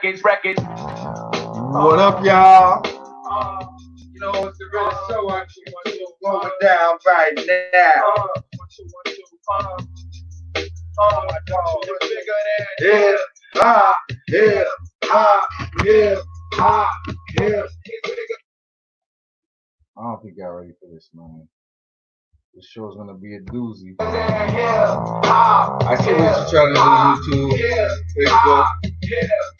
records. What up, y'all? You know, it's the real show actually going down right now. My dog, it's bigger than hip hop, hip hop, hip hop, hip. I don't think y'all ready for this, man. This show's gonna be a doozy. I see what you're trying to do, YouTube, Facebook,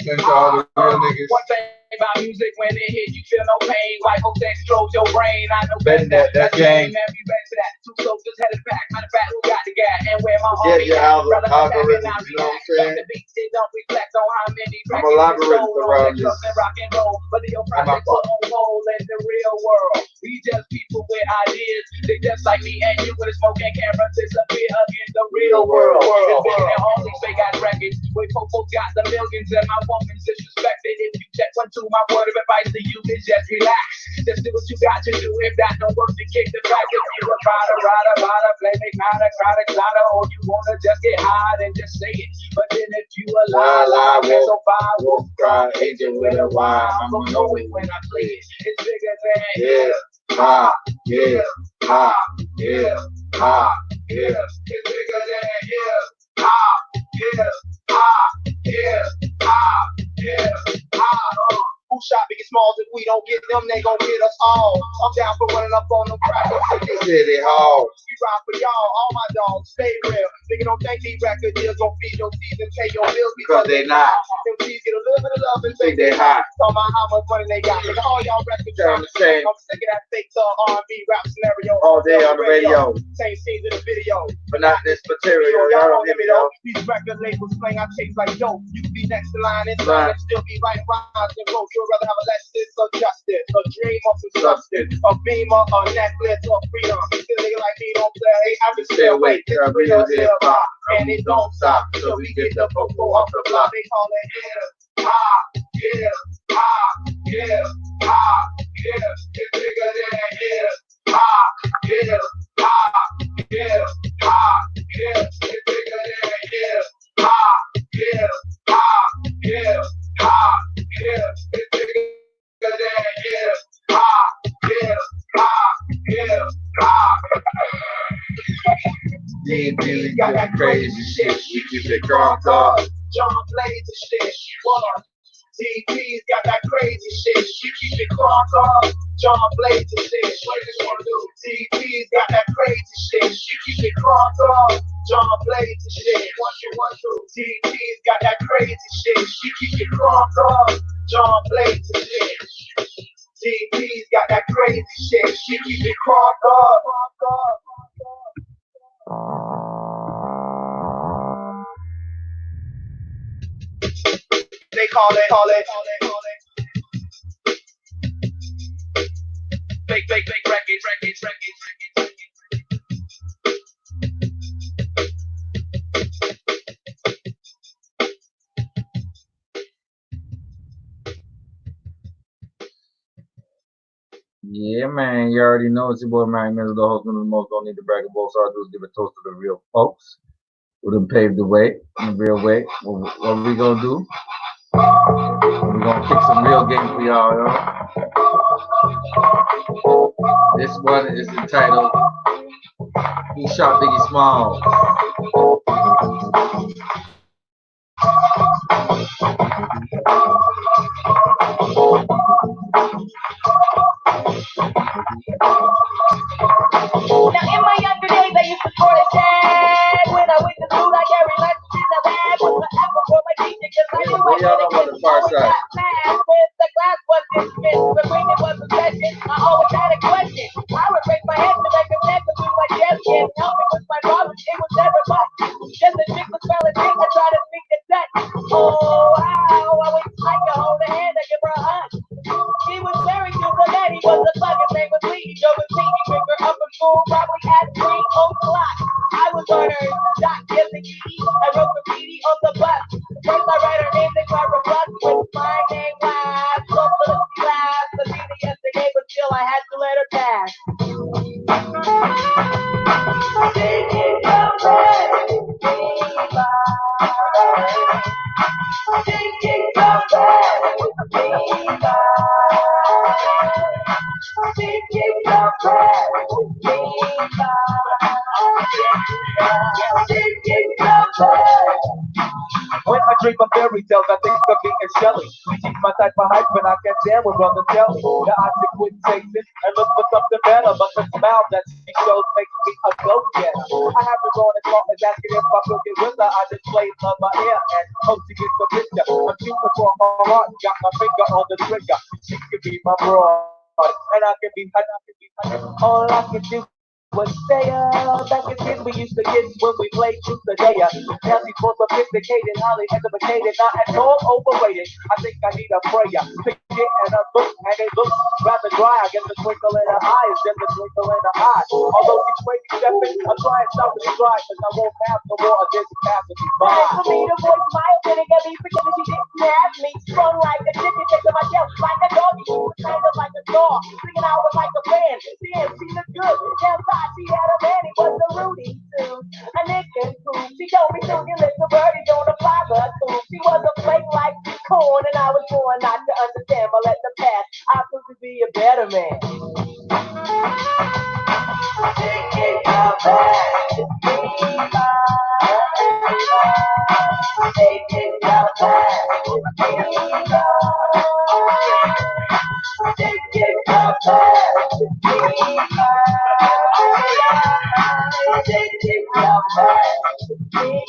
send to all the real niggas. One thing about music, when it hit, you feel no pain. White Hope that controls your brain. I know Bet that game. Man, be ready for that. Two soldiers headed back. Matter of fact, who got the gas? And where my Get your algorithm, you know what I'm saying? The beats, it don't reflect on how many I'm a logarithm around this. Rock and roll, but your project put on hold in the real world. We just people with ideas. They just like me and you with a smoking camera disappear against the real world. It's bigger than all these fake ass records. Wait, folks got the millions and my woman's disrespected. If you check 1, 2, my word of advice to you is just relax. Just do what you got to do. If that don't work, to kick the back. If you a rider, play make matter, crowder, or you wanna just get high and just say it. But then if you a lie, so far, wolf cry, agent with a Y. I'm gonna know it when I play it. It's bigger than hip hop, hip hop, hip hop, hip. It's bigger than hip hop, hip hop, hip hop, hip hop. Who shot Biggie Smalls? If we don't get them, they gon' get us all. I'm down for running up on them crackers. City Hall. We ride for y'all, all my dogs, stay real. Nigga, don't think these record deals gon' feed your season, pay your bills Because they not. Them G's get a little bit of love and think they hot. Talk about how much money they got. Nigga, all y'all records Sound the same. I'm sick of that fake R&B rap scenario. All day on the radio. Same scenes in the video. But not this material. Y'all don't hear me though. These record labels playing our tapes like dope. You can be next to line in line and still be right rhymes and rope. You'd rather have a Lexus or justice, a dream or some substance, a beamer, a necklace or freedom. Still nigga like me don't play. I can stay awake. It's real hip hop, and it don't stop till we get the vocal off the block. They call it hip hop, hip hop, hip hop, hip. It's bigger than hip hop, hip hop, hip hop, hip. It's bigger than hip hop, hip hop, hip hop, hip. It's bigger than hip hop, hip hop, hip hop. D&D got that crazy shit. You keep it drunk up. John plays the shit. What? DP's got that crazy shit. She keep it crossed up. John plays the shit. What you wanna do? DP's got that crazy shit. She keep it crossed up. John plays the shit. What you want to do? DP's got that crazy shit. She keep it crossed up. John plays the shit. DP's got that crazy shit. She keep it crossed up. They call it fake records. Yeah, man, you already know it's your boy, Mizzle, the host of the most. Don't need to brag about, so I do is give a toast to the real folks who done paved the way in the real way. What we gonna do? We're gonna kick some real game for y'all, yo. This one is entitled Who Shot Biggie Smalls? Now in my younger days I used to score a tag. When I went to school I carried lunches in a bag. Was forever for my teacher cause I knew I couldn't get always got mad. When the class was dismissed, but when it was a session, I always had a question. I would break my head to make a neck to my chest. Can't help it with my problems, it was never much. Just a chick was spelling things, I try to speak the set. Oh how I would like to hold her hand and give her a hug. She was very cute, but then he was a thug. His name was Lee. Joe was Lee. Pick her up from school, probably at 3 o'clock. I was on her dot, yes, the key. I wrote graffiti on the bus. First I write her name, then I robust with my name last. So for the class, the meeting yesterday, but still I had to let her pass. Thinking about that. When I dream of fairy tales, I think of me and Shelley. She's my type of hype, and I can't stand with brother Kelly. The I should quit chasing and look for something better, but the smile that she shows makes me a go-getter. I haven't gone as far as asking if I could get with her. I just played on my ear and hope she gets the picture. I'm shooting for her heart, got my finger on the trigger. She could be my broad, and I can be. All I can do was stay up. Back as kids we used to kiss when we played truth or dare. Now she's more sophisticated, highly educated, not at all overrated. I think I need a prayer to get in a book, and it looks rather dry. I guess the twinkle in her eye is just a twinkle in her eye. Although she's crazy stepping, I'm trying not to try, cause I won't have no more of this capacity. For me to voice my opinion, get me pretending she didn't have me. Sprung like a chicken, taking myself like a dog. She was kind of like a dog, singing out with like a band. Damn, she looked good. Downside, she had a man, he was a Rudy too. A Nick and Pooh. She told me soon, you little birdie, don't apply the food. She was a flake like corn, and I was born not to understand, but let the past. I proved to be a better man. Taking your back to me, taking your back to me, taking your back to me, taking your back to me.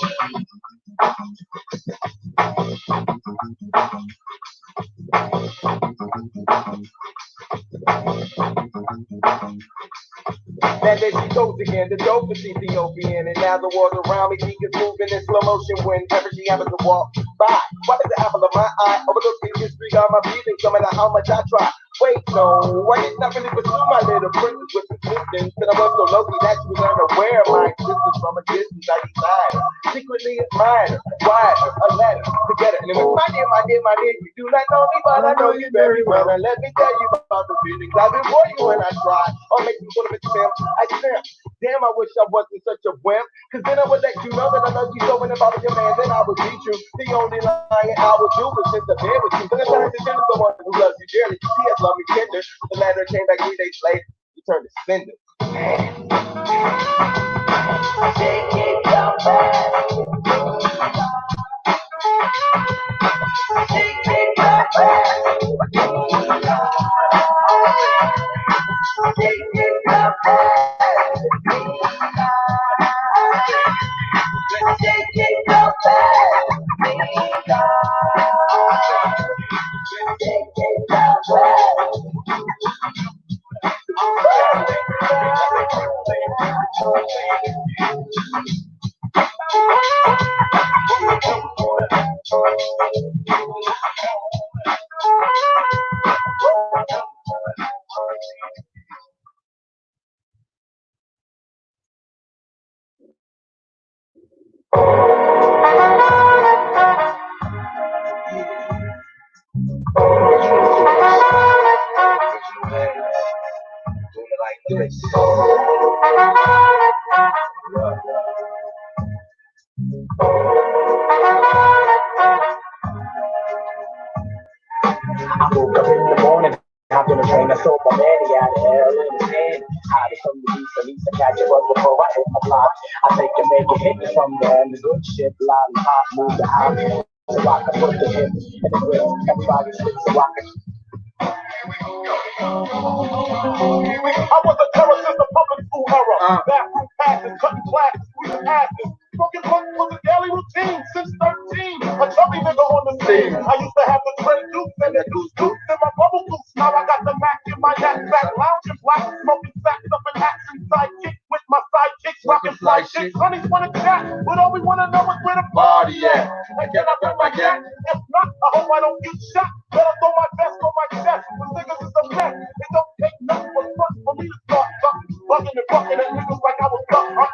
And then she goes again, the dope is Ethiopian, and now the world around me keeps moving in slow motion whenever she happens to walk by. Why does the apple of my eye overlook the history of my breathing, no matter how much I try? Wait, no, I did not really pursue my little princess with persistence, and I was so lucky that she was unaware of my existence from a distance. I desired her, secretly admired her, wired her, a letter to get her. And it was my dear, you do not know me, but I know you very well. And let me tell you about the feelings I've been for you when I try, or make you go to Mr. Sam. I snap. Damn, I wish I wasn't such a wimp, cause then I would let you know that I love you so, and if I was your man, then I would be true. The only lying I would do is sit the bed with you. Then I turned to the one who loves you dearly. She has loved me tender. The letter came back 3 days later. You turned to sender. Take it down back. Take it down back. Take it down back. Take it down back. Take it down back. I woke up in the morning, hopped on the train, I saw my manny out of hell in his hand. Hiding from the beast, at least I catch it was before I hit my block. I think I make it hit me from there, and the good shit, loud and hot, move the house. So I can put the hit in the grip, everybody sits so I can. I was a terror since the public school era. Bathroom passes, cutting classes, squeezing asses. Smoking blunt was a daily routine since 13. A chubby nigga on the scene. I used to have the trade dukes and the deuce dukes in my bubble boots. Now I got the Mac in my knapsack, lounging black, smoking sacks up in hats and sidekick with my sidekicks, rocking fly shit. Honeys wanna chat, but all we wanna know is where the party at. And can I throw my cat? If not, I hope I don't get shot. Better throw my vest on my chest. The niggas is a mess. It don't take nothing but fun for me to start something. Bugging and bucking at niggas like I was stuck.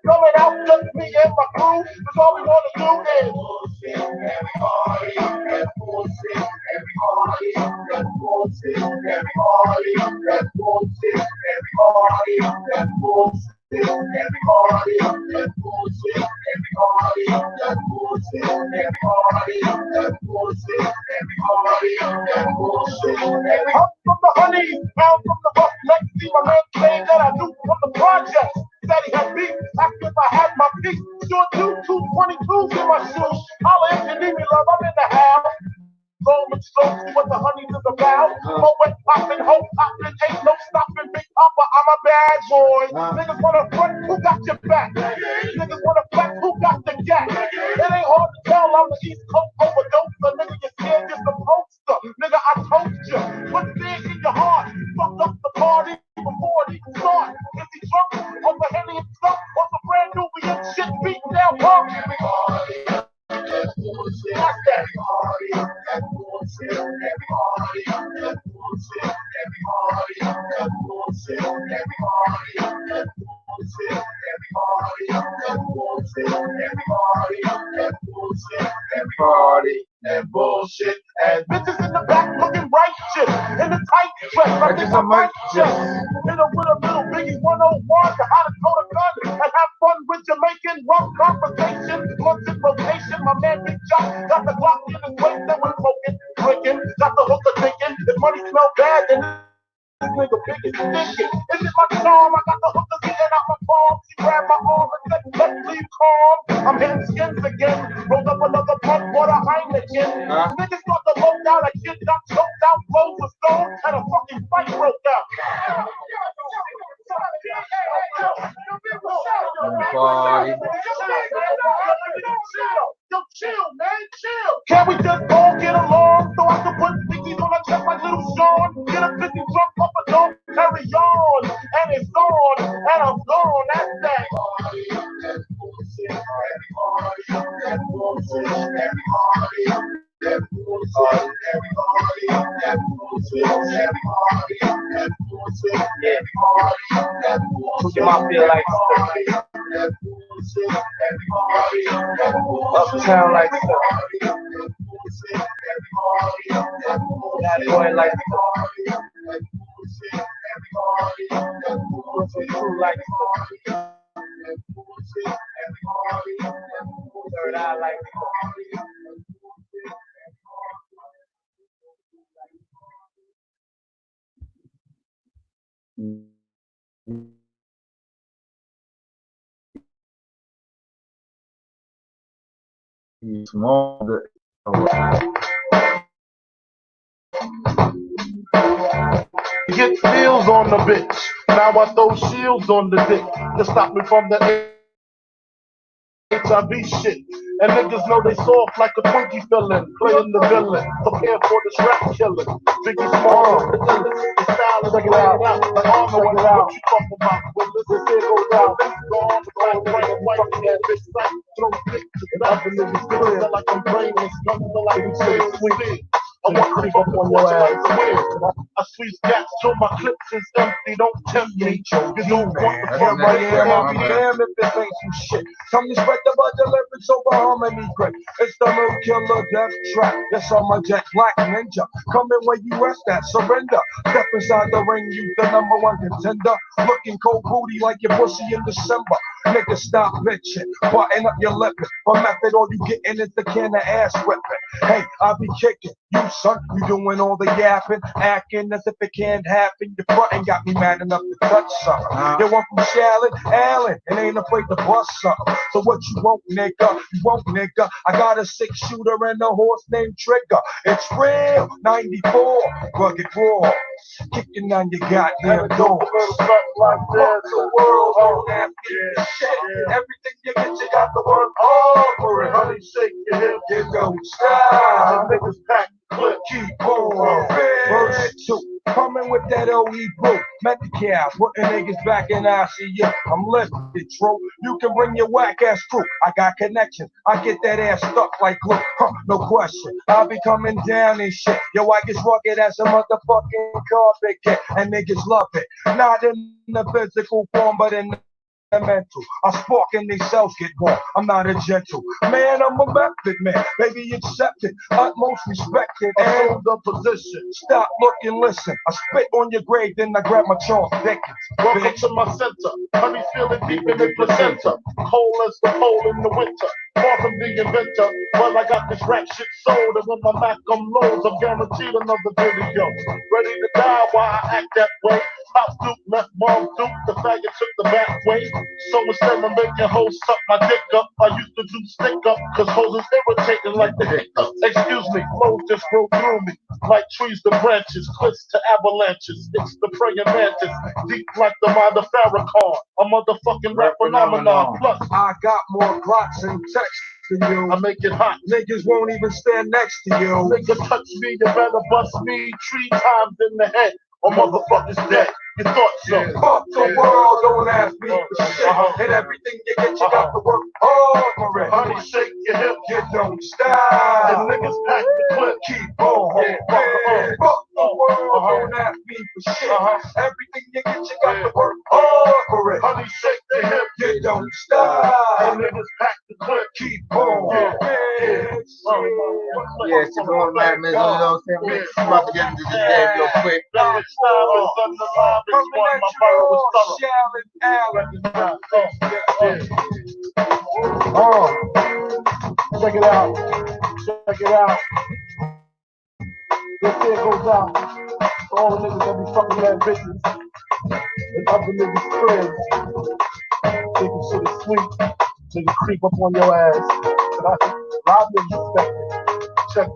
Coming out just me and my crew, cause all we wanna do is bullshit, every party, that bullshit, every party, that bullshit, every party, that bullshit, every party, that bullshit, every party, that bullshit, every that bullshit, every party, that bullshit, every party, that bullshit, every up from the honey, down from the rough neck, see my man say that I knew from the project that he had beat, asked if I had my feet, sure do, 222s in my shoes, holla if you need me, love, I'm in the house. Roman strokes, what the honey is about. Wet poppin', hoe poppin', ain't no stoppin'. Big Papa, I'm a bad boy. Niggas wanna front, who got your back? Niggas wanna flex, who got the gap? It ain't hard to tell, I'm the East Coast overdose. Nigga, you scared, you're the poster. Nigga, I told you. What's there in your heart? Fuck up the party before it even starts. Is he drunk on the Henny and stuff? Or some brand new and shit beat down punk? That bullshit, that party, that bullshit, every party, that bullshit, every party, that bullshit, every party, that bullshit, every party, that bullshit, every party, that bullshit, every party, that bullshit, and bitches in the back looking righteous, in the tight dress, like it's a mic check. Hit her with a little Biggie 101 to how to throw a gun and have fun with Jamaican rough conversation, blunts in rotation. My man Big John got the Glock in his waist and we're smoking, drinking, got the hooker thinking. If money smell bad, then this nigga big is thinking. Is it my charm? I got the hooker getting out my palm. She grabbed my arm and said, let's leave calm. I'm hitting skins again. Rolled up another pump for the Heineken. Niggas got the low down. A kid got choked out, blows were stone, and a fucking fight broke out. Party. Yo, chill, man, chill. Can we just all get along so I can put stickies on my chest like little Sean? Get a 50 drunk up a dog, carry on, and it's on, and I'm gone. That's that. That bullshit, every party, that bullshit, every party. That bullshit, every party, that bullshit, every party, that bullshit, every party, that bullshit, feel like that bullshit, every party, that bullshit, uptown like party, that bullshit, every party, that bullshit, that boy like party, that bullshit, every party, that bullshit, true like party, that bullshit, every party, that bullshit, third eye like party. Small. Get seals on the bitch. Now I throw shields on the dick to stop me from the HIV shit. And niggas know they soft like a Twinkie fillin', playing the villain, prepare for the strap killing. Biggie Small, the style is like out, like armor went out. What you talking about? Well, listen, here goes out. Go on, the white, that bitch like throw dick to the other niggas. Feel like I'm brainless, nothing like we say sweet. I want to creep up on your ass. I squeeze gas till my clips is empty. Don't tempt me. You don't want the fuck right here. I'll be damned if this ain't some shit. Come to spread the budget lyrics over harmony grip. It's the Lil Killer Death Trap. Yes, I'm a jet black ninja. Coming where you rest at. Surrender. Step inside the ring. You the #1 contender. Looking cold booty like your pussy in December. Nigga, stop bitching. Button up your lippin'. For method, all you gettin' is the can of ass whipping. Hey, I'll be kicking. You son, you doing all the yapping, acting as if it can't happen. Your frontin' got me mad enough to touch something. You want from Shallon, Allen, and ain't afraid to bust something. So what you want, nigga? You want, nigga? I got a 6-shooter and a horse named Trigger. It's real, 94, rugged raw, kicking on your goddamn door. Like the world don't have shit. Everything you get, you got the work all for it. Honey, shake your hip, you go style. Niggas pack. Keep on, verse 2, coming with that OE boo. Medicare, putting niggas back in ICU. I'm lifted, true. You can bring your whack ass crew. I got connections. I get that ass stuck like glue. No question. I'll be coming down and shit. Yo, I get rugged as a motherfucking carpet kid, and niggas love it. Not in the physical form, but in the mental. I spark and they cells get warm. I'm not a gentle man, I'm a method man. Baby, accept it, utmost respected. And the position. Stop, look, and listen. I spit on your grave, then I grab my Charles Dickens. Welcome to my center. Honey, feeling deep in the placenta. Cold as the pole in the winter. Far from the inventor, well, I got this rap shit sold, and when my Mac come loads, I'm guaranteed another video. Ready to die while I act that way. Pop Duke left Mom Duke, the faggot took the back way. So instead of making hoes suck my dick up, I used to do stick up, cause hoes is irritating like the hiccups. Excuse me, flows just grow through me, like trees to branches, cliffs to avalanches. It's the praying mantis, deep like the mind of Farrakhan, a motherfucking rap phenomenon. Plus, I got more Glocks and text to you. I make it hot. Niggas won't even stand next to you. Nigga touch me, you better bust me 3 times in the head, or motherfuckers dead. You thought so? Yeah. Fuck the world, don't ask me for shit. And everything you get, you got to work hard for it. Honey, shake your hip, You don't stop. and niggas pack the clip. Keep on. Fuck the world, don't ask me for shit. Everything you get, you got to work hard for it. Honey, shake your hip, You don't stop. and niggas pack the clip. Keep on. Yeah, it's your boy, man, Mizzle, you know what I'm saying? I'm about to get into this game real quick. That is style is undeniable. Coming One, at my you brother was all, thorough. Shallon Allen. Check it out. Check it out. This here goes out to all the niggas that be fucking mad bitches and other niggas' cribs. Thinking shit is sweet. Niggas creep up on your ass. But a lot of niggas respect it. Check it.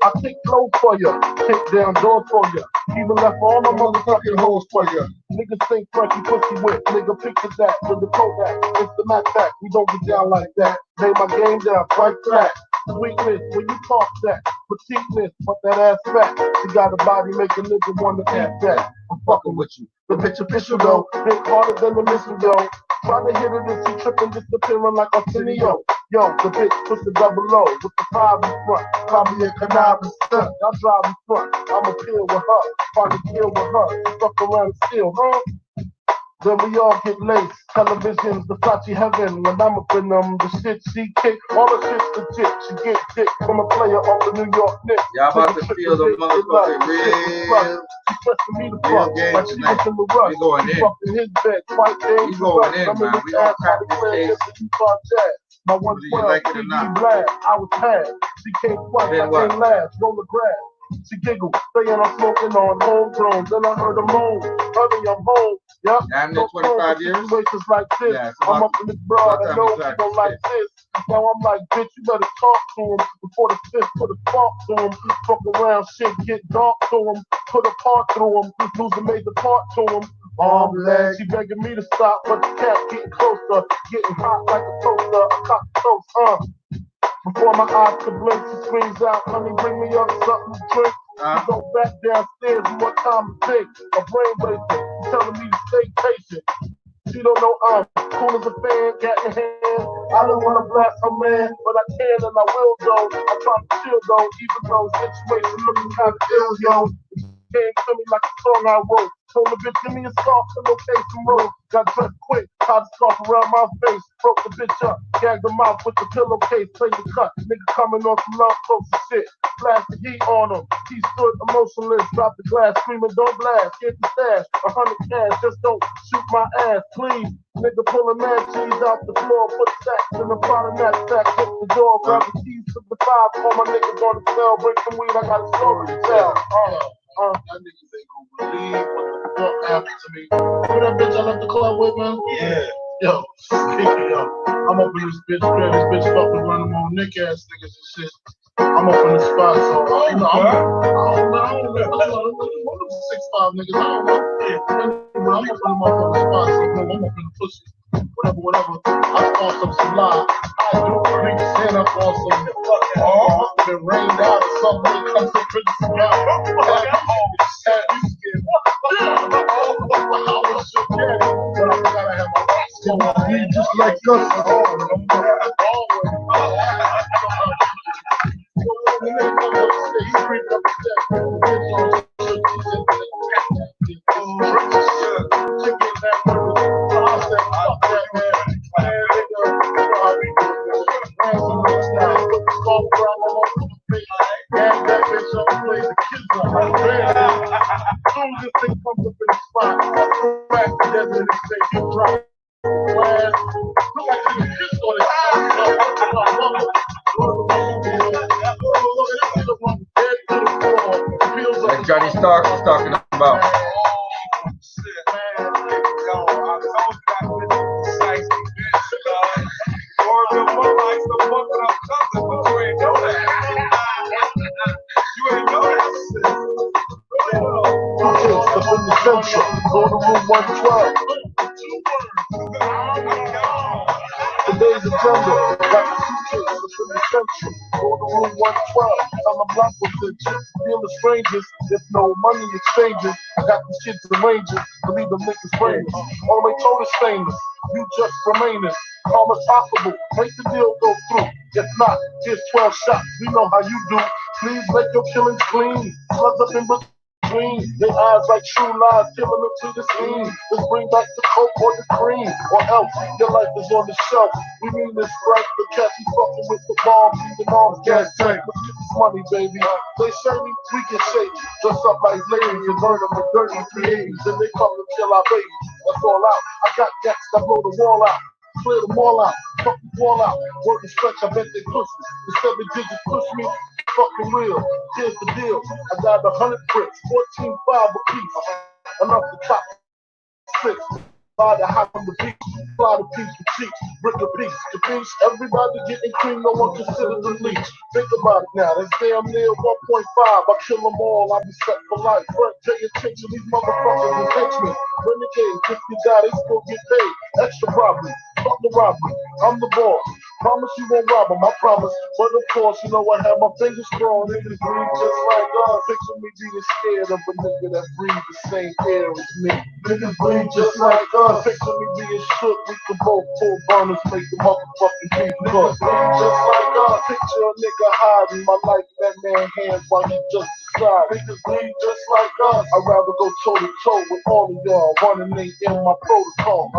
I kick flow for you, kick down doors for you, even left all my motherfucking hoes for you. Niggas think Frankie pussy whip, nigga picture that with the Kodak. It's the Mac back, we don't get down like that. Lay my game down, quite flat. Sweetness, when you talk that, petiteness, but that ass fat. She got a body, make a nigga wanna eat that. I'm fucking with you. The bitch official though, hit harder than the missile yo. Try to hit it and she tripping, disappearing like Arsenio. Yo, the bitch puts the double O with the 5 in front. Probably a conniving stunt. I drive in front. I'ma peel with her. Find a kill with her. Fuck around and steal, huh? Then we all get laced. Television's the Versace heaven. When I'm up in them, the shit she kick. All the shit's legit. She get dick from a player off the New York Knicks. Y'all about to feel the motherfucking real Pressing me to fuck, game like she tonight. was in the rush. We going in. Fucking his bed, quite dangerous. We going in, man. We gonna crack this case. My Whether you 112 like it or TV not. blast, I was had. She came twice, Then I what? came last, roll the grass. She giggled, saying I'm smoking on homegrown. Then I heard a moan, honey, I'm home. Yup, I'm there 25 years. situations like this. Yeah, it's I'm about- up in this broad, about I time know we you crack don't this like this. Now I'm like, bitch, you better talk to him before the fist put a spark to him. Fuck around, shit get dark to him. Put a part through him, lose a major part to him. Arm leg, she begging me to stop, but the cat getting closer, getting hot like a toaster. I cop the toast, Before my eyes could blink, she screams out, honey, bring me up something to drink. She go back downstairs and what time to think. A brain racing, she's telling me to stay patient. She don't know I'm cool as a fan, cat in hand. I don't wanna blast her man, but I can and I will though. I'm trying to chill though, even though situation looking kinda ill, yo. Came to me like a song I wrote. Told the bitch, give me a scarf to locate some road. Got dressed quick, tied the scarf around my face. Broke the bitch up, gagged her mouth with the pillowcase. Played the cut, nigga coming on some love folks and shit. Flashed the heat on him. He stood emotionless, dropped the glass, screaming, don't blast. Get the stash, 100 cash, just don't shoot my ass, please. Nigga pulling mad cheese out the floor, put sacks in the front of that sack, hit the door, grab the keys to the 5. All my niggas on the cell, break some weed, I got a story to tell. That niggas ain't gonna believe what the fuck happened to me. Remember that bitch I left the club with, man? Yeah. Yo, yo. I'm up in this bitch crib, this bitch fucking running on Nick ass niggas and shit. I'm up in the spot, so you know, I don't know. One of them 6'5" niggas, I don't know. Anyway, I'm up in the motherfucking spot, so I'm up in the pussy. Whatever. I start some lie. I do creep stand up on some fucking been rained out or something. It comes to pretty scout. He just like us. Soon as this thing comes up in the spot, back together and they say, you drop. Like Johnny Stark was talking about. Go to room 112. Today's agenda. Got the suitcase in the central. Go to room 112. Tell them block with it. Feel the strangers. If no money exchanges, I got these kids in ranges. Believe them niggas famous. All they told is famous. You just remainers. Calm as possible. Make the deal go through. If not, here's 12 shots. We know how you do. Please make your killings clean. Slugs up in between. Their eyes like true lies, killing them to the scene. Let's bring back the coke or the cream, or else your life is on the shelf. We mean this right, the cats you fucking with the bombs, the mom's gas tank. Let's get this money, baby. They say we can shake, dress up like ladies and burn them with dirty 380s. Then they come to kill our babies. That's all out. I got gats that blow the wall out. Clear them all out, fuck the wall out. Work and stretch, I bet they push me. The 7 digits push me, fucking real. Here's the deal, I got 100 bricks, 14.5 a piece. Enough to top 6. Fly the hot on the beach, fly the piece for cheap, brick a piece, the piece. Everybody getting cream, no one considers the leech. Think about it now, that's damn near 1.5. I kill them all, I'll be set for life. First, pay attention, these motherfuckers is henchmen. Renegade, if you die, they still get paid. Extra robbery, fuck the robbery, I'm the boss. Promise you won't rob them, I promise. But of course, you know I have my fingers crossed. Niggas breathe just like us. Picture me being scared of a nigga that breathes the same air as me. Niggas breathe just like us. Picture me being shook. We can both pull burners, make the motherfucking beat cook. Niggas breathe just like us. Picture a nigga hiding my life in that man's hands while he just decide. Niggas breathe just like us. I'd rather go toe to toe with all of y'all. Running in my protocol.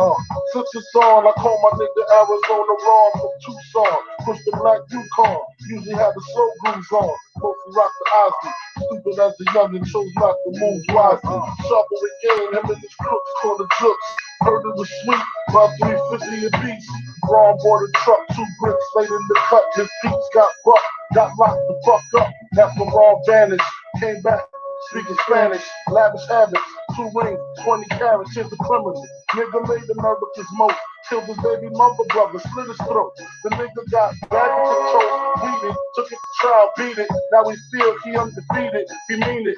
Since it's on, I call my nigga Arizona Raw from Tucson. Push the black Yukon. Usually have the slow grooves on. Mostly rock the Ozzy. Stupid as a youngin', chose not to move wisely. Sharper the game, him and his crooks call the jooks. Heard it was sweet, about 350 a piece. Ron bought a truck, 2 bricks laid in the cut. His beats got bucked, got locked the fuck up. That's when Ron vanished. Came back, speaking Spanish, lavish habits. 2 rings, 20 carats, here's the criminal. Nigga made America's most. Killed his baby mother brother, split his throat. The nigga got back into control, beat it, took it to trial, beat it. Now he feel he undefeated, he mean it.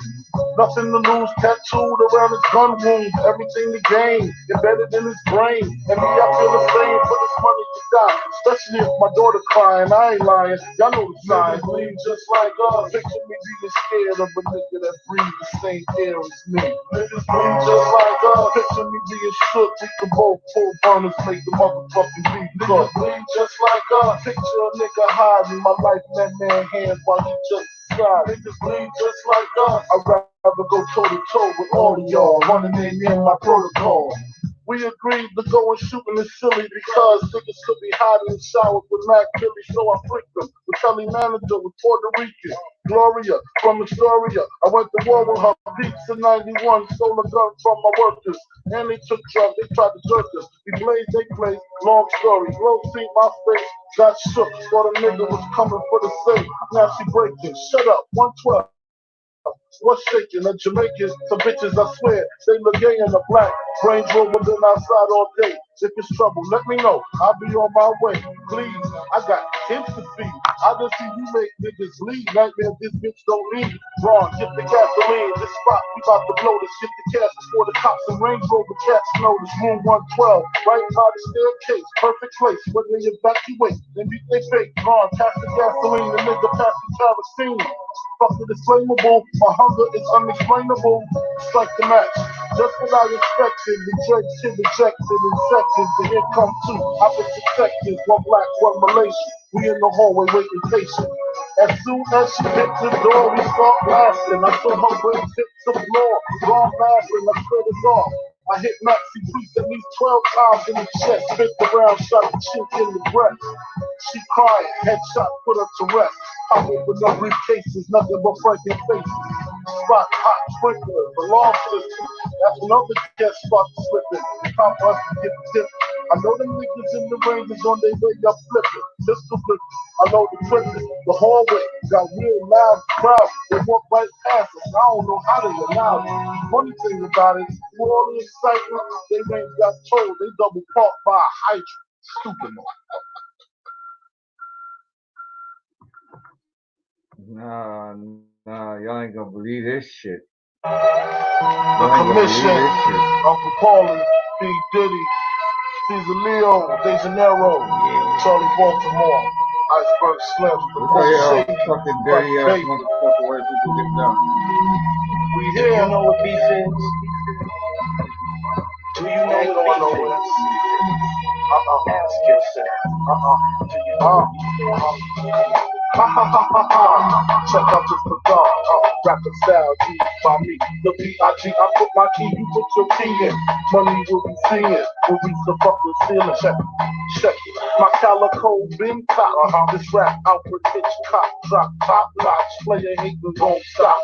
Nothing to lose, tattooed around his gun wound. Everything to gain, embedded in his brain. And me, I feel the same for this money to die. Especially if my daughter crying, I ain't lying. Y'all know the sign. Bleed just like us. Picture me being scared of a nigga that breathes the same air as me. Niggas bleed just like us. Picture me being shook. We can both pull burners, make the motherfucking beat cook. Bleed just like us. Picture a nigga hiding my life in that man's hands while he just decide. Niggas bleed just like us. I'd rather go toe to toe with all of y'all, running in my protocol. We agreed to go and shoot in the silly because niggas could be hiding in showers with Mac Billy, so I freaked them. The Kelly manager was Puerto Rican, Gloria from Astoria. I went to war with her beats in 91, stole a gun from my workers. And they took drugs, they tried to jerk us. We blazed, they blazed, long story. Glow seen my face, got shook, thought a nigga was coming for the safe. Now she breaking, shut up, 112. What's shaking? The Jamaicans, some bitches, I swear, they look gay in the black. Range Rover been outside all day. If it's trouble, let me know. I'll be on my way. Please, I got kids to feed. I just see you make niggas leave. Nightmare, this bitch don't need. Ron, get the gasoline. This spot, we about to blow this. Get the cash before the cops and Range Rover cats know this. Room 112, right by the staircase. Perfect place. When they evacuate, then beat they fake. Ron, pass the gasoline. The nigga pass the kerosene. Fuck it, it's flammable. My hunger is unexplainable. Strike the match. Just what I expected. The dregs hit rejected in seconds. And here come 2 opposite sections. 1 black, 1 Malaysian. We in the hallway waiting patient. As soon as she hit the door, we start blasting. I saw her brains hit the floor. Wrong laughing, I spread it off. I hit Nazi Priest at least 12 times in the chest. Spit the round, shot the chink in the breast. She crying, headshot put her to rest. Pop open up briefcases, nothing but franken faces. Spot hot sprinkler, the long system. That's when other cats start slipping. Top us to get tipped. I know them niggas in the ranges on their way up flipping. Pistol flipping. I know the trenches, the hallway got real loud crowd. They walk right past us. I don't know how they allow it. Funny thing about it, with all the excitement, they ain't got told. They double parked by a hydrant. Stupid motherfucker. Nah, y'all ain't gonna believe this shit. The Commission, Uncle Paulie, B. Diddy, Caesar Leo, De Janeiro, Charlie Baltimore, Iceberg Slim, the Shady, fucking dirty ass motherfucker, where people get down. We here. You know what beef is? Do you know what beef is? Ask yourself. Do you know Ha ha ha ha ha. Check out this cigar. Rapper style, G by me. The B.I.G. I put my key, you put your key in. Money will be seeing. We'll reach the fucking ceiling. Check. My calico been cop. This rap out with Hitchcock. Drop top notch. Player hating won't stop.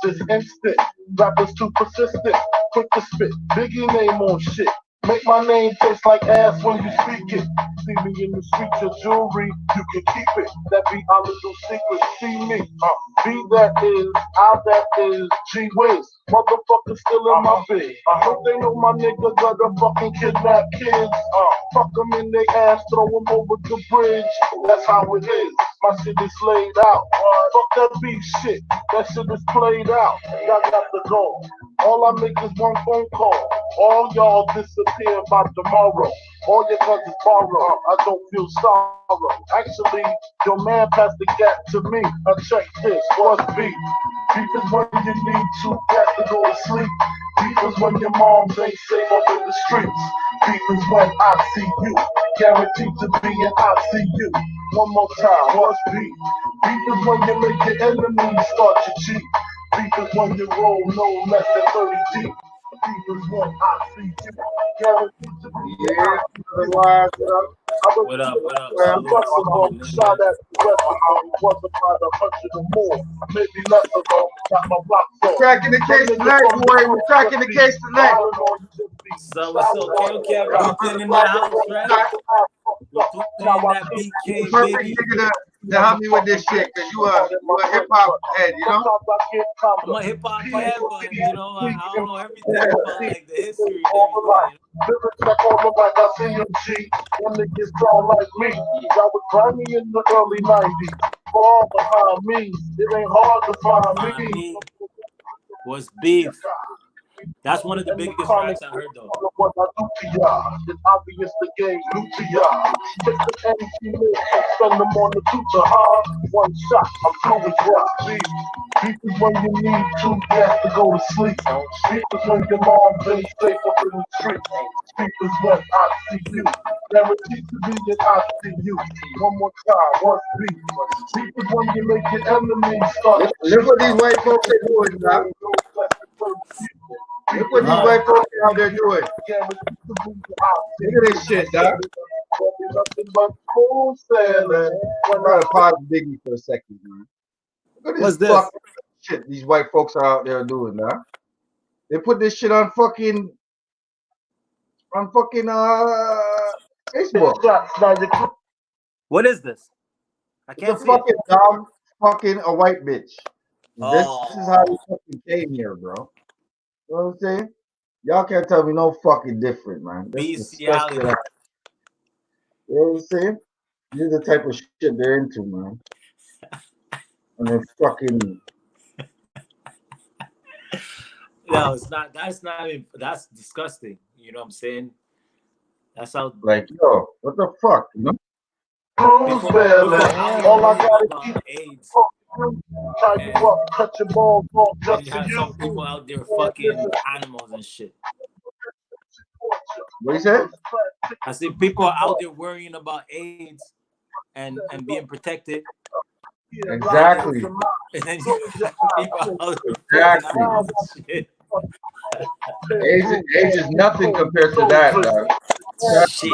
This instant. Rappers too persistent. Quick to spit. Biggie name on shit. Make my name taste like ass when you speak it. See me in the streets, your jewelry, you can keep it. That be our little secret. See me, B that is, I that is, G Wiz. Motherfuckers still in my bed. I hope they know my nigga got a fucking kidnap kids. Fuck them in their ass, throw them over the bridge. That's how it is. My shit is laid out. Fuck that beef shit. That shit is played out. Y'all got to go. All I make is one phone call. All y'all disappear by tomorrow. All your cousins borrow. I don't feel sorrow. Actually, your man passed the gap to me. Check this. What's beef? Beef is when you need to get to go to sleep. Beef is when your moms ain't safe up in the streets. Beef is when I see you. Guaranteed to be in ICU. One more time. What's beef? Beef is when you make your enemies start to cheat. Beef is when you roll no less than 30 deep. Beef is when I see you. Guaranteed to be in ICU. What up? Shot at the rest of them was about 100 or more. Maybe less ago. Got my rock on. Cracking the case tonight, boy. We're cracking the case tonight. So what's okay? We putting in that house, right? We're putting in that BK, Perfect nigga to help me with this shit, cause you a hip hop head, you know? I'm a hip hop head, but you know, I don't know everything about like the history and everything. Them niggas sound like me. I was grimy in the early 90s. All behind me, it ain't hard to find me. Was beef. That's one of the biggest tracks I heard though. What I do to y'all, it's obvious the game new to y'all. Take the energy and spend them on the future, one shot, I'm through with what? Beef is when you need 2 gas to go to sleep. Beef is when your mom ain't safe up in the street. Beef is when I see you. Guaranteed to be in ICU. One more time, what's beef? Beef is when you make your enemies start. Look what these white folks are doing now. Look what these white folks out there doing. Look at this shit, dog. I'm gonna pause Biggie for a second, man. Look at this fucking shit these white folks are out there doing, now. They put this shit on fucking Facebook. What is this? I can't see fucking it. Dumb fucking a white bitch. This is how we fucking came here, bro. You know what I'm saying? Y'all can't tell me no fucking different, man. This you know what I'm saying? This is the type of shit they're into, man. And then fucking. No, it's not. That's not even. That's disgusting. You know what I'm saying? That's how. Like, yo, what the fuck? You know? All I gotta keep AIDS. Try you up, cut your balls off just you have some people out there fucking animals and shit. What you said? I see people are out there worrying about AIDS and being protected. Exactly. And then you have people out there exactly. AIDS is nothing compared to that, dog. Shit.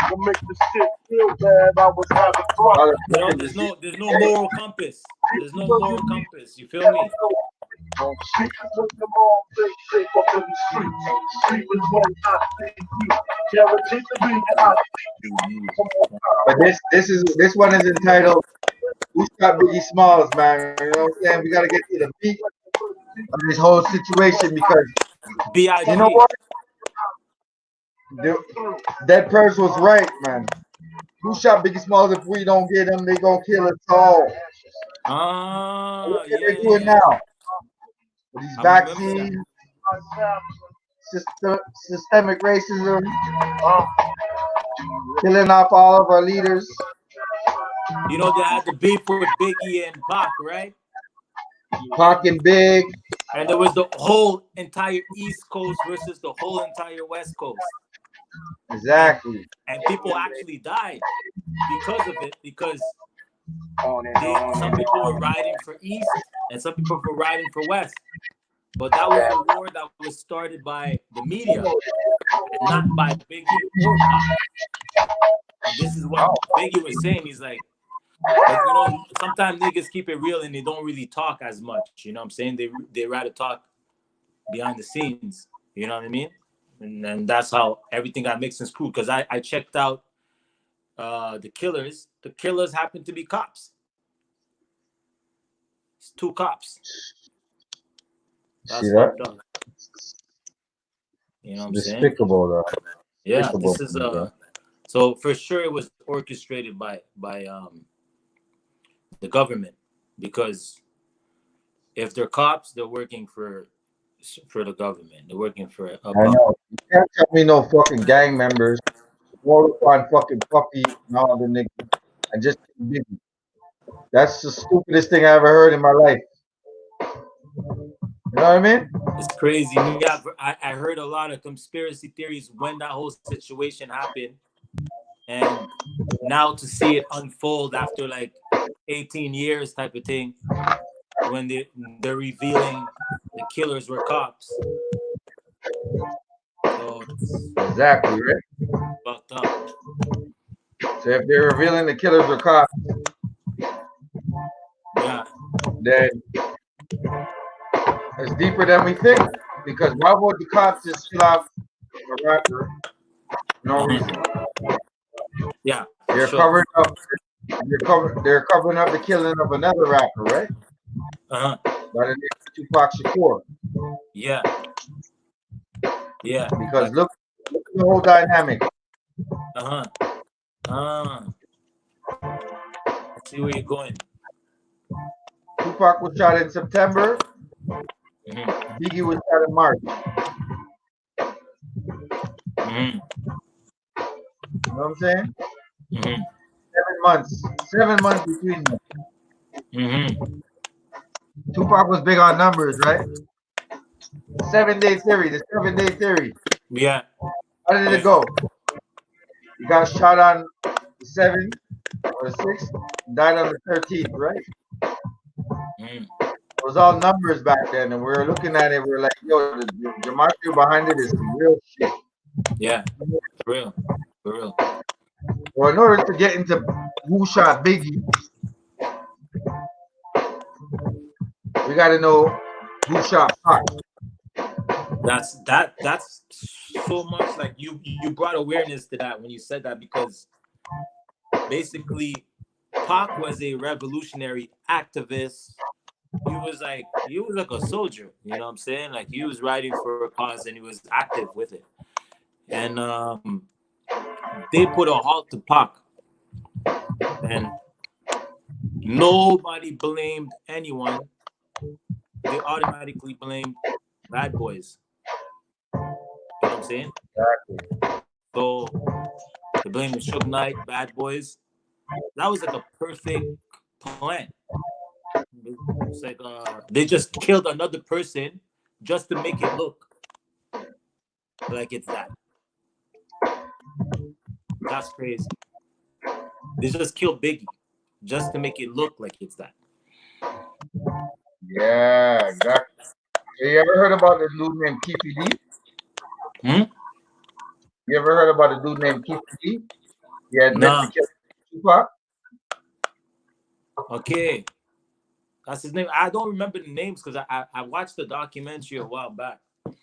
Will make the shit feel bad. I was having fun. You know, there's no moral compass. There's no moral compass. You feel me? Sleep when the mall safe up in the street. Sleep is when I see you. Guaranteed to be out. But this one is entitled "Who Shot Biggie Smalls," man. You know what I'm saying? We gotta get to the beat of this whole situation because B.I.G. you know what? That person was right, man. Who shot Biggie Smalls? If we don't get them, they gonna kill us all. Look what they're doing now. With these vaccines, systemic racism, killing off all of our leaders. You know they had the beef with Biggie and Pac, right? Pac and Big. And there was the whole entire East Coast versus the whole entire West Coast. Exactly. And people actually died because of it, because some people were riding for East and some people were riding for West. But that was a war that was started by the media and not by Biggie or Pac. And this is what Biggie was saying. He's like, you know, sometimes niggas keep it real and they don't really talk as much. You know what I'm saying? They rather talk behind the scenes. You know what I mean? And that's how everything got mixed and screwed. Because I checked out the killers. The killers happen to be cops. It's 2 cops. That's fucked up. You know what I'm saying? Despicable, though. Yeah, Despicable. this is so for sure it was orchestrated by the government, because if they're cops, they're working for the government. They're working for I know. You can't tell me no fucking gang members roll up on fucking Puppy and all the niggas and just Biggie. That's the stupidest thing I ever heard in my life. You know what I mean? It's crazy. Yeah, I heard a lot of conspiracy theories when that whole situation happened, and now to see it unfold after like 18 years type of thing, when they're revealing the killers were cops. So exactly, right? Fucked up. So if they're revealing the killers were cops, yeah, then it's deeper than we think. Because why would the cops just kill off a rapper for no reason? Yeah, they're covering up. They're covering up the killing of another rapper, right? By the name of Tupac Shakur. Yeah. Yeah. Because look at the whole dynamic. I see where you're going. Tupac was shot in September. Biggie was shot in March. You know what I'm saying? 7 months. 7 months between them. Tupac was big on numbers, right? 7-day theory. The 7-day theory. Yeah. How did it go? He got shot on the 7th or the 6th, died on the 13th, right? It was all numbers back then, and we were looking at it. We were like, "Yo, the market behind it is real shit." Yeah, for real, for real. Well, in order to get into who shot Biggie, we got to know who shot Pac. That's so much like you brought awareness to that when you said that, because basically Pac was a revolutionary activist. He was like a soldier, you know what I'm saying? Like he was writing for a cause and he was active with it. And they put a halt to Pac, and nobody blamed anyone. They automatically blamed Bad Boys. You know what I'm saying? Exactly. So they blamed the Suge Knight, Bad Boys. That was like a perfect plan. It's like they just killed another person just to make it look like it's that. That's crazy. They just killed Biggie just to make it look like it's that. Yeah, exactly. You ever heard about this dude named KPD? You ever heard about a dude named KPD? Yeah, meant to kill Tupac. Okay. That's his name. I don't remember the names because I watched the documentary a while back. I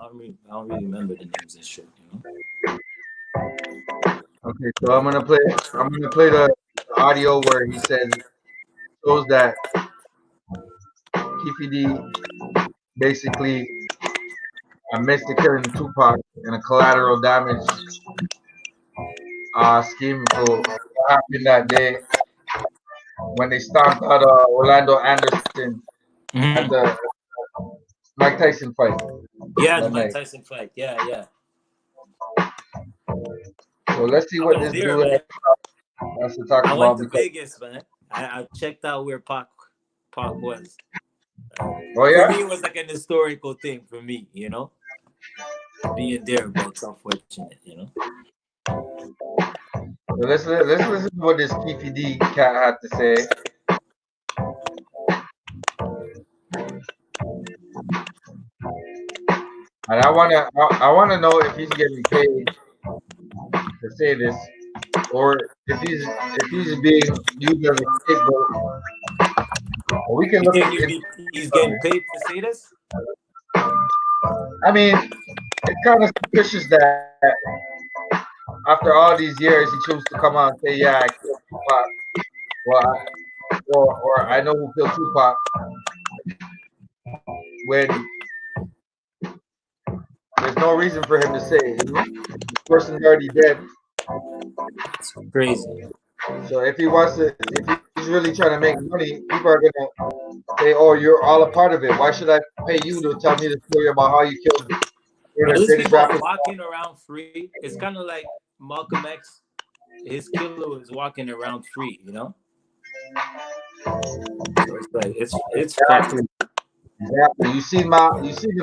don't really remember the names and shit, you know. Okay, so I'm gonna play the audio where he says shows that Keefy D basically admits to killing Tupac in a collateral damage scheme. So what happened that day when they stomped out Orlando Anderson at the Mike Tyson fight Yeah, the that Mike night. Tyson fight. Yeah, yeah. So let's see I what was this there, dude man. has to talk I went about to because Vegas, man. I checked out where Pac was. oh For yeah. me, it was like an historical thing for me, you know, being there, but it's unfortunate, you know. So let's listen to what this Keefy D cat had to say. And I wanna know if he's getting paid to say this, or if he's being used as a scapegoat. Or we can You look think at. he's getting paid to say this? I mean, it's kind of suspicious that after all these years he chose to come out and say, "Yeah, I killed Tupac." Well, or I know who killed Tupac. When there's no reason for him to say it, you know? The person's already dead. It's crazy. So if if he's really trying to make money, people are gonna say, "Oh, you're all a part of it. Why should I pay you to tell me the story about how you killed one of But the these greatest people are rappers?" walking around free. It's kind of like Malcolm X. His killer was walking around free, you know. So it's like it's fucked. Exactly. Exactly. You see the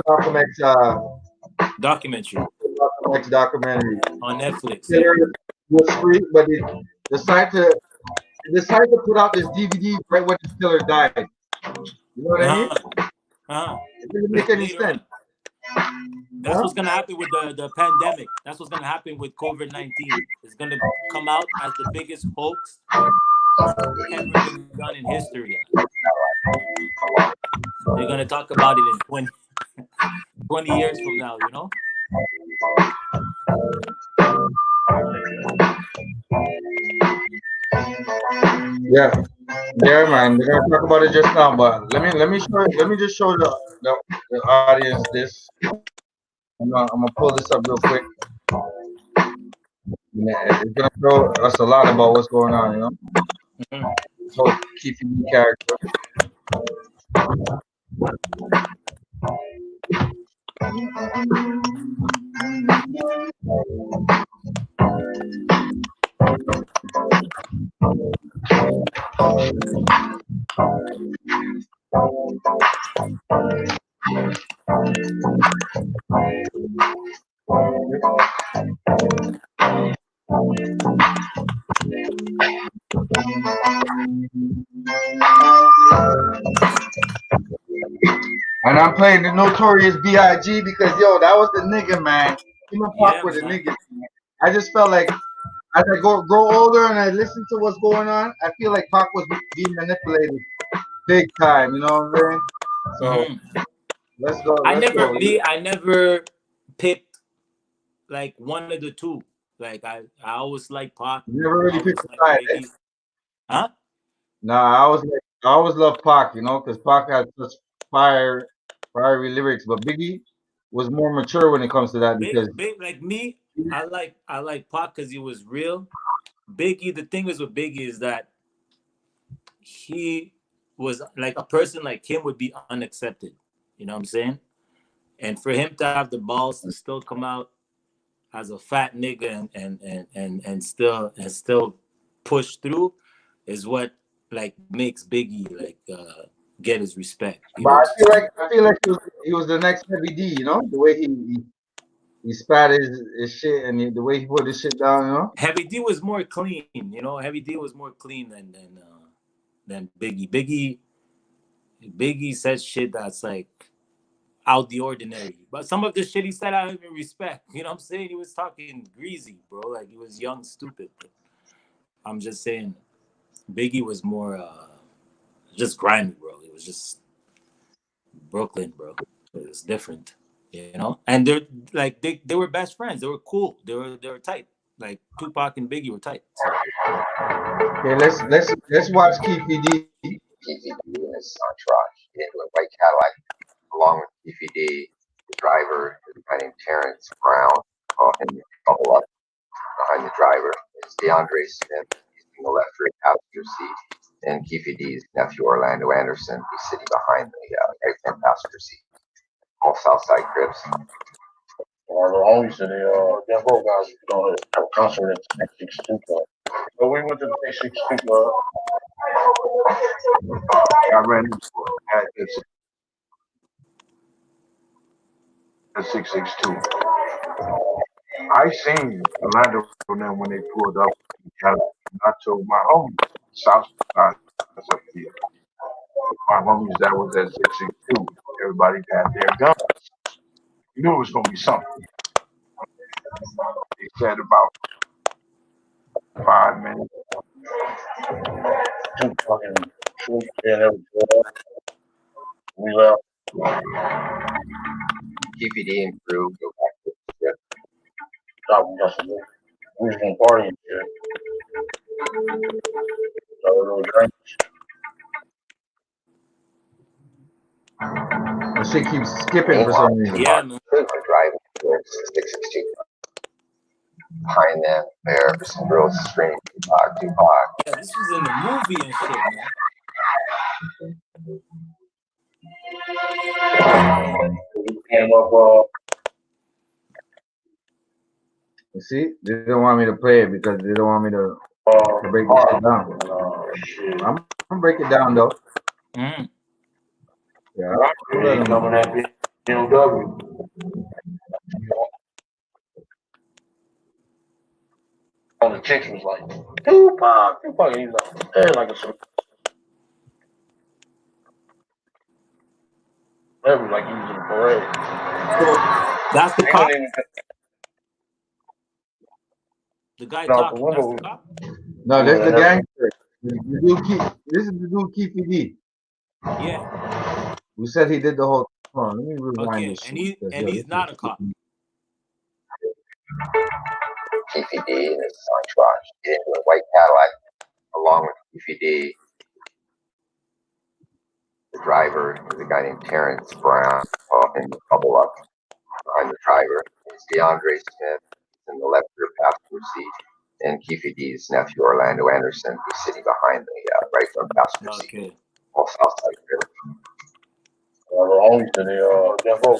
Documentary Malcolm X documentary. on Netflix, yeah. Killer was free, but it decided to put out this DVD right when the killer died. You know what I mean? Uh-huh. Uh-huh. It didn't make Like any later sense. on. That's what's gonna happen with the pandemic. That's what's gonna happen with COVID-19. It's gonna come out as the biggest hoax ever been done in history. They're gonna talk about it in 20 years from now, you know? Yeah, yeah, man. They're gonna talk about it just now, but let me just show the audience this. I'm gonna pull this up real quick. Yeah, it's gonna show us a lot about what's going on, you know. Mhm. This whole keeping the character. And I'm playing the Notorious B.I.G. because yo, that was the nigga, man. Him and Pac Yeah, were the man. niggas. Man. I just felt like as I grow older and I listen to what's going on, I feel like Pac was being manipulated big time. You know what I'm saying? So Mhm. let's go. I never picked like one of the two. Like I always like Pac. You never I really picked always a like side, eh? Biggie. Huh? Nah, I always love Pac, you know, because Pac had such fiery lyrics, but Biggie was more mature when it comes to that because Big like me, I like Pac because he was real. Biggie, the thing is with Biggie is that he was like a person like him would be unaccepted. You know what I'm saying? And for him to have the balls to still come out as a fat nigga and still push through is what like makes Biggie like get his respect, you but know. I feel like he was the next Heavy D, you know, the way he spat his shit and the way he put his shit down, you know. Heavy D was more clean, you know. Heavy D was more clean than Biggie. Biggie says shit that's like out the ordinary. But some of the shit he said I don't even respect. You know what I'm saying? He was talking greasy, bro. Like he was young, stupid. But I'm just saying Biggie was more just grimy, bro. It was just Brooklyn, bro. It was different, you know. And they're like they were best friends. They were cool. They were tight. Like Tupac and Biggie were tight. So Okay, let's watch Keefy D. Keefy D and his entourage get into a white Cadillac along with Keefy D. The driver is a guy named Terrence Brown, and the couple up behind the driver is DeAndre Smith. He's in the left rear passenger seat, and Keefy D's nephew Orlando Anderson is sitting behind the right front passenger seat. All Southside Crips. The homies and the Death Row guys going to have a concert at the 662 Club. So we went to the 662 Club. I ran into at the 662. I seen Orlando and them when they pulled up. I told my homies, Southside was up here. My homies that was at 662. Everybody had their guns. You knew it was gonna be something. They said about 5 minutes. Two fucking shoots and everything. We left. Keefy D and crew go back to the strip. We was gonna party and shit. So a little drinks. The shit keeps skipping for some reason. yeah, man. They're driving towards the 662. Behind them, there are some girls screaming, Tupac, Tupac. Yeah, this was in the movie and shit, man. We came up, You see, they don't want me to play it because they don't want me to break this shit down. shit. I'm gonna break it down though. Mm. Yeah. They coming at BMW. All the chicks was like, Tupac, Tupac. And he's like, hey, like a whatever, like he was in a parade. So that's the They cop. don't even The guy No, talking. the That's window- the cop. No, this is the gangster. This is the dude Keefy D. Yeah. Who said he did the whole. Hold on, let me rewind Okay, this. and shit, he's not a cop. Keefy D and his entourage get into a white Cadillac along with Keefy D. The driver is a guy named Terrence Brown, and the couple up behind the driver is DeAndre Smith in the left rear passenger seat, and Keefy D's nephew Orlando Anderson is sitting behind the right front passenger seat. Okay. All Southside Crips. the homies to the Death Row.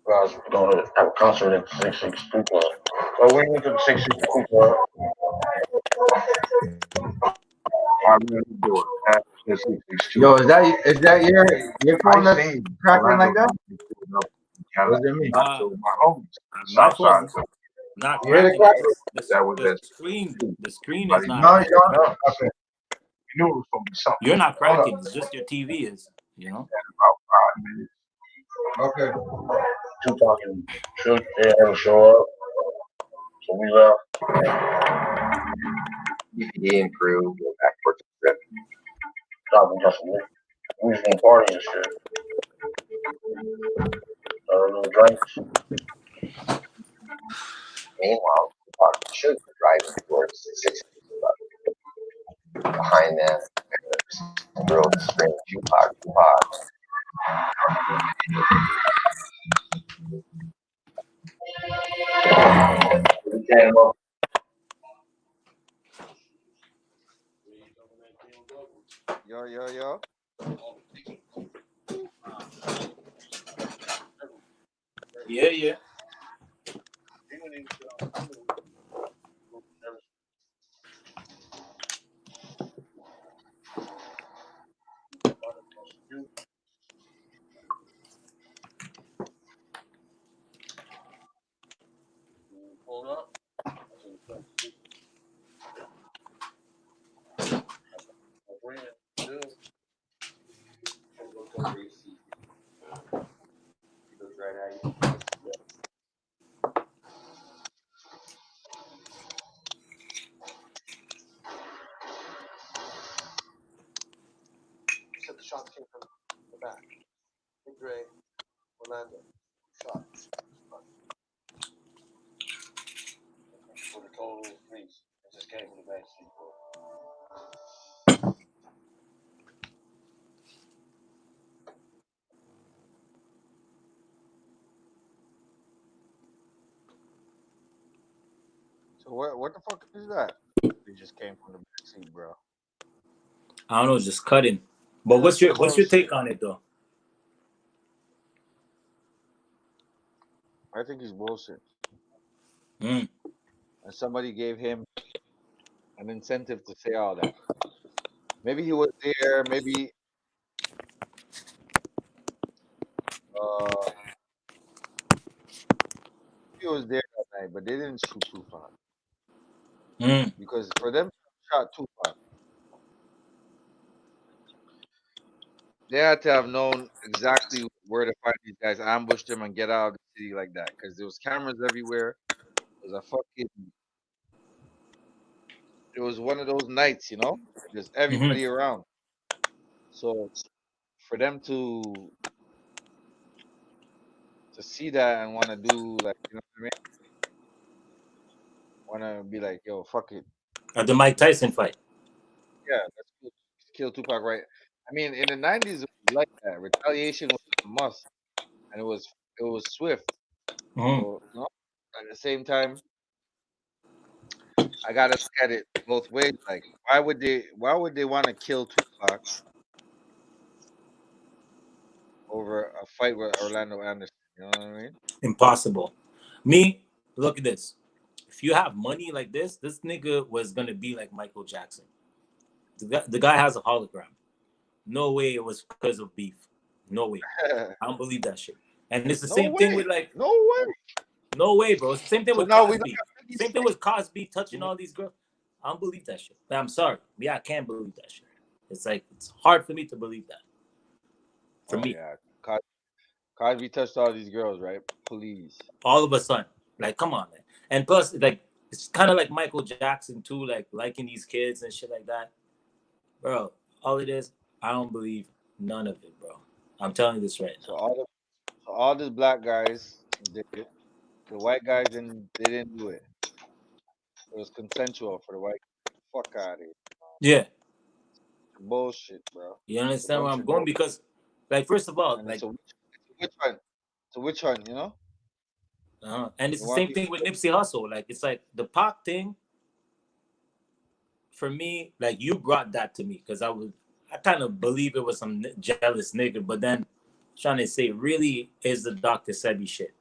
Guys going to have a concert at the 662 Club. So we went to the 662 Club. I ran the door at the 662. Yo, is that your phone that's seen cracking like that? That Was it me? I told my homies. My Southside. phone's not You hear the cracking. That was The it. screen. The screen is No, not. y'all. No, okay. You knew it was gonna be something. You're not cracking. It's just your TV is. You know. About 5 minutes. Okay. Tupac and Shook, they never show up. So we left. Keefy D and crew go back towards the strip. We was gonna party and shit. A little drinks. Meanwhile, Tupac and Suge are driving towards the 662 Club. Behind them, there's some girls screaming, Tupac, Tupac. We came up. Yo. Yeah. Pulled up. So what the fuck is that? He just came from the backseat, bro. I don't know, just cutting. But what's your take on it though? I think he's bullshit. Mm. And somebody gave him an incentive to say all that. Maybe he was there. Maybe uh, he was there that night, but they didn't shoot Tupac Mm. because for them to shot Tupac, they had to have known exactly where to find these guys, ambush them, and get out of the city like that. Because there was cameras everywhere. It was a fucking. It was one of those nights, you know. There's Mm-hmm. everybody around. So for them to see that and want to do like, you know what I mean? Want to be like, yo, fuck it. At the Mike Tyson fight. Yeah, let's kill Tupac, right? I mean, in the '90s, it was like that. Retaliation was a must, and it was swift. Mm-hmm. So, you know, at the same time, I gotta look at it both ways. Like, why would they want to kill Tupac over a fight with Orlando Anderson? You know what I mean? Impossible. Me, look at this. If you have money like this nigga was gonna be like Michael Jackson. The guy has a hologram. No way it was because of beef. No way. I don't believe that shit. And it's the No same thing way, with like, no way. no way, bro. It's the same thing So with now we don't Cosby. have Biggie's Same thing with Cosby touching all these girls. I don't believe that shit. I'm sorry. Yeah, I can't believe that shit. It's like it's hard for me to believe that. For Oh me, yeah, Cosby touched all these girls, right? Please. all of a sudden, like, come on, man. And plus, like, it's kind of like Michael Jackson too, like liking these kids and shit like that, bro. All it is, I don't believe none of it, bro. I'm telling you this right So now. all these black guys did it. The white guys they didn't do it. It was consensual for the white. Fuck out of here. Yeah, Bullshit, bro. you It's a understand where bunch I'm of going? bull. Because, like, first of all, And like, it's a witch hunt. It's a witch hunt, you know? and it's They the want same people thing with to Nipsey Hussle. Like, it's like the Pac thing for me. Like, you brought that to me because I kind of believe it was some jealous nigga, but then trying to say really is the Dr. Sebi shit.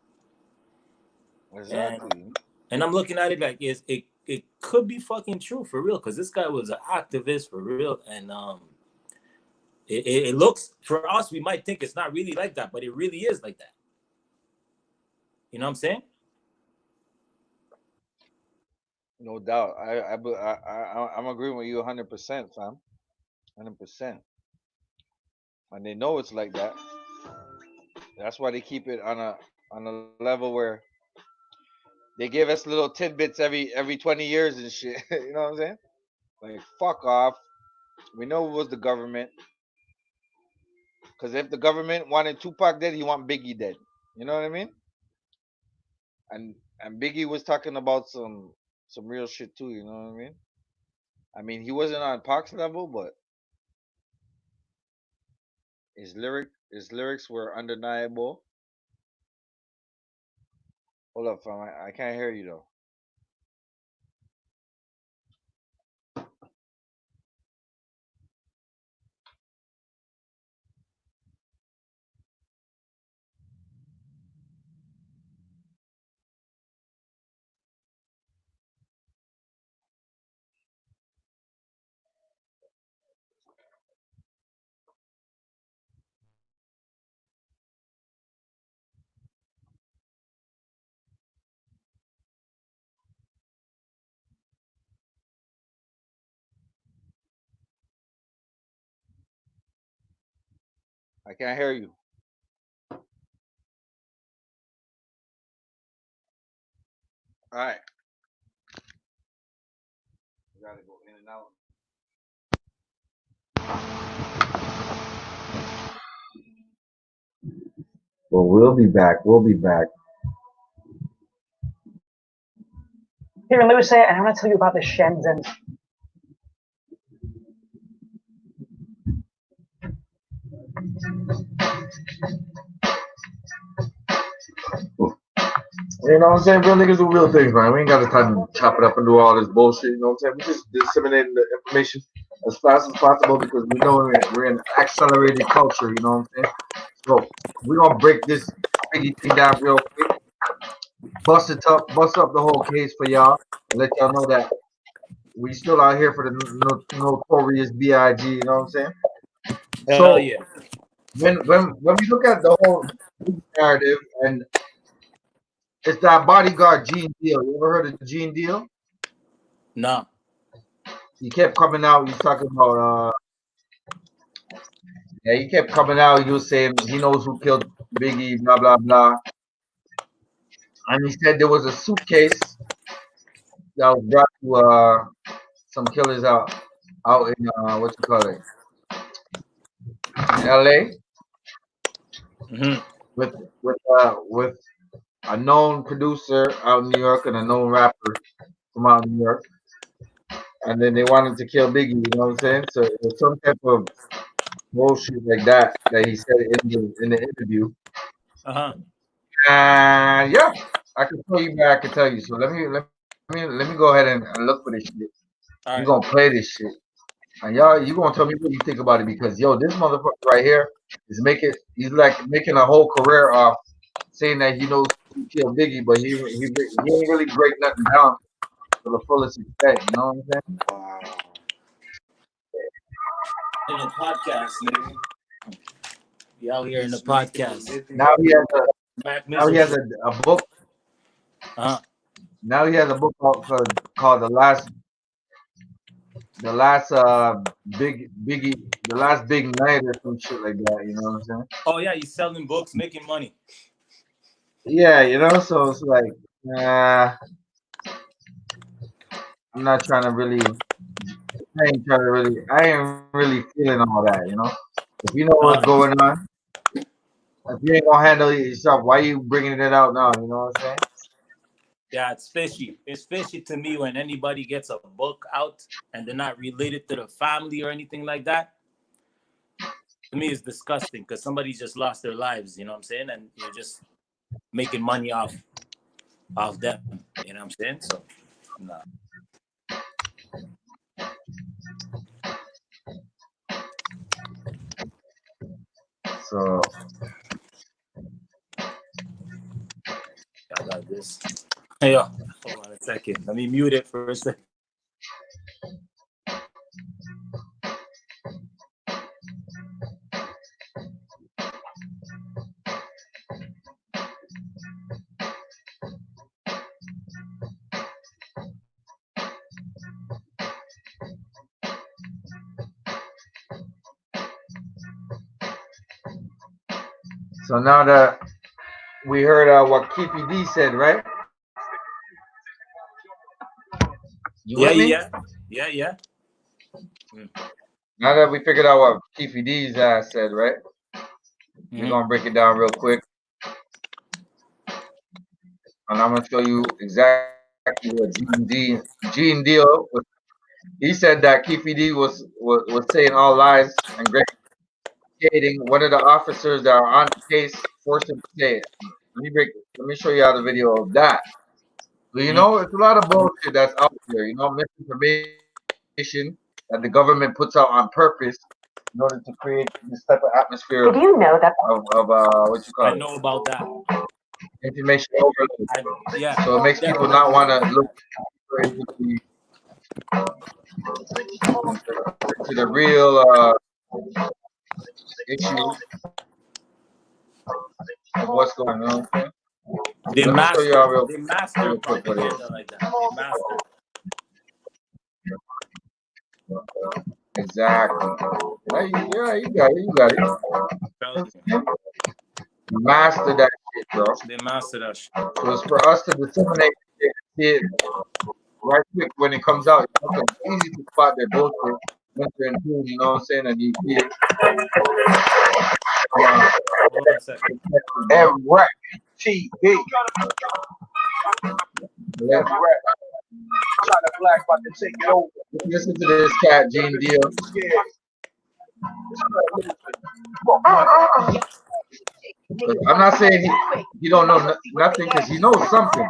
And exactly. I'm looking at it like it could be fucking true for real because this guy was an activist for real, and it looks for us we might think it's not really like that, but it really is like that. You know what I'm saying? No doubt. I'm agreeing with you 100%, fam. 100%. And they know it's like that. That's why they keep it on a level where they give us little tidbits every 20 years and shit. You know what I'm saying? Like fuck off. We know it was the government. Because if the government wanted Tupac dead, he want Biggie dead. You know what I mean? And Biggie was talking about some real shit too. You know what I mean? I mean, he wasn't on Pac's level, but his lyrics were undeniable. Hold up, fam. I can't hear you though. I can't hear you. All right. You gotta go in and out. Well, we'll be back. We'll be back. Here, Lewis here, and I want to tell you about the Shenzhen. You know what I'm saying? Real niggas do real things, man. We ain't got the time to chop it up and do all this bullshit. You know what I'm saying? We just disseminating the information as fast as possible because we know we're in accelerated culture. You know what I'm saying? So we're gonna break this Biggie thing down real quick, bust up the whole case for y'all, and let y'all know that we still out here for the notorious Big. You know what I'm saying? Hell So yeah. when we look at the whole narrative, and it's that bodyguard Gene Deal. You ever heard of Gene Deal? No. He kept coming out. He's talking about yeah. He kept coming out. He was saying he knows who killed Biggie. Blah blah blah. And he said there was a suitcase that was brought to some killers out in what you call it, in L.A. Mm-hmm. with a known producer out in New York and a known rapper from out in New York. And then they wanted to kill Biggie. You know what I'm saying? So it was some type of bullshit like that he said in the interview. Uh-huh. And yeah, I can tell you, but I can tell you. So let me go ahead and look for this shit. All We right. gonna play this shit, and y'all, you gonna tell me what you think about it because yo, this motherfucker right here he's like making a whole career off saying that he knows who killed Biggie, but he ain't really break nothing down to the fullest extent. You know what I'm saying? In the podcast, nigga. We out here in the podcast. Now he has Mac now he has Mizzle. a book. Uh-huh. Now he has a book called the last the last big night or some shit like that. You know what I'm saying? Oh yeah, he's selling books, making money. Yeah, you know. So it's like, uh, I'm not trying to really. I ain't really feeling all that. You know. If you know what's Uh-huh. going on, if you ain't gonna handle it yourself, why you bringing it out now? You know what I'm saying? Yeah, it's fishy. It's fishy to me when anybody gets a book out and they're not related to the family or anything like that. To me, it's disgusting because somebody just lost their lives. You know what I'm saying? And you're just making money off them. You know what I'm saying? So, no. So I got this. Hey, yo, hold on a second. Let me mute it for a second. now that we heard what Keepy D said, right? You Yeah, with me? yeah. Now that we figured out what Keefy D's ass said, right? We're gonna break it down real quick, and I'm gonna show you exactly what Gene Deal was. He said that Keefy D was saying all lies and creating one of the officers that are on the case forced him to say it. Let me show you how the video of that. So you know, it's a lot of bullshit that's out there. You know, misinformation that the government puts out on purpose in order to create this type of atmosphere Did you know that? of what you I call it, know about that. information overload. Yeah, So it makes people not want to look into the real issue of what's going on. Okay? they Let me show you how master real quick what it propaganda is. like that. They master. Exactly. Yeah, you got it. You got it. Master that shit, bro. They master that shit. So it's for us to disseminate it right quick when it comes out. It's easy to spot their bullshit once they're in tune, you know what I'm saying? And you see it. Hold on a second. And rap TV. Yeah. China Black about to take it over. Listen to this cat, Gene Deal. I'm not saying he don't know nothing, because he knows something.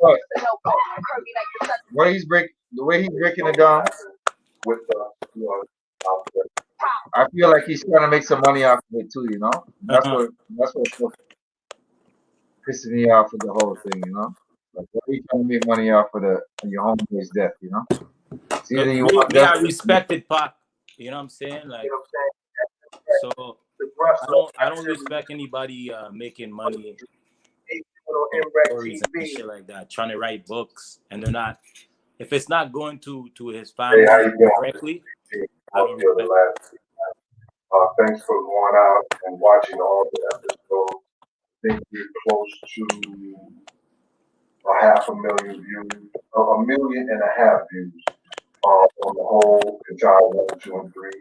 But the way he's breaking it down, with I feel like he's trying to make some money off of it too. You know, that's what's pissing me off with the whole thing. You know, like, why are you trying to make money off of your homeboy's death? You know, it's either you want Me, I justice. respected Pac. You know what I'm saying? Like, so I don't respect anybody making money from stories and shit like that, trying to write books, and they're not. If it's not going to his family directly, I don't respect it. Thanks for going out and watching all the episodes. I think we're close to 500,000 views, 1.5 million views on the whole entire 1, 2, and 3.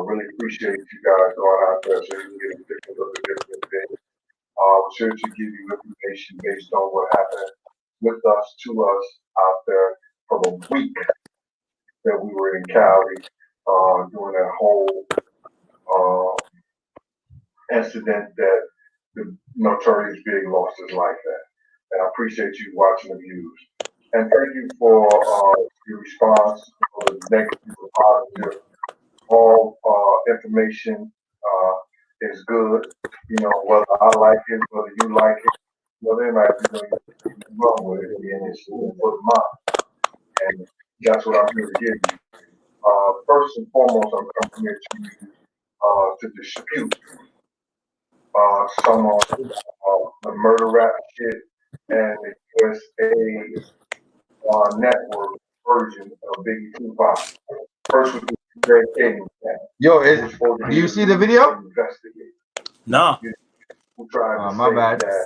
Really appreciate you guys going out there so you can get a different look at different things. Sure to give you information based on what happened with us, to us out there for the week that we were in Cali, doing that whole incident that the Notorious Big lost his life at. And I appreciate you watching the views. And thank you for your response, for the negative or positive. All information is good. You know, whether I like it, whether you like it, whether it might be wrong with it, and it's for the mind. And that's what I'm here to give you. First and foremost, I'm coming here to dispute some of the murder rap shit and the USA network version of Biggie Tupac. First, we dedicating that. Yo, do you see the video? No. Who tried to My say bad. that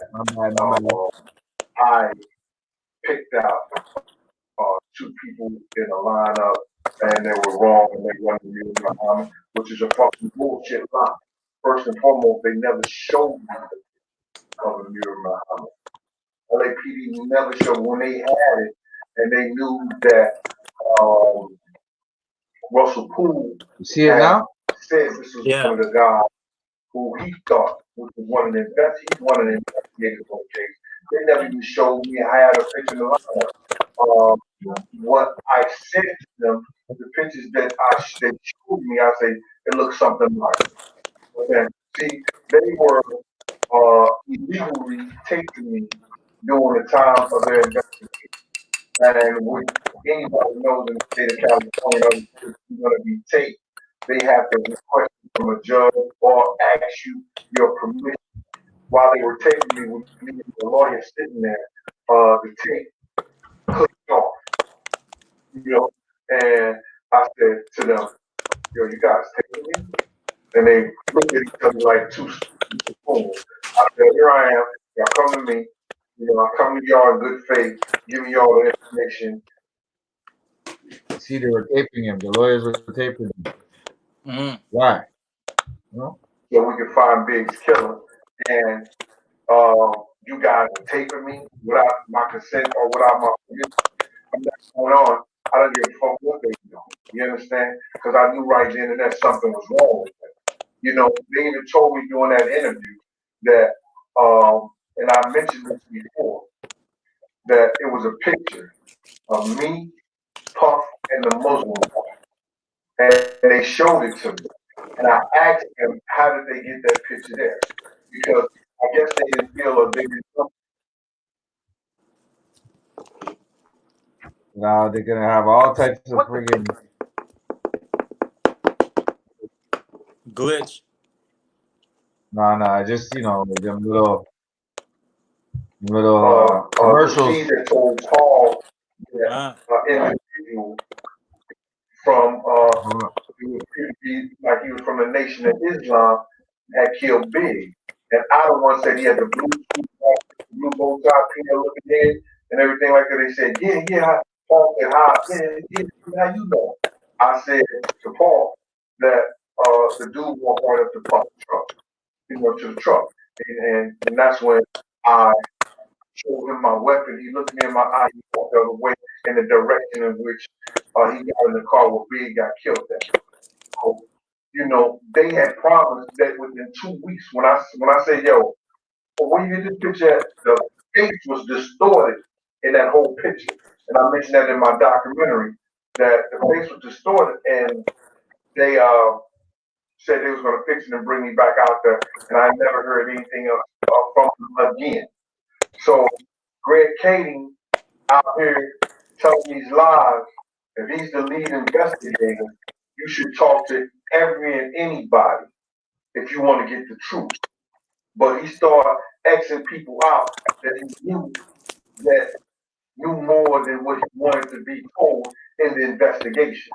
I picked out 2 people in a lineup and they were wrong and they wanted to use Muhammad, which is a fucking bullshit lie. First and foremost, they never showed me the of Amir Muhammad. LAPD never showed when they had it, and they knew that Russell Poole You see it now? said this was one of the guys who he thought was one of the investigators on the case. They never even showed me. I had a picture in the lineup. What I said to them, the pictures that they showed me, I say it looks something like it. Okay. See, they were illegally taping me during the time of their investigation. And when anybody knows in the state of California, if you're going to be taped, they have to request from a judge or ask you your permission. While they were taping me with me and the lawyer sitting there, the tape clicked off. You know, and I said to them, yo, you guys taping me? And they looked at each other like 2 spoons. I said, here I am. Y'all come to me. You know, I come to y'all in good faith, giving y'all the information. See, they were taping him. The lawyers were taping him. Mm-hmm. Why? You know? So we could find Big's killer. And you guys are taping me without my consent or without my permission. I'm not going on. I don't give a fuck what they do. You understand? Because I knew right then and there something was wrong with them. You know, they even told me during that interview that, and I mentioned this before, that it was a picture of me, Puff, and the Muslim guy. And they showed it to me. And I asked them, how did they get that picture there? Because I guess they didn't feel or they didn't know. Now they're gonna have all types of friggin' glitch. No, just them little commercials. That told Paul that individual from like he was from the Nation of Islam had killed Big, and I the one said he had the blue bow tie, peanut looking head, and everything like that. They said, yeah. Paul said, yeah, how you know? I said to Paul that the dude walked right up to Paul's truck, to the truck, and that's when I showed him my weapon. He looked me in my eye. He walked the other way in the direction in which he got in the car where Big got killed at. So they had promised that within 2 weeks, when I say, yo, well, when you get this picture, the face was distorted in that whole picture. And I mentioned that in my documentary, that the face was distorted, and they said they was going to fix it and bring me back out there, and I never heard anything else from them again. So Greg Kading out here telling these lies, if he's the lead investigator, you should talk to every and anybody if you want to get the truth. But he started Xing people out that he knew more than what he wanted to be told in the investigation.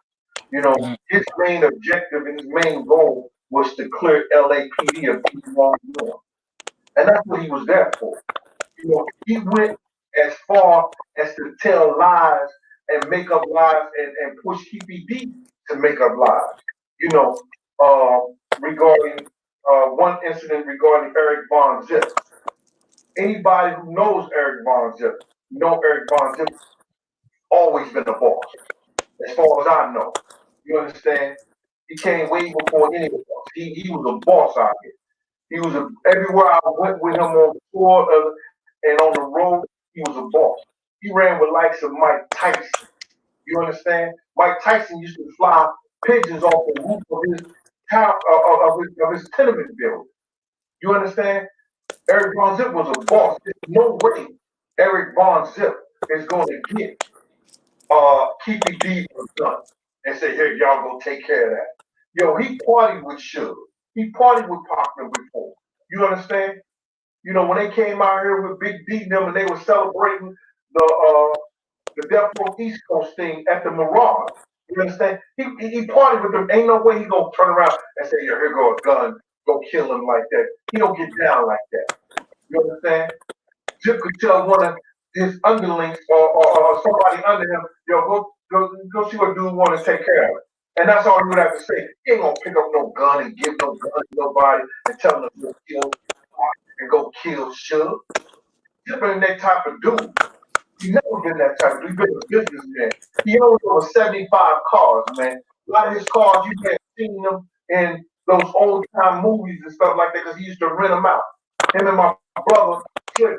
His main objective and his main goal was to clear LAPD of people wrongdoing. And that's what he was there for. He went as far as to tell lies and make up lies and push TPD to make up lies. Regarding one incident regarding Eric Von Zip. Anybody who knows Eric Von Zip, Eric Von Zip always been a boss, as far as I know. You understand? He came way before any of us. He was a boss out here. He was everywhere I went with him on tour and on the road. He was a boss. He ran with likes of Mike Tyson. You understand? Mike Tyson used to fly pigeons off the roof of his town of his tenement building. You understand? Eric Von Zip was a boss. There's no way Eric Von Zip is going to get Keepy D done and say, here, y'all go take care of that. Yo, he partied with Suge. He partied with Parkman before. You understand? When they came out here with Big D and them and they were celebrating the Death Row East Coast thing at the Mirage. You understand? He partied with them. Ain't no way he gonna turn around and say, yo, here go a gun, go kill him like that. He don't get down like that. You understand? Zip could tell one of his underlings or somebody under him, yo, go see what dude want to take care of it. And that's all he would have to say. He ain't gonna pick up no gun and give no gun to nobody and tell him to go kill and go kill Suge. Zip ain't that type of dude. He never been that type of dude. He been a businessman. He owns over 75 cars, man. A lot of his cars, you may have seen them in those old time movies and stuff like that because he used to rent them out. Him and my brother Cliff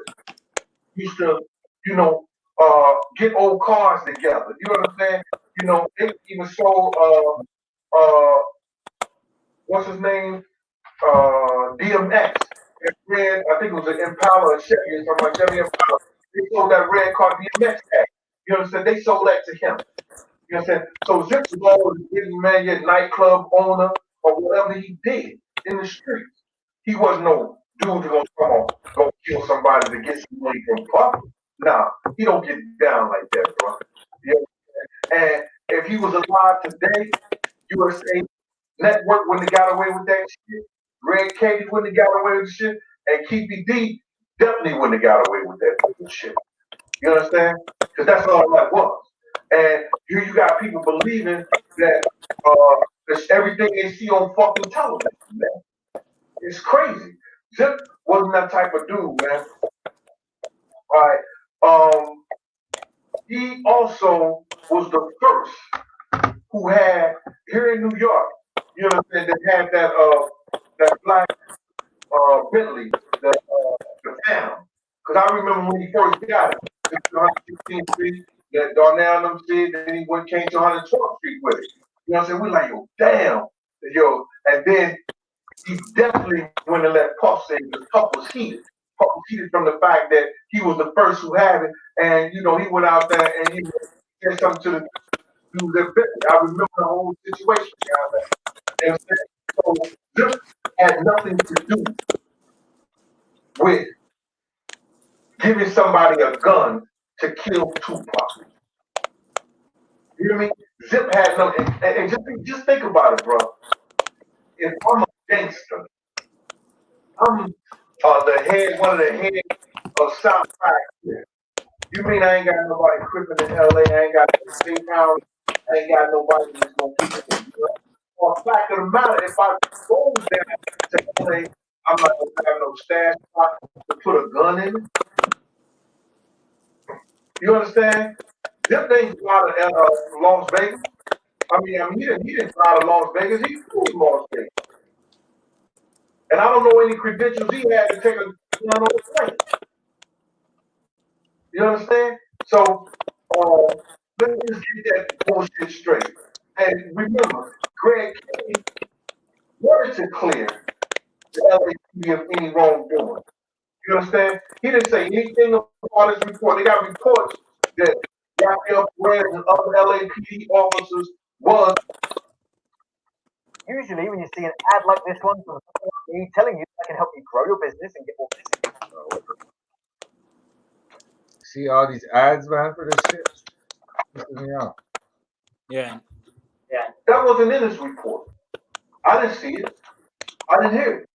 used to, get old cars together. You know what I'm saying? They even sold what's his name? DMX. It ran, I think it was an Impala or Chevy or something like Chevy Impala. They sold that red car DMX had. You understand? They sold that to him. You understand? So Zip was always a getting man, your nightclub owner or whatever he did in the streets. He wasn't no dude who's gonna go kill somebody to get some money from Puff. Nah, he don't get down like that, bro. And if he was alive today, USA Network wouldn't have got away with that shit. Greg Kading wouldn't have got away with shit. And Keepy D definitely wouldn't have got away with that shit. You understand? Because that's all that was. And here you got people believing that it's everything they see on fucking television, man. It's crazy. Zip wasn't that type of dude, man. All right. He also was the first who had here in New York, you know what I'm saying, that had that black Bentley, the Phantom. Because I remember when he first got it, 116th Street, that Darnell and them said, then he came to 112th Street with it. You know what I'm saying? We're like, yo, damn. Yo, and then he definitely went and let Puff say because Puff was heated. Puff was heated from the fact that he was the first who had it, and he went out there and he said something to the dude that bit me. I remember the whole situation down there. You know what I'm saying? So this had nothing to do with giving somebody a gun to kill Tupac. You know what I mean? Zip had no, and just think about it, bro. If I'm a gangster, I'm one of the heads of South Side. You mean I ain't got nobody crippin' in LA? I ain't got no state town. I ain't got nobody that's gonna keep it. Or fact of the matter, if I go down to LA, I'm not gonna have no stash spot to put a gun in it. You understand? Them things out of Las Vegas. he didn't fly to Las Vegas. He flew to Las Vegas. And I don't know any credentials he had to take a on the plane. You understand? So let me just get that bullshit straight. And remember, Greg King wanted to clear the LAPD of any wrongdoing. You understand? He didn't say anything about his report. They got reports that Raphael Perez and other LAPD officers was. Usually, when you see an ad like this one from me telling you I can help you grow your business and get more business. See all these ads, man, for this shit? Pisses me off. Yeah. That wasn't in his report. I didn't see it. I didn't hear it.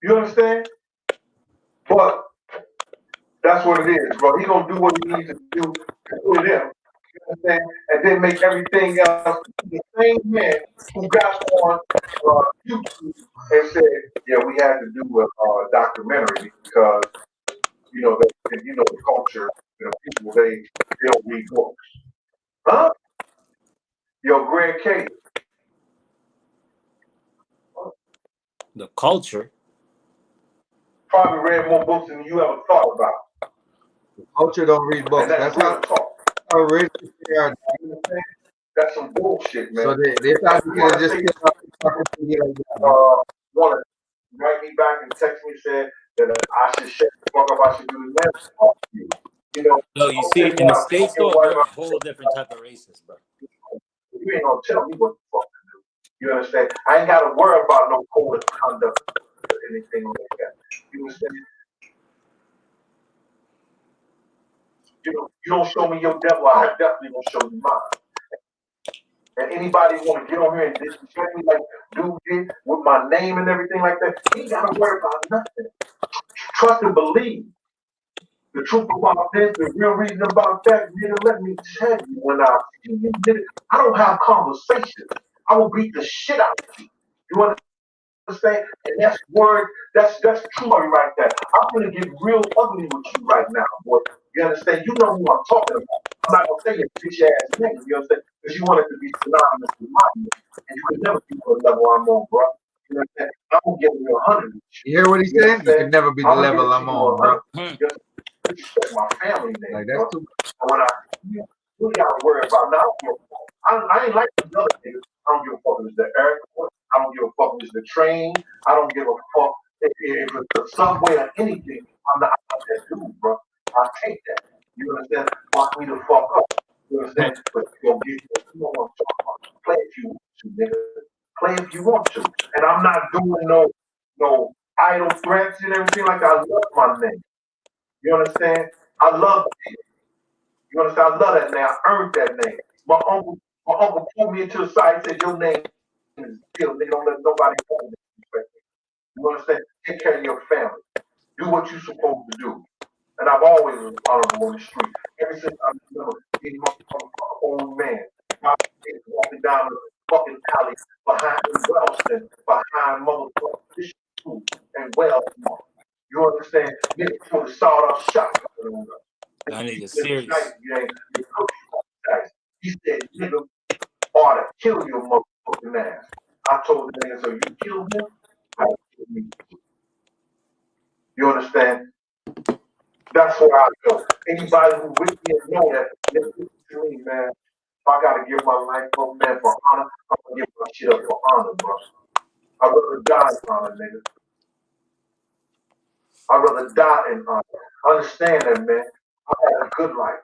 You understand? But that's what it is, bro. He gonna do what he needs to do to put it in. You understand? And then make everything else the same man who got on YouTube and said, "Yeah, we had to do a documentary because the culture, people they don't read books." Huh? Yo, Greg K. The culture. Probably read more books than you ever thought about. The culture don't read books. And that's how racist they are. That's some bullshit, man. So they thought you could just want to write me back and text me saying that I should shut the fuck up. I should do the next. You know. No, you see, in the States, though, they're a whole different type of racist, bro. You ain't gonna tell me what the fuck to do. You understand? I ain't gotta worry about no code of conduct or anything like that. You understand? You don't show me your devil, I definitely gonna show you mine. And anybody want to get on here and disrespect me like dude did with my name and everything like that, he ain't gotta worry about nothing. Trust and believe. The truth about this, the real reason about that, nigga, let me tell you, when I see you, nigga, I don't have conversations. I will beat the shit out of you. You understand? And that's word, that's true right there. I'm gonna get real ugly with you right now, boy. You understand? You know who I'm talking about. I'm not gonna say your bitch ass nigga, you understand? Because you want it to be synonymous with my name. And you can never be on the level I'm on, bro. You understand? I'm gonna give you 100. You hear what he's saying? You can never be the level I'm on, bro. Respect my family name. Like that's too. And when you gotta worry about now, I ain't like the other niggas. I don't give a fuck if it's the airport. I don't give a fuck if it's the train. I don't give a fuck if it's the subway or anything. I'm not that dude, bro. I take that. You understand? Lock me the fuck up. You understand? But you don't want to talk about. Play if you want to, nigga. Play if you want to. And I'm not doing no idle threats and everything like that. I love my name. You understand? I love it. You understand? I love that name. I earned that name. My uncle pulled me into the side and said, "Your name is Bill. Nigga, don't let nobody disrespect you. You understand? Take care of your family. Do what you're supposed to do." And I've always been honorable on the street. Ever since I remember being my old man. My kids walking down the fucking alley behind Wellston, behind motherfucking Bishop School and Wellsmart. You understand? Nigga put a sawed-off shotgun on us. That nigga serious. He said, "Nigga, ought to kill your motherfucking ass." I told the nigga, "So you killed him? I killed me." You understand? That's where I go. Anybody who with me know that, listen to me, man. If I gotta give my life up, man, for honor, I'm gonna give my shit up for honor, bro. I'd rather die in honor, nigga. I'd rather die in honor. Understand that, man. I had a good life.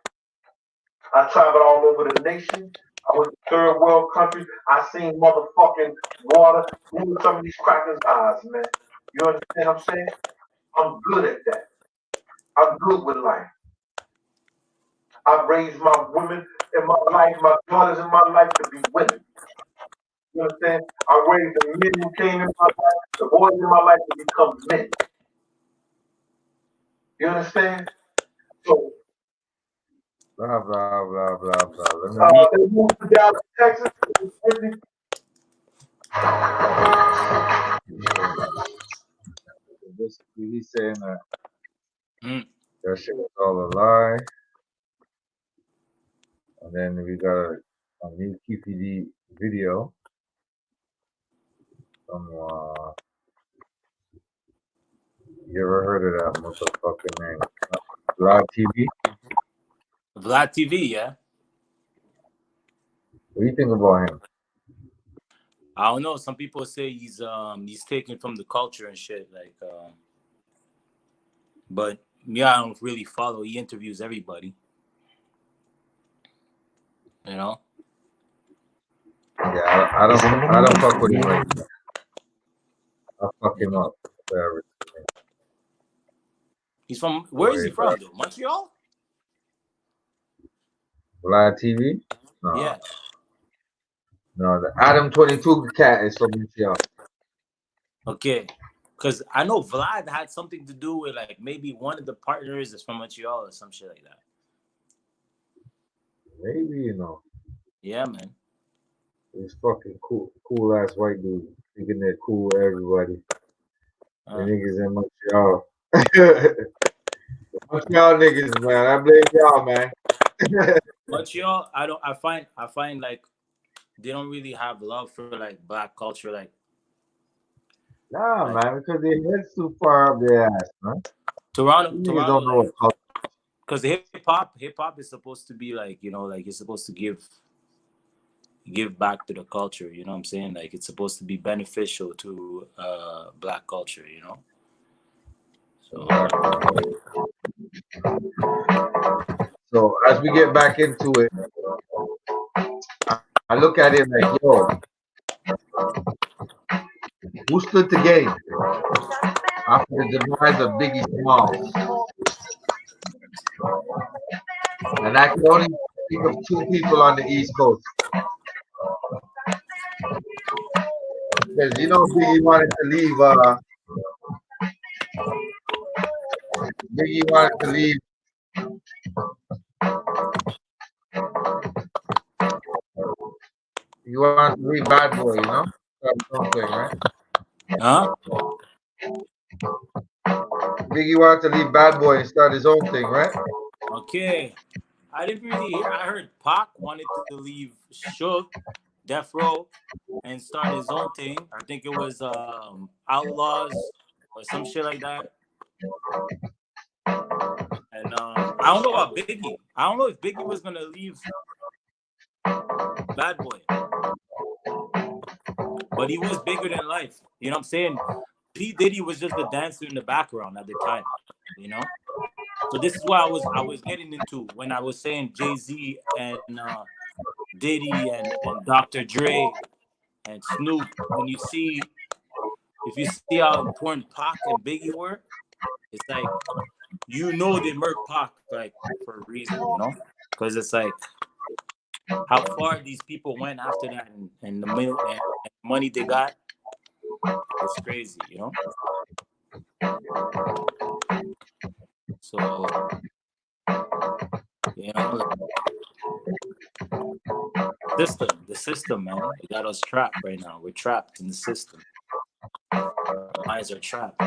I traveled all over the nation. I went to third world countries. I seen motherfucking water moving some of these crackers' eyes, man. You understand what I'm saying? I'm good at that. I'm good with life. I've raised my women in my life, my daughters in my life to be women. You understand? I raised the men who came in my life, the boys in my life to become men. You understand? So, Blah blah blah blah blah. they moved to Dallas, Texas. Basically, he's saying that that shit was all a lie, and then we got a new QPD video from you ever heard of that motherfucking name? Vlad TV? Vlad TV, yeah. What do you think about him? I don't know. Some people say he's taken from the culture and shit. Like, but yeah, I don't really follow. He interviews everybody. You know. Yeah, I don't fuck with him right now. I'll fuck him up. Whatever. He's from where is he from though? Montreal? Vlad TV? No. Yeah. No, the Adam 22 cat is from Montreal. Okay. Because I know Vlad had something to do with like maybe one of the partners is from Montreal or some shit like that. Maybe, you know. Yeah, man. He's fucking cool ass white dude. Thinking they're cool with everybody. The niggas in Montreal. Montreal niggas, man. I blame y'all, man. Montreal, I find like they don't really have love for like black culture, like Nah, man, because their head's too far up their ass, man. Toronto don't know what culture. Because hip hop is supposed to be like, you know, like you're supposed to give back to the culture, you know what I'm saying? Like it's supposed to be beneficial to black culture, you know. So as we get back into it, I look at it like, yo, who stood to gain after the demise of Biggie Smalls? And I can only think of two people on the East Coast. Because you know Biggie wanted to leave you want to leave Bad Boy, you know? Something, right? Huh? Biggie wanted to leave Bad Boy and start his own thing, right? Okay. I didn't really hear. I heard Pac wanted to leave Suge, Death Row, and start his own thing. I think it was Outlaws or some shit like that. And I don't know about Biggie. I don't know if Biggie was gonna leave Bad Boy, but he was bigger than life. You know what I'm saying? P. Diddy was just a dancer in the background at the time. You know. So this is what I was getting into when I was saying Jay-Z and Diddy and Dr. Dre and Snoop. If you see how important Pac and Biggie were, it's like you know they murked Pac like for a reason, you know, because it's like how far these people went after that and the money they got. It's crazy, you know. So, you know, the system, man. It got us trapped right now. We're trapped in the system. Our minds are trapped.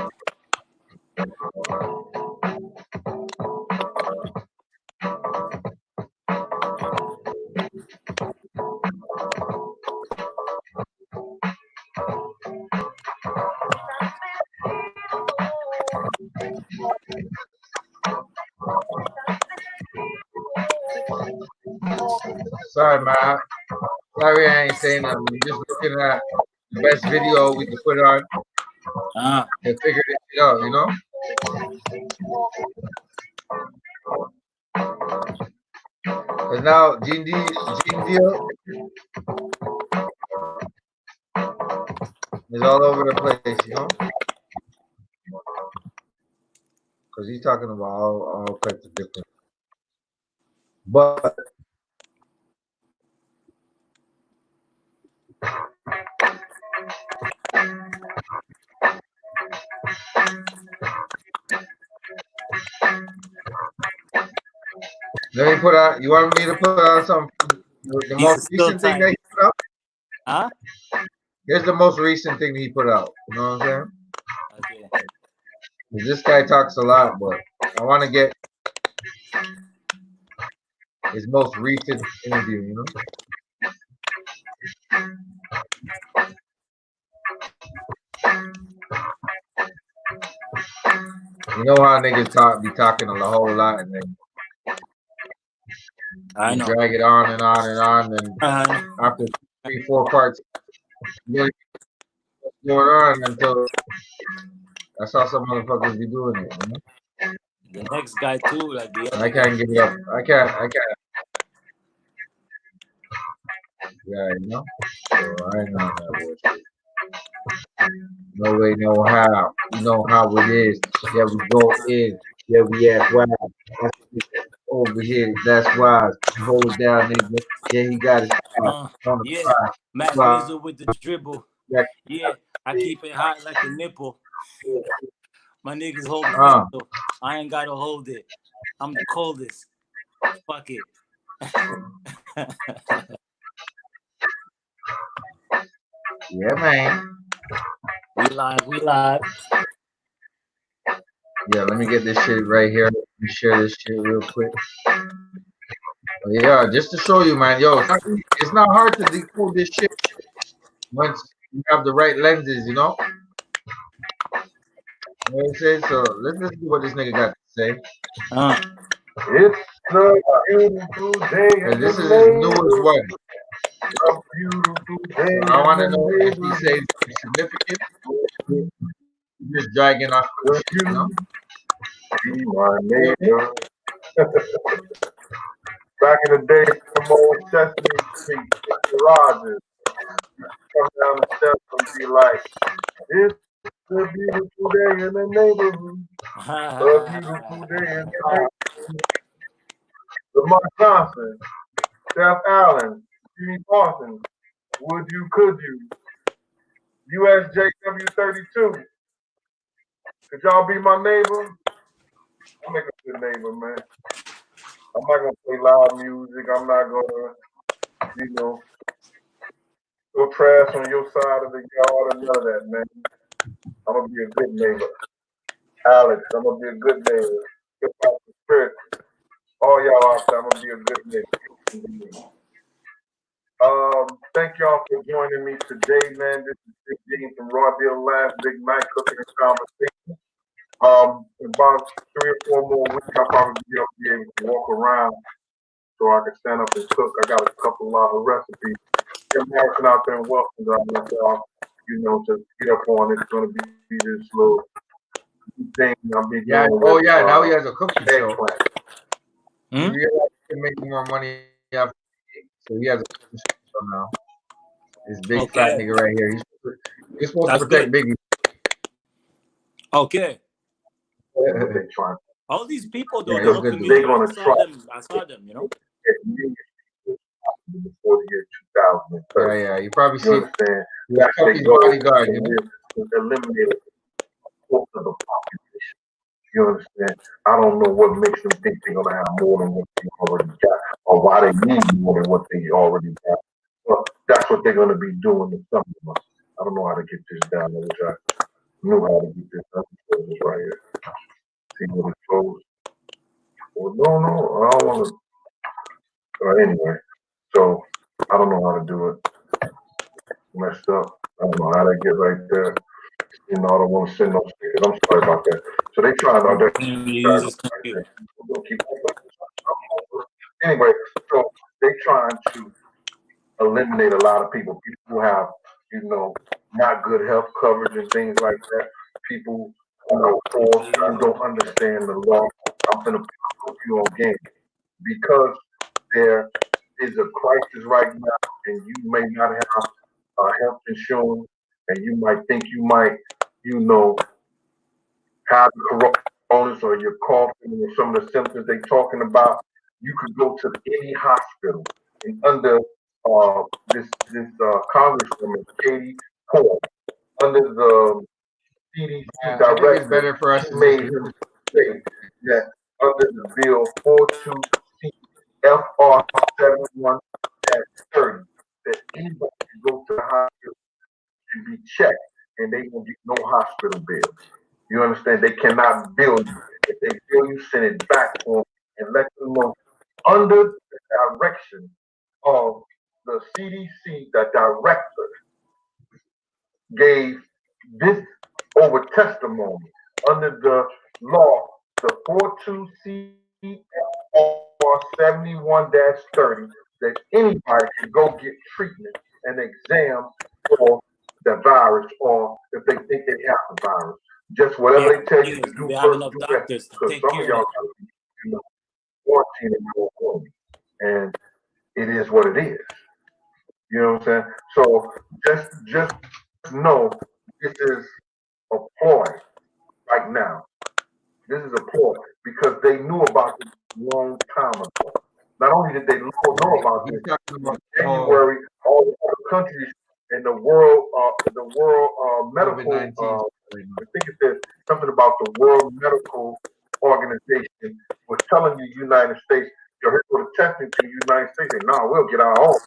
Sorry, man. Sorry, I ain't saying nothing. I'm just looking at the best video we can put on and figure this shit out, you know? Because now, Gene Deal is all over the place, you know? Because he's talking about all types of different. But let me put out. You want me to put out some the most recent thing that he put out? Huh? Here's the most recent thing he put out. You know what I'm saying? Okay. This guy talks a lot, but I want to get his most recent interview. You know? You know how niggas be talking a whole lot and then I know. drag it on and on and on, and after 3-4 parts, you know what's going on until that's how some motherfuckers be doing it. You know? The next guy too, like the other I can't give it up. I can't. Yeah, you know. So I ain't on that bullshit. No way, no how. You know how it is. Yeah, we go in. Yeah, we act wild. Over here, that's why. Hold it down, nigga. Yeah, he got his on the yeah, fly. Matt Mizzle with the dribble. Yeah, I keep it hot like a nipple. My niggas hold the pistol. I ain't gotta hold it. I'm the coldest. Fuck it. Yeah, man. We live. Yeah, let me get this shit right here. Let me share this shit real quick. Yeah, just to show you, man. Yo, it's not hard to decode this shit once you have the right lenses, you know? You know what I'm saying? So let's see what this nigga got to say. It's a beautiful day. And this is his newest one. A beautiful day. So I want to know if he says it's significant. Just dragging off the shit, you know? Be my neighbor. Back in the day, some old Sesame Street garages. Come down the steps and be like, it's a beautiful day in the neighborhood. A beautiful day in the neighborhood. Lamar Johnson, Steph Allen, Jimmy Parsons, would you, could you? USJW32. Could y'all be my neighbor? I'll make a good neighbor, man. I'm not gonna play loud music. I'm not gonna, you know, throw trash on your side of the yard or none of that, man. I'm gonna be a good neighbor. Alex, I'm gonna be a good neighbor. Good spirit. All y'all out there, I'm gonna be a good neighbor. Thank y'all for joining me today, man. This is Big Gene from Rawdale Last Big Night Cooking and Conversation. In about 3 or 4 more weeks, I'll probably be able to walk around so I can stand up and cook. I got a couple of recipes. Tim Harrison out there in Washington, I want y'all, you know, to get up on it. It's gonna be this little thing I'll be doing. Oh yeah, now he has a cooking show. Hmm? He can make more money after, so he has a cooking show now. This big fat nigga right here. He's supposed to protect Biggie. Okay. All these people though, Yeah, they're gonna try. I saw them, you know. Before the year 2030. Yeah, you probably see. That's his bodyguard, you know. Eliminated most of the population. You understand? I don't know what makes them think they're gonna have more than what they already got, or why they need more than what they already got. But that's what they're gonna be doing to some of us. I don't know how to get this down. I wish I knew how to get this done. This right here. See what it goes. Well, no, I don't want to. Anyway, so I don't know how to do it. Messed up. I don't know how to get right there. You know, I don't want to send no stickers. I'm sorry about that. So they trying out there. Anyway, so they trying to eliminate a lot of people. People who have, you know, not good health coverage and things like that. People who don't understand the law. I'm gonna put you on game because there is a crisis right now, and you may not have health insurance, and you might think you might, you know, have the coronavirus or you're coughing or some of the symptoms they're talking about. You could go to any hospital, and under this Congresswoman Katie Hoyle, under the CDC director, it's better for us made him say that under the bill 42C FR 71-30, that anybody can go to the hospital and be checked, and they won't get no hospital bill. You understand? They cannot bill you. If they bill you, send it back to them and let them know under the direction of the the CDC, the director, gave this over testimony under the law, the 42 CFR 71-30, that anybody can go get treatment and exam for the virus, or if they think they have the virus. Just whatever they tell you to do They have first, enough do that. doctors to Because take some care of of y'all it. gotta be, quarantine and more quarantine. And it is what it is. You know what I'm saying? So just know this is a ploy right now. This is a ploy because they knew about this a long time ago. Not only did they know about this, in January, all the other countries in the world medical, I think it says something about the World Medical Organization was telling the United States, yo, here's what the testing to the United States, and no, we'll get our own.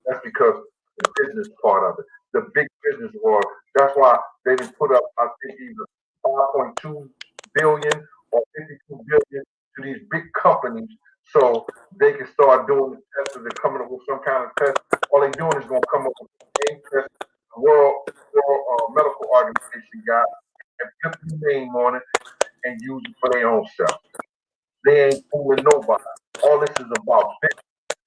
That's because the business part of it, the big business world. That's why they didn't put up, I think, either 5.2 billion or 52 billion to these big companies so they can start doing the tests. They're coming up with some kind of test. All they're doing is going to come up with the same test the World Medical Organization got and put the name on it and use it for their own self. They ain't fooling nobody. All this is about business.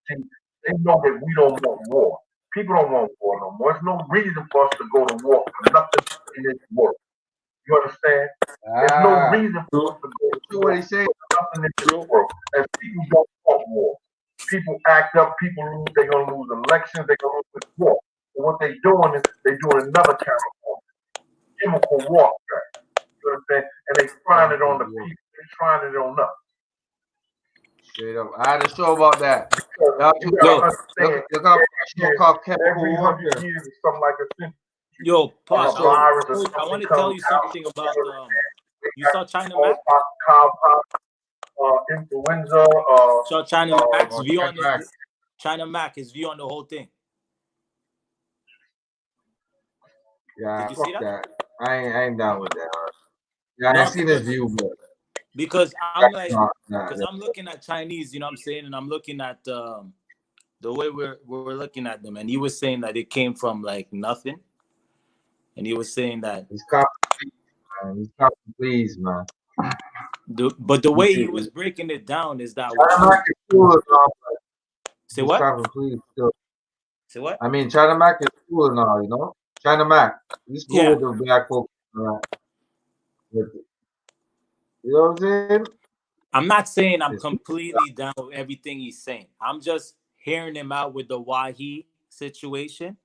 See, they know that we don't want war. People don't want war no more. There's no reason for us to go to war for nothing in this world. You understand? There's no reason for us to go to war for nothing in this world. And people don't want war. People act up. People lose. They're going to lose elections. They're going to lose war. And what they're doing is they're doing another kind of war. Chemical warfare. You understand? And they're trying it on the people. They're trying it on us. Straight up. I had a show about that. Look up a show called Chemical Warfare. Years, something like a century. Yo, Pop, I want to tell you something about you saw China Mac? Influenza. So China Mac's view on this. China Mac, his view on the whole thing. Yeah, did you see that? I ain't down with that. Yeah, no, I seen his view, but because I'm like, because I'm looking at Chinese, you know what I'm saying, and I'm looking at the way we're looking at them, and he was saying that it came from like nothing, and he was saying that he's copy, he's copy, please, man. But the way he was breaking it down is that China Mac is cool enough. Say what? Please, still. Say what? I mean, China Mac is cool now, you know. China Mac, he's cool with the black folks. You know what I'm saying? I'm not saying I'm completely down with everything he's saying. I'm just hearing him out with the Wahi situation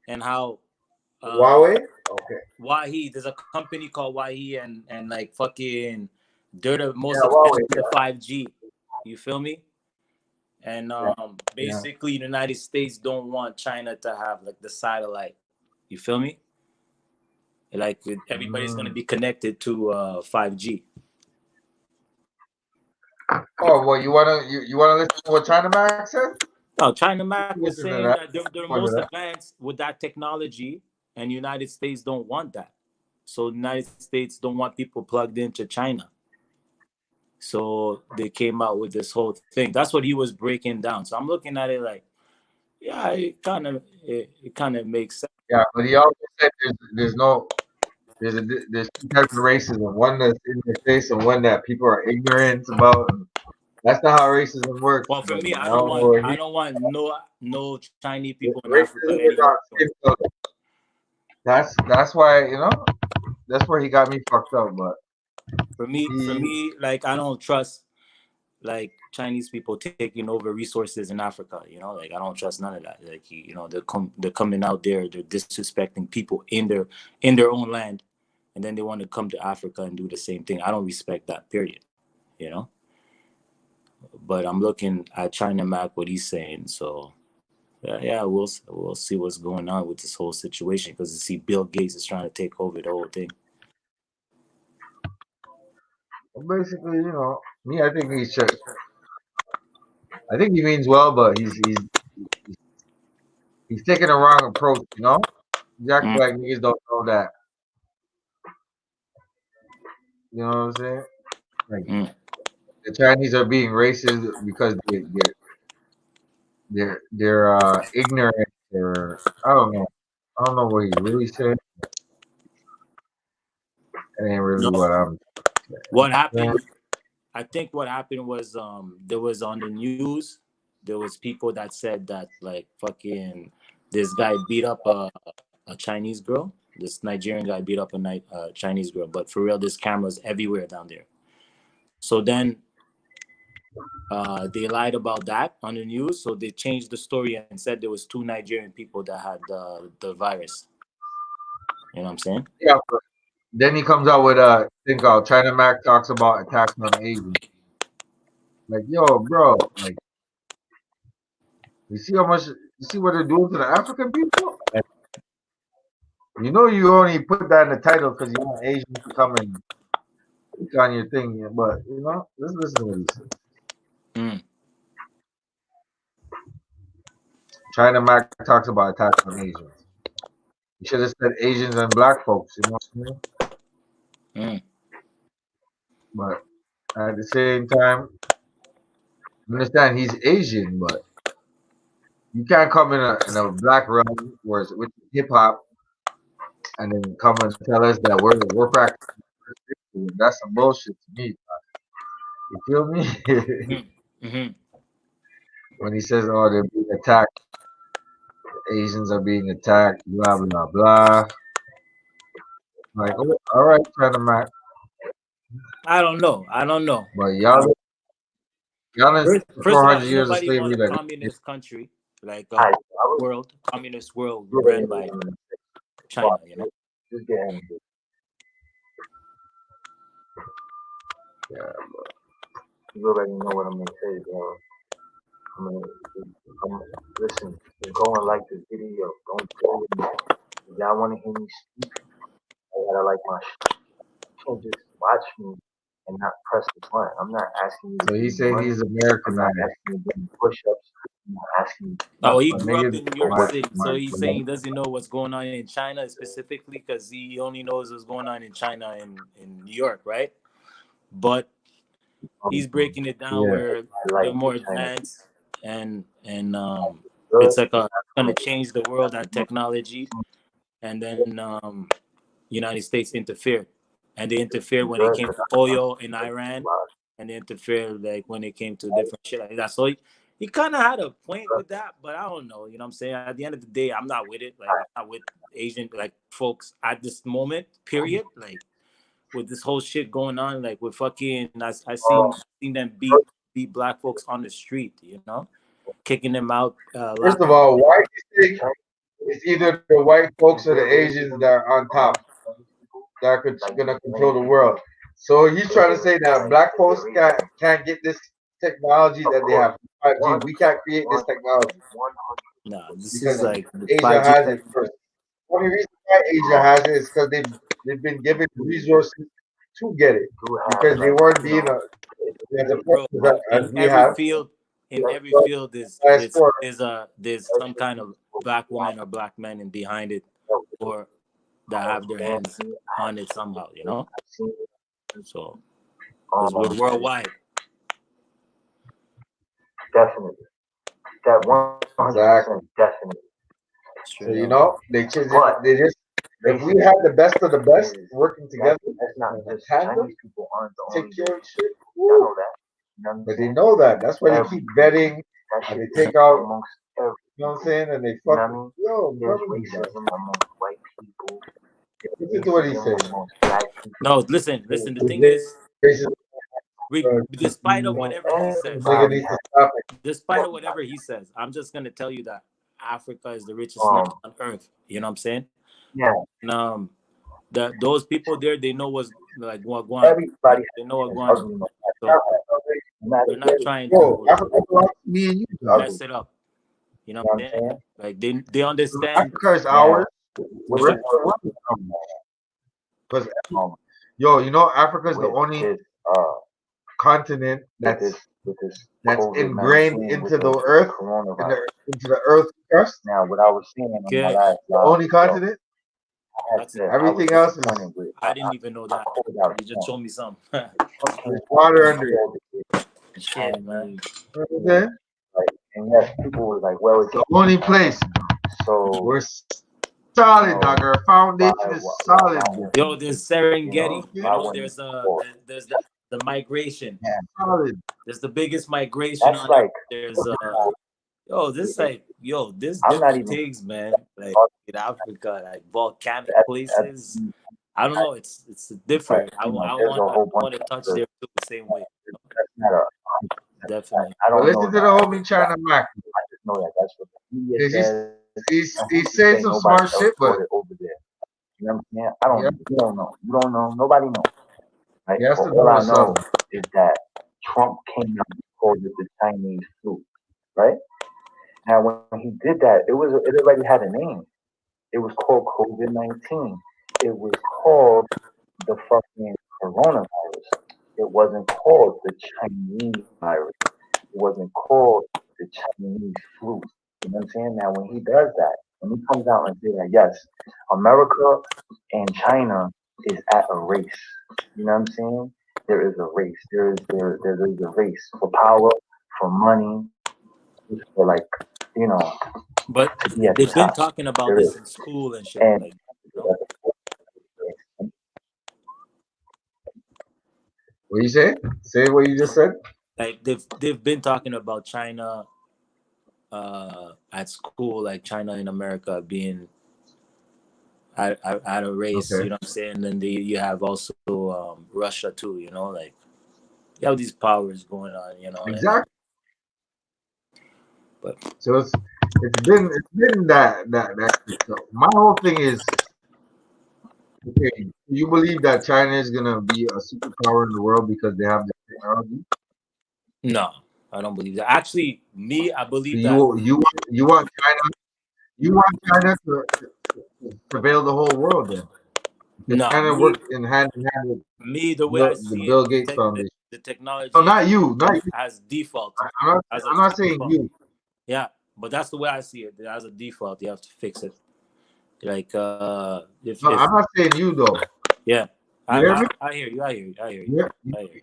and how Huawei? Okay. Wahi, there's a company called Wahi and like fucking they're the most expensive 5G. You feel me? And basically the United States don't want China to have like the satellite. You feel me? Like everybody's gonna be connected to 5G. Oh well, you wanna listen to what China Mac said? No, China Mac was saying that they're most advanced with that technology, and United States don't want that. So the United States don't want people plugged into China. So they came out with this whole thing. That's what he was breaking down. So I'm looking at it like, yeah, it kind of makes sense. Yeah, but he also said there's two types of racism. One that's in your face and one that people are ignorant about. That's not how racism works. Well, for me, I don't want no Chinese people in Africa. That's why, you know, that's where he got me fucked up. But for me, like I don't trust like Chinese people taking over resources in Africa. You know, like I don't trust none of that. Like you know, they're coming out there, they're disrespecting people in their own land, and then they want to come to Africa and do the same thing. I don't respect that. Period. You know. But I'm looking at China Mac, what he's saying. So, yeah, we'll see what's going on with this whole situation because you see Bill Gates is trying to take over the whole thing. Well, basically, you know, me, I think I think he means well, but he's taking a wrong approach. You know, exactly like niggas don't know that. You know what I'm saying? Like, the Chinese are being racist because they're ignorant, or I don't know. I don't know what he's really saying. It ain't really No, what I'm what saying. happened? I think what happened was there was on the news, there was people that said that like fucking this guy beat up a Chinese girl. This Nigerian guy beat up a Chinese girl, but for real, there's cameras everywhere down there. So then they lied about that on the news, so they changed the story and said there was two Nigerian people that had the virus. You know what I'm saying? Yeah. But then he comes out with a thing called China Mac talks about attacks on Asians. Like, yo, bro, like, you see what they're doing to the African people? Like, you know, you only put that in the title because you want Asians to come and click on your thing, but you know, let's listen to what he said. Mm. China Mac talks about attacks on Asians. You should have said Asians and black folks, you know what I mean? Mm. But at the same time, understand he's Asian, but you can't come in a black realm where it's with hip hop and then come and tell us that we're practicing. That's some bullshit to me. You feel me? Mm-hmm. Mm-hmm. When he says, "Oh, they're being attacked," Asians are being attacked, blah blah blah. Like, oh, all right, China Mac, I don't know. but y'all in First of all, 400 ain't years of nobody want slavery, a like communist country like communist world ran by China. You know. Just get him. yeah, You already know what I'm gonna say, bro. Listen, just go and like this video. Don't tell me. If y'all wanna hear me speak, I gotta like my shit. You can't just watch me and not press the button. I'm not asking you to so give he's me saying money. he's I'm not Americanized. asking you to give me push-ups. I'm not asking you Oh, he But grew up niggas, in New York my, City, so my, he's saying he doesn't know what's going on in China specifically because he only knows what's going on in China and in New York, right? But he's breaking it down yeah, where like they're more China. advanced and Good. it's like gonna change the world at technology, and then United States interfered, and they interfered when it Good, came because to I oil in Iran, and they interfered like when it came to different shit like that. So he kind of had a point with that, but I don't know. You know what I'm saying? At the end of the day, I'm not with it. Like I'm not with Asian like folks at this moment. Period. Like with this whole shit going on, like with fucking, I seen them beat black folks on the street. You know, kicking them out, first of locking. all, why do you think it's either the white folks or the Asians that are on top that are gonna control the world? So he's trying to say that black folks can't get this technology that they have 5G. We can't create this technology Nah, this is because like Asia 5G. has it first. The only reason why Asia has it is because they've been given resources to get it because they weren't being as Bro, oppressed as in we every have. field, there's some kind of black woman or black man in behind it, or that have their hands on it somehow. You know, so because we're worldwide. Definitely. That 100% Exactly. definitely. So Straight you up. know they just if we have the best of the best working together, That's not just tandem, Chinese people aren't the take only care of shit. Y'all know that. You know what I'm But they saying? know that. That's why they keep vetting That and shit they take is out. amongst every, You know what I'm saying? And they you know what I fuck. mean? Yo, There's brother, racism amongst white people. listen to what he Racism says. amongst black people. No, listen. The thing is, Racist, despite of whatever he says, nigga needs to stop it. despite of whatever he says, I'm just gonna tell you that Africa is the richest land on earth. You know what I'm saying? Yeah. And, those people there, they know what's like what going. Everybody They know what has going on. ugly. So they're not trying Yo, to Africa belongs to me and you. Dog. mess it up. You know what I'm saying? Like they understand. Africa is ours. What's that? Because yo, you know, Africa is the only continent that's ingrained into the earth, into the earth crust. Now, what I was saying on my last the only continent. Everything else is. I didn't even know that. You just told me something. There's water under it. Shit, man. You know what I'm saying? And yes, people were like, well, it's the only place. so We're solid, know, dog. Our foundation is solid. Yo, there's Serengeti. you know, There's well, there's the migration. yeah, Solid. There's the biggest migration that's on Earth. like, There's this I'm not different even things, man. Like talking in Africa, like volcanic at, places. I don't know. It's but, different. I there's a whole bunch want to of touch other, there too, the same way. that's not a, Definitely. I But don't know listen to the that. homie China Mac. I just know that that's what the media He's, says. he's saying some Nobody smart else shit, but wrote it over there. You know what I'm saying? I don't yeah, know. You don't know. You don't know. Nobody knows. Right? he has But to all know I know something. is that Trump came out and called it the Chinese flu. Right? Now when he did that, it already had a name. It was called COVID-19. It was called the fucking coronavirus. It wasn't called the Chinese virus. It wasn't called the Chinese flu. You know what I'm saying? Now, when he does that, when he comes out and says that, yes, America and China is at a race. You know what I'm saying? There is a race. There is a race for power, for money, for like, you know, But to be at the they've been top. talking about There is. this in school and shit. And Like, you know, What you say? Say what you just said. like they've been talking about China at school, like China in America being at a race. Okay. You know what I'm saying? And you have also Russia too. You know, like you have these powers going on. You know, Exactly. but So it's been that. So my whole thing is, okay, you believe that China is gonna be a superpower in the world because they have the technology? no, I don't believe that. Actually, I So believe that. you want China to surveil the whole world then? Because No, China works in hand with the way I the see it, Bill Gates Foundation. the No, technology not you, not you. as default, as a I'm not saying default. you. Yeah, but that's the way I see it. As a default, you have to fix it. Like if No, I'm not saying you though. yeah, You hear me? I hear you. I hear you. I hear you. Yeah, I hear you.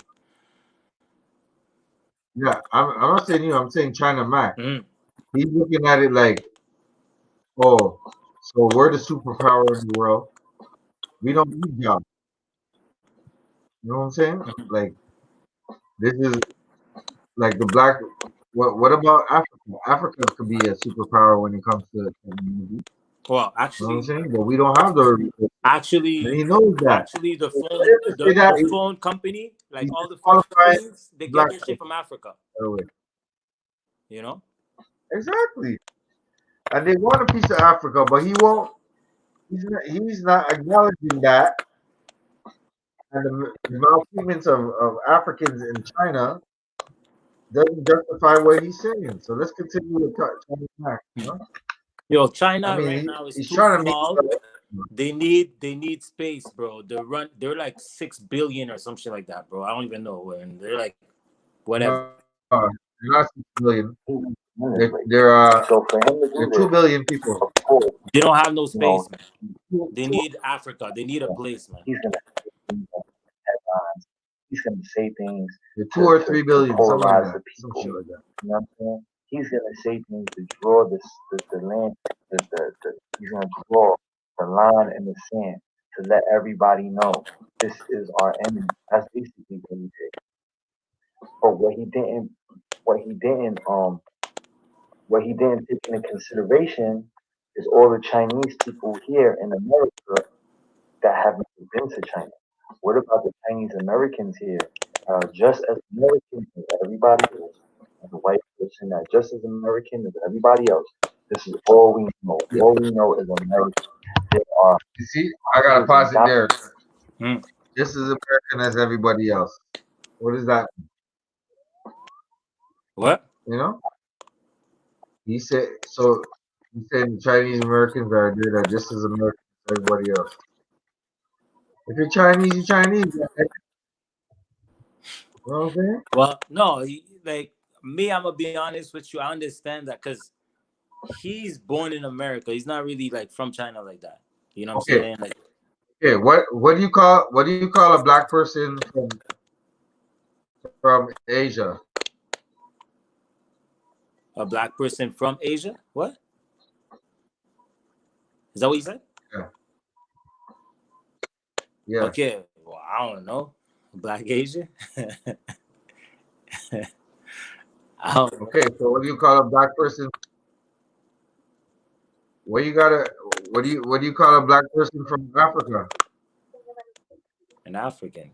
yeah. I'm not saying you. I'm saying China Mac. Mm. He's looking at it like, oh, so we're the superpower in the world. We don't need y'all. You know what I'm saying? Like this is like the black. What about Africa? Africa could be a superpower when it comes to technology. Well, You know what I'm saying? But we don't have the resources. And actually, he knows that. the So phone, for him to say that, the phone company, like he's all the phone disqualifying companies, they get black their shit people. from Africa. By the way. You know? Exactly. And they want a piece of Africa, but he won't. He's not acknowledging that. And the maltreatments of Africans in China doesn't justify what he's saying. So let's continue with China Mac. You know? Yo, I China mean, right now is he's too trying to make. small. They need space, bro. They're like 6 billion or some shit like that, bro. I don't even know. And they're like whatever. They're not 6 billion. So for him to They're do 2 billion people. of course, They don't have no you space, know, man. They need Africa. They need a place, man. he's gonna headlines. He's gonna say things They're 2 or 3 billion, something like polarize that. the Some people. shit like that. You know what I'm saying? He's gonna say things to draw the land, he's gonna draw the line in the sand to let everybody know this is our enemy. That's basically what he did. But what he didn't take into consideration is all the Chinese people here in America that have never been to China. What about the Chinese Americans here? Just as American as everybody else, as a white person that just as American as everybody else. This is all we know. All we know is America. There are You see, I gotta pause it there. Mm. Just as American as everybody else. What is that? What? You know? He said so. He said the Chinese Americans are just as American as everybody else. If you're Chinese, you're Chinese. Man. You know what I'm saying? Well, no, like me, I'm gonna be honest with you. I understand that because he's born in America. He's not really like from China like that. You know what I'm Okay. saying? Like, Okay. What do you call a black person from Asia? A black person from Asia? What? Is that what you said? Yeah. Yeah. Okay. Well, I don't know. Black Asian? I don't know. Okay, so what do you call a black person? What do you call a black person from Africa? An African.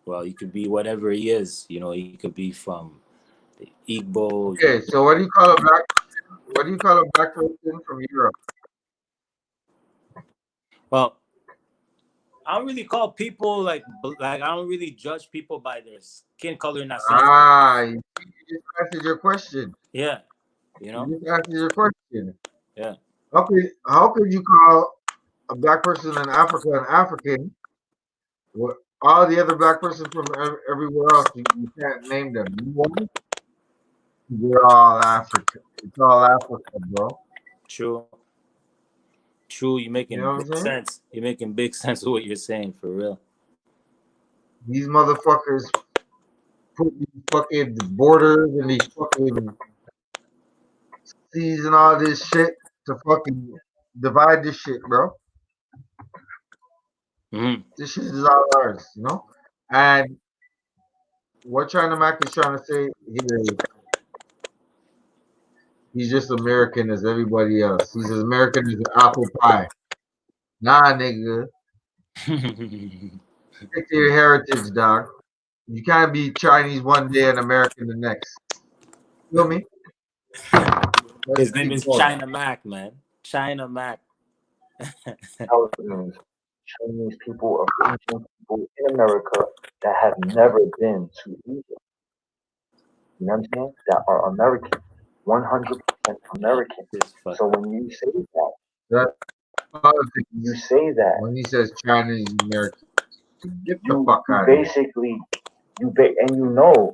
Well, he could be whatever he is. You know, he could be from the Igbo. Okay, so what do you call a black person from Europe? Well, I don't really call people like I don't really judge people by their skin color in that sense. You just answered your question. Yeah, you know. You just answered your question. Yeah. How could you call a black person in Africa an African? What all the other black person from everywhere else, you can't name them. You want? We're all African. It's all Africa, bro. True. You're making big sense. You're making big sense of what you're saying, for real. These motherfuckers put these fucking borders and these fucking seas and all this shit to fucking divide this shit, bro. Mm-hmm. This shit is all ours, you know? And what China Mac is trying to say here is he's just American as everybody else. He's as American as an apple pie. Nah, nigga. Stick to your heritage, dog. You can't be Chinese one day and American the next. Feel me? His name is China Mac, man. China Mac. Chinese people or Asian people in America that have never been to Egypt. You know what I'm saying? That are American. 100% American. So when you say that, you say that when he says Chinese American, get the you fuck out basically and you know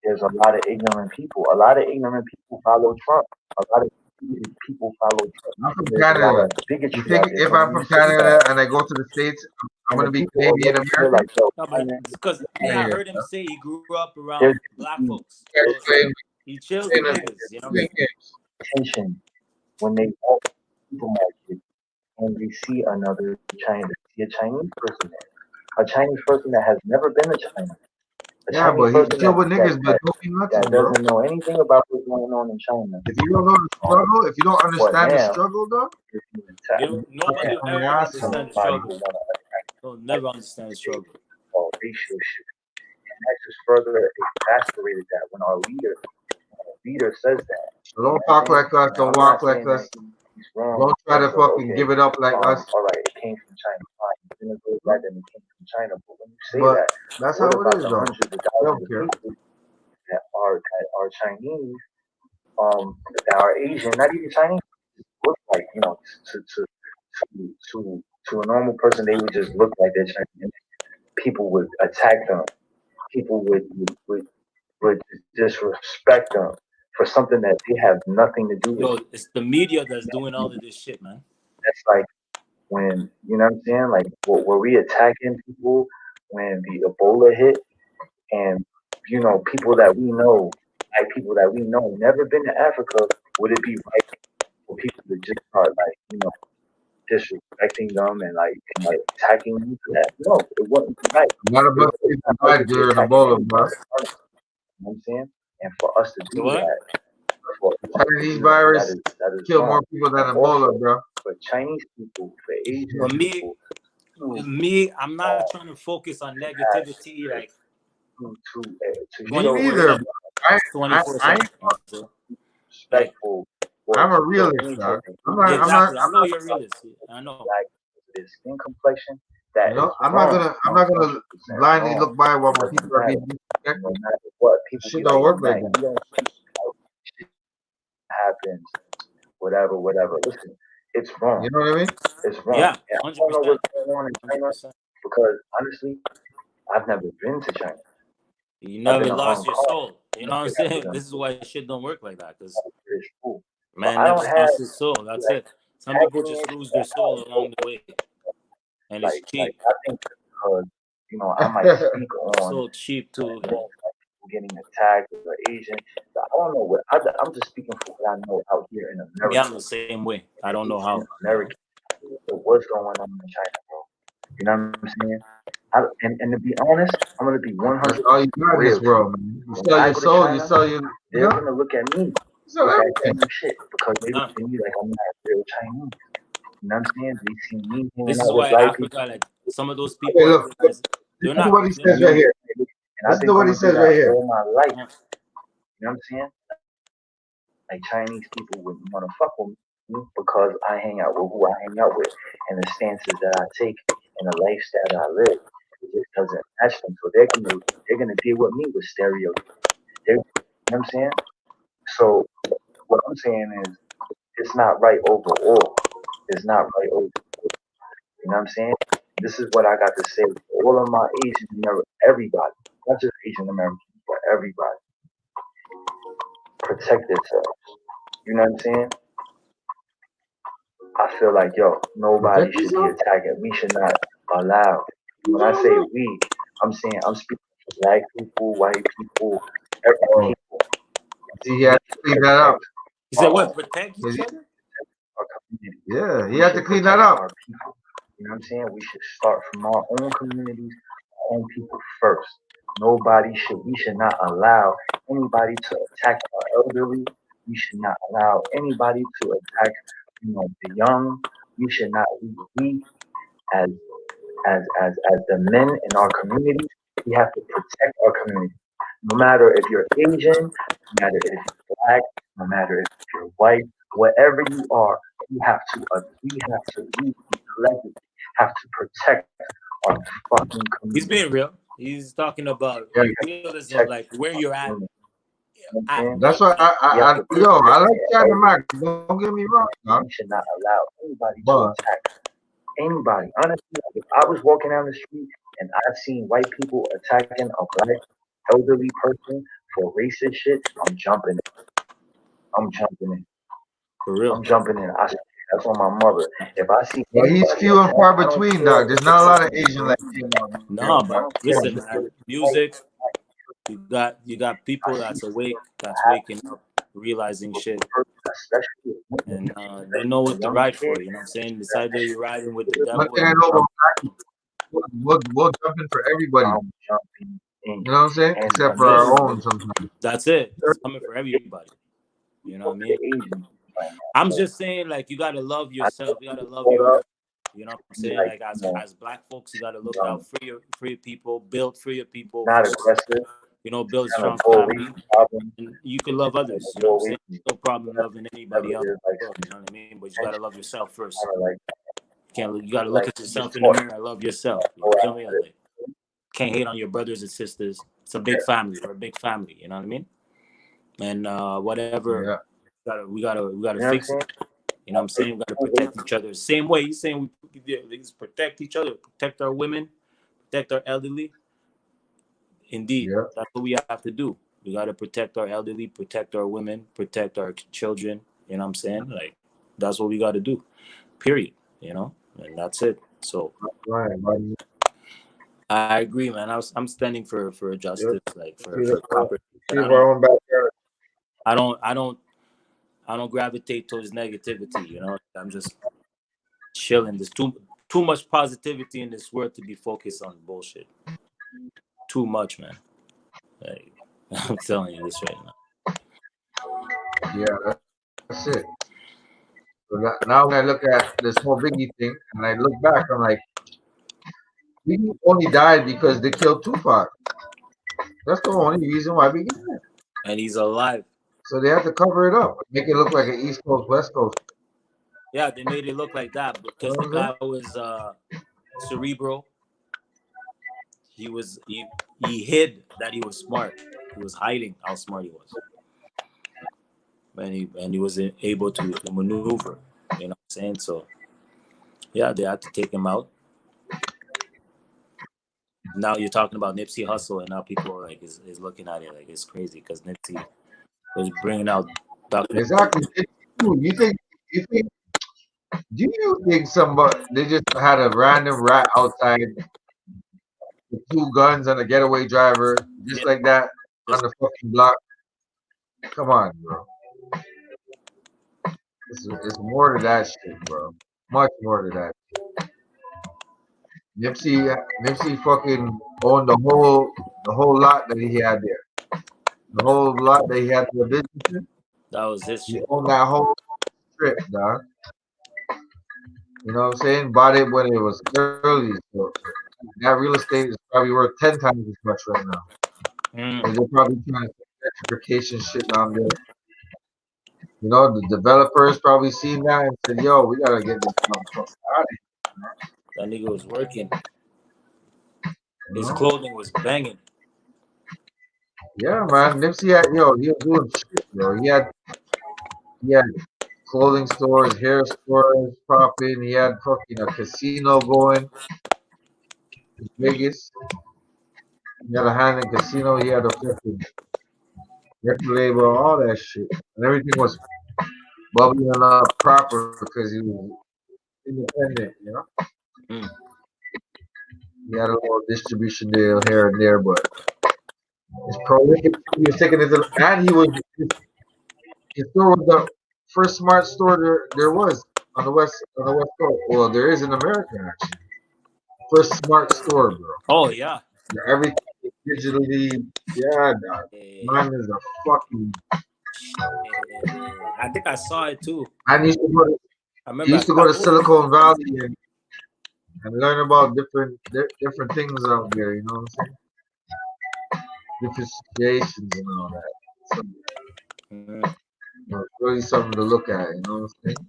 there's a lot of ignorant people. A lot of ignorant people follow Trump. A lot of people follow Trump. I'm from Canada. You think if I'm from Canada and I go to the States, I'm gonna be Canadian American? Like, because I heard him say he grew up around black folks. So he chills with niggas, you know. Attention when they walk to the supermarket and they see another Chinese person there. A Chinese person that has never been to China. Yeah, but he chill with niggas, but don't be nuts, that bro. doesn't know anything about what's going on in China. If you don't know the struggle, if you don't understand the struggle, though, nobody will ever understand the struggle. They'll never understand the struggle. Racial shit. And that just further exacerbated that when our leader says that. So don't talk like us, don't walk like us. Don't try to fucking give it up like us. All right, it came from China. Fine, it came from China. But when you say that, that's how it is, though. Hundreds of thousands of people that are Chinese, that are Asian, not even Chinese, look like, you know, to a normal person, they would just look like they're Chinese. People would attack them. People would disrespect them for something that they have nothing to do with. Yo, it's the media that's doing all of this shit, man. That's like when, you know what I'm saying? Like, were we attacking people when the Ebola hit? And, you know, people that we know, never been to Africa, would it be right for people to just start, like, you know, disrespecting them and attacking them for that? No, it wouldn't be right. None of us died during Ebola, bro. You know what I'm saying? And for us to do that, Chinese virus kill more people than Ebola, bro. For Chinese people, for Asian people. Me, I'm not trying to focus on negativity, like me neither. Respectful. I'm a realist, dog. Exactly. I know you're a realist. I know. Like this skin complexion. That I'm not gonna blindly look by while my people are being disrespected. No matter what, people shit don't work like that. Happens, whatever. Listen, it's wrong. You know what I mean? It's wrong. Yeah, 100%. I don't know what's going on in China because honestly, I've never been to China. You never lost your soul. You know what I'm saying? This is why shit don't work like that. Because man never lost his soul. That's it. Some people just lose their soul along the way, and it's cheap. I think because, you know, I might speak on so cheap too. Getting attacked or Asian. I don't know what I'm just speaking for what I know out here in America. Yeah, I'm the same way. I don't know how. In America, what's going on in China, bro? You know what I'm saying? And to be honest, I'm gonna be 100 That's all you got in this real. world, man. You When sell I your go to soul, you China, sell your, you they're know, gonna look at me you sell with that everything. same shit because they Nah. look at me like I'm not real Chinese. You know what I'm saying? They see me hanging This out is with why black people. Africa, like some of those Okay, people, I look, realize they're listen to not. what he They're says right here. And I've Listen been to what going he through says right that here. all my life. not. You know what I'm saying? Like Chinese people wouldn't want to fuck with me because I hang out with who I hang out with and the stances that I take and the lifestyle that I live. It just doesn't match them. So they're gonna deal with me with stereotypes. You know what I'm saying? So what I'm saying is it's not right overall. It's not right overall. You know what I'm saying? This is what I got to say to all of my Asian Americans, everybody, not just Asian Americans, but everybody. Protect themselves. You know what I'm saying? I feel like, yo, nobody Protect should be yourself? attacking. We should not allow. When I say we, I'm speaking for black people, white people, every Oh, people. see, he had to clean that up. He said, Our "What? own, Protect Cause each other." our community. yeah, he We had to should clean that protect up. our people. You know what I'm saying? We should start from our own communities, our own people first. We should not allow anybody to attack our elderly. We should not allow anybody to attack, the young. We should not, we as, as the men in our community, we have to protect our community. No matter if you're Asian, no matter if you're black, no matter if you're white, whatever you are, we collectively have to protect our fucking He's community. being real. He's talking about Yeah, We have to realism, protect like where our you're at. community. You know what I'm At saying? that's what why We have to yo, I protect like our China elderly. Mac. Don't get me wrong, dog. We should not allow anybody to But attack anybody. Honestly, like, if I was walking down the street and I seen white people attacking a black elderly person for racist shit, I'm jumping in. I'm jumping in. for real. I'm jumping in. That's on my mother. If I see well, he's anybody few and attack, far I don't between, care dog. There's if the not a lot of person is Asian black. Latino out No, here, I but dog. don't care listen, if man. it's white. Music. You got I people see that's awake, that's half waking up, realizing of shit, a person, especially a woman, and they know especially a what to young ride kid. for. You know what I'm saying? It's either you're riding with the One devil or thing I you're know riding. about black people, we'll jump in for everybody. I'm jumping in. You know what I'm saying? Hands Except on for my That's it. our knees. own sometimes. That's it. It's coming for everybody. You know what I Fuck the mean? Asians right I'm now. just saying, like, you gotta love I yourself. You gotta love brought your. up You know what I'm be saying? like, Like as black folks, you gotta look out young, for your people, build for your people not first. aggressive, Build a trying to strong go away family, from problems, and you can love trying others. to You know go what I'm away saying? from No problem loving whatever anybody it else is, in like the world. some You know what I mean? But you gotta attention, love yourself first. kind of like, You gotta look like at you just yourself in the taught mirror and love yourself. You go feel me? after it. Like can't hate on your brothers and sisters. It's a big family. We're a big family. You know what I mean? And whatever, Yeah. we gotta You know what I'm fix it. saying? You know what I'm saying? We gotta protect each other. Same way he's saying we protect each other, protect our women, protect our elderly. Indeed, Yeah. that's what we have to do. We gotta protect our elderly, protect our women, protect our children. You know what I'm saying? Like that's what we gotta do. Period. And that's it. So Right, buddy. I agree, man. I'm standing for Yeah. justice, like for See, proper. see But our own backyard. I don't, I don't, I don't gravitate towards negativity. I'm just chilling. There's too much positivity in this world to be focused on bullshit. Too much, man. Like, I'm telling you this right now. Yeah, that's it. So now when I look at this whole Biggie thing and I look back, I'm like, Biggie only died because they killed Tupac. That's the only reason why Biggie died. And he's alive. So they have to cover it up, make it look like an East Coast, West Coast. Yeah, they made it look like that You know because what the I'm saying? guy was cerebral. He hid that he was smart. He was hiding how smart he was, and he was able to maneuver. You know what I'm saying? So yeah, they had to take him out. Now you're talking about Nipsey Hussle, and now people are like is looking at it like it's crazy because Nipsey was bringing out Dr. Exactly. You think do you think somebody they just had a random rat outside with two guns and a getaway driver just Yeah, like that on just the fucking block? Come on, bro. It's more to that shit, bro. Much more to that. Nipsey fucking owned the whole lot that he had there. The whole lot that he had for the business. That was his He shit. owned that whole strip, dog. You know what I'm saying? Bought it when it was early. So that real estate is probably worth 10 times as much right now. Mm. They're probably trying to put gentrification shit down there. You know, the developers probably seen that and said, "Yo, we gotta get this motherfucker out of That nigga was working. here." You His know? clothing was banging. Yeah, man. Nipsey had, he was doing shit, bro. He had clothing stores, hair stores popping. He had fucking a casino going in Vegas. He had a hand in casino. He had a fucking record label, all that shit, and everything was bubbling up proper because he was independent. You know, Mm. he had a little distribution deal here and there, but his prolific. He was taking it to, and his store was the first smart store there was on the west coast. Well, there is in America actually. First smart store, bro. Oh yeah. Where everything is digitally. Yeah, dog. Mine is a fucking. I think I saw it too. I used to go to, I he remember. used to go to Silicon Valley and learn about different things out there. You know what I'm saying? Different situations and all that. So, it's really something to look at. You know what I'm saying?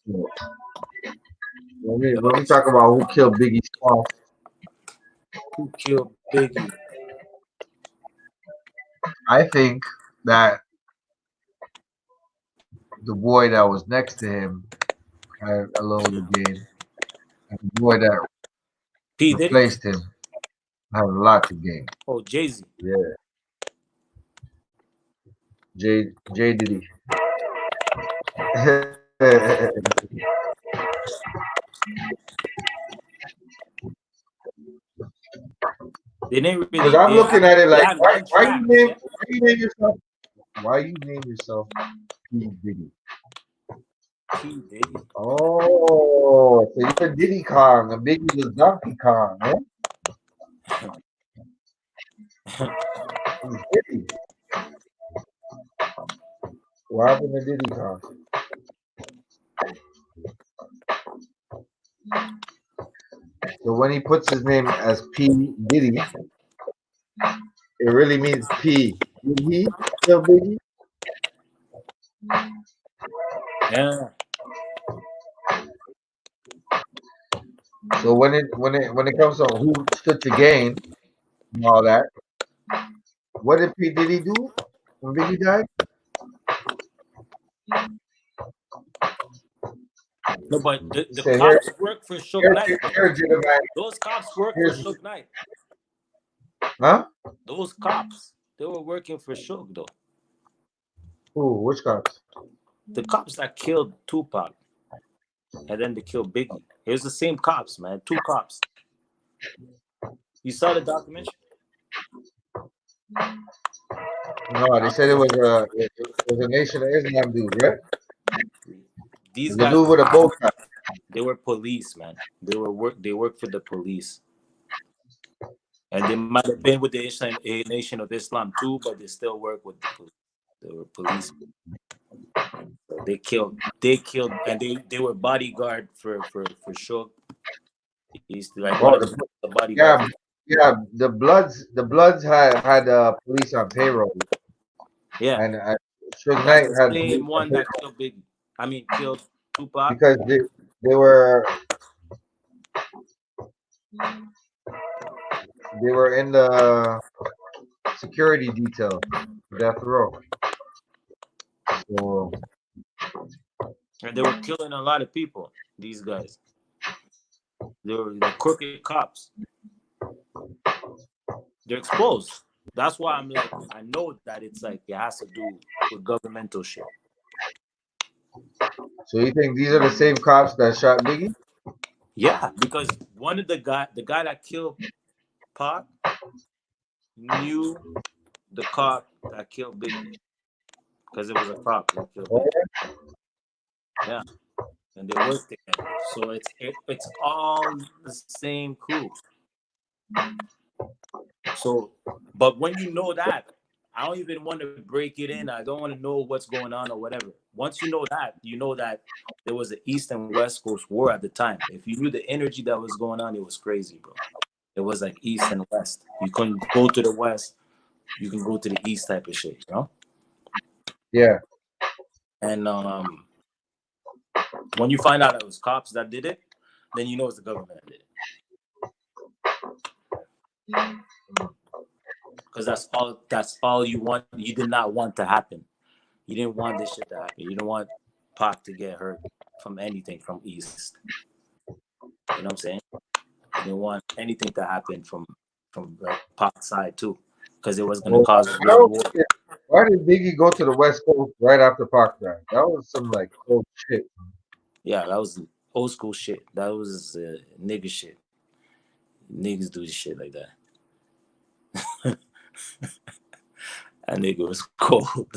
So, when we talk about who killed Biggie Smalls, Who killed Biggie? I think that the boy that was next to him had a little to gain, and the boy that P Diddy? replaced him had a lot to gain. Oh, Jay-Z. Yeah. J Diddy. They didn't really. Because I'm looking at it like, why you name yourself P Diddy? P Diddy. Oh, so you're Diddy Kong and Biggie was Donkey Kong, eh? He's Diddy. What happened to Diddy Kong? So when he puts his name as P Diddy, it really means P. Did he kill Biggie? Yeah. So when it comes to who stood to gain and all that, what did P Diddy do when Biggie died? No, but the Say, cops work for Suge Knight. Jeremiah. Those cops work for Suge Knight. Huh? Those cops, they were working for Suge though. Who? Which cops? The cops that killed Tupac, and then they killed Biggie. It was the same cops, man. Two cops. You saw the documentary? No, they said it was a Nation of Islam dude, right? These the guys, dude with a bow tie. They were police, man. They worked for the police. And they might have been with the Nation of Islam too, but they still work with the police. They were police. So they killed, and they were bodyguard for Suge. He used to like one of the bodyguard. Yeah. The Bloods had police on payroll. Yeah. And Suge Knight had the same one that killed Biggie. I mean, killed Tupac. Because they were in the security detail, death row. So, and they were killing a lot of people. These guys, they were the crooked cops. They're exposed. That's why I'm like, I know that it's like it has to do with governmental shit. So you think these are the same cops that shot Biggie? Yeah, because one of the guy that killed Pac, knew the cop that killed Biggie because it was a cop that killed Biggie. Yeah, and they worked together. So it's all the same crew. So, but when you know that, I don't even want to break it in. I don't want to know what's going on or whatever. Once you know that there was an East and West Coast war at the time. If you knew the energy that was going on, it was crazy, bro. It was like East and West. You couldn't go to the West. You can go to the East type of shit, you know? Yeah. And when you find out it was cops that did it, then you know it's the government that did it. Because that's all you want. You did not want to happen. You didn't want this shit to happen. You didn't want Pac to get hurt from anything from East. You know what I'm saying? You didn't want anything to happen from like Pac's side too. Because it was gonna cause a world war. Why did Biggie go to the West Coast right after Pac died? That was some like old shit. Yeah, that was old school shit. That was nigga shit. Niggas do shit like that. That nigga was cold.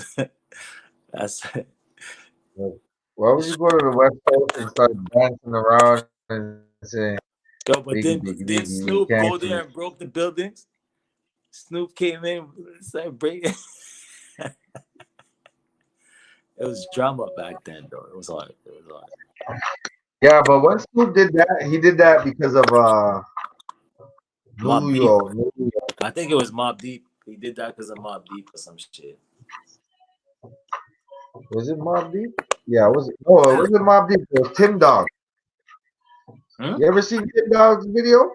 That's it. Why would you go to the West Coast and start dancing around and saying, yo, but Biggie, then Snoop go there and broke the buildings? Snoop came in, started breaking. It was drama back then, though. It was hard. Yeah, but when Snoop did that, he did that because of New York. I think it was Mobb Deep. He did that because of Mobb Deep or some shit. Was it Mobb Deep? Yeah, it wasn't Mobb Deep. It was Tim Dog. You ever seen Tim Dog's video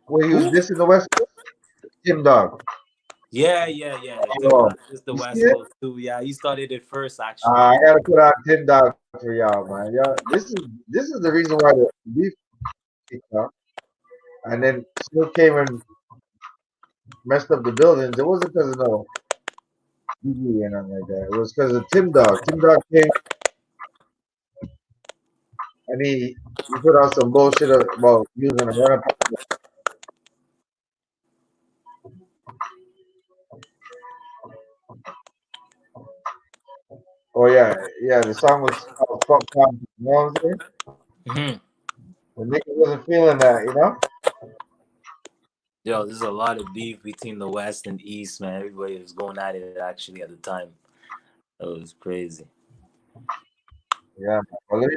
where he was dissing the West Coast? Tim Dog. Yeah. It's the West Coast too. Yeah, he started it first, actually. I gotta put out Tim Dog for y'all, man. Y'all, this is the reason why the beef kicked off. And then Snoop came and messed up the buildings. It wasn't because of no Biggie and nothing like that. It was because of Tim Dog. Tim Dog came and he put out some bullshit about using a run up. Oh yeah. The song was called "Fuck Compton." You know what I'm saying? The nigga wasn't feeling that, you know. Yo, there's a lot of beef between the West and East, man. Everybody was going at it actually at the time. It was crazy. Yeah, well, let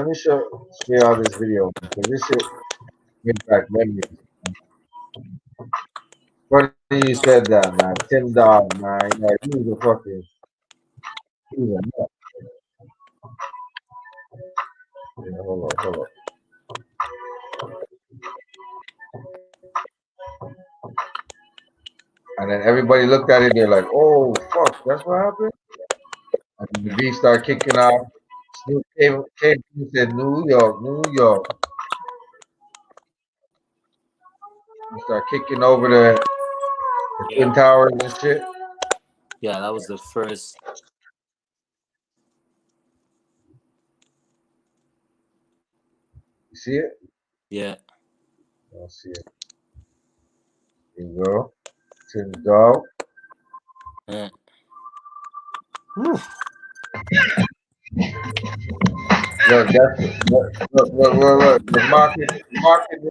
me show y'all this video because this shit brings back memories. Funny you said that, man. Tim Dog, man. Yeah, he was a fucking. He was a nut. Yeah, hold on. And then everybody looked at it. They're like, "Oh fuck, that's what happened." And the beef started kicking off. Snoop came and said, New York. He started kicking over the Twin Towers and shit. Yeah, that was the first. You see it? Yeah. I don't see it. Here you go. Tim Dog. Yeah. Look, look. The market fucking.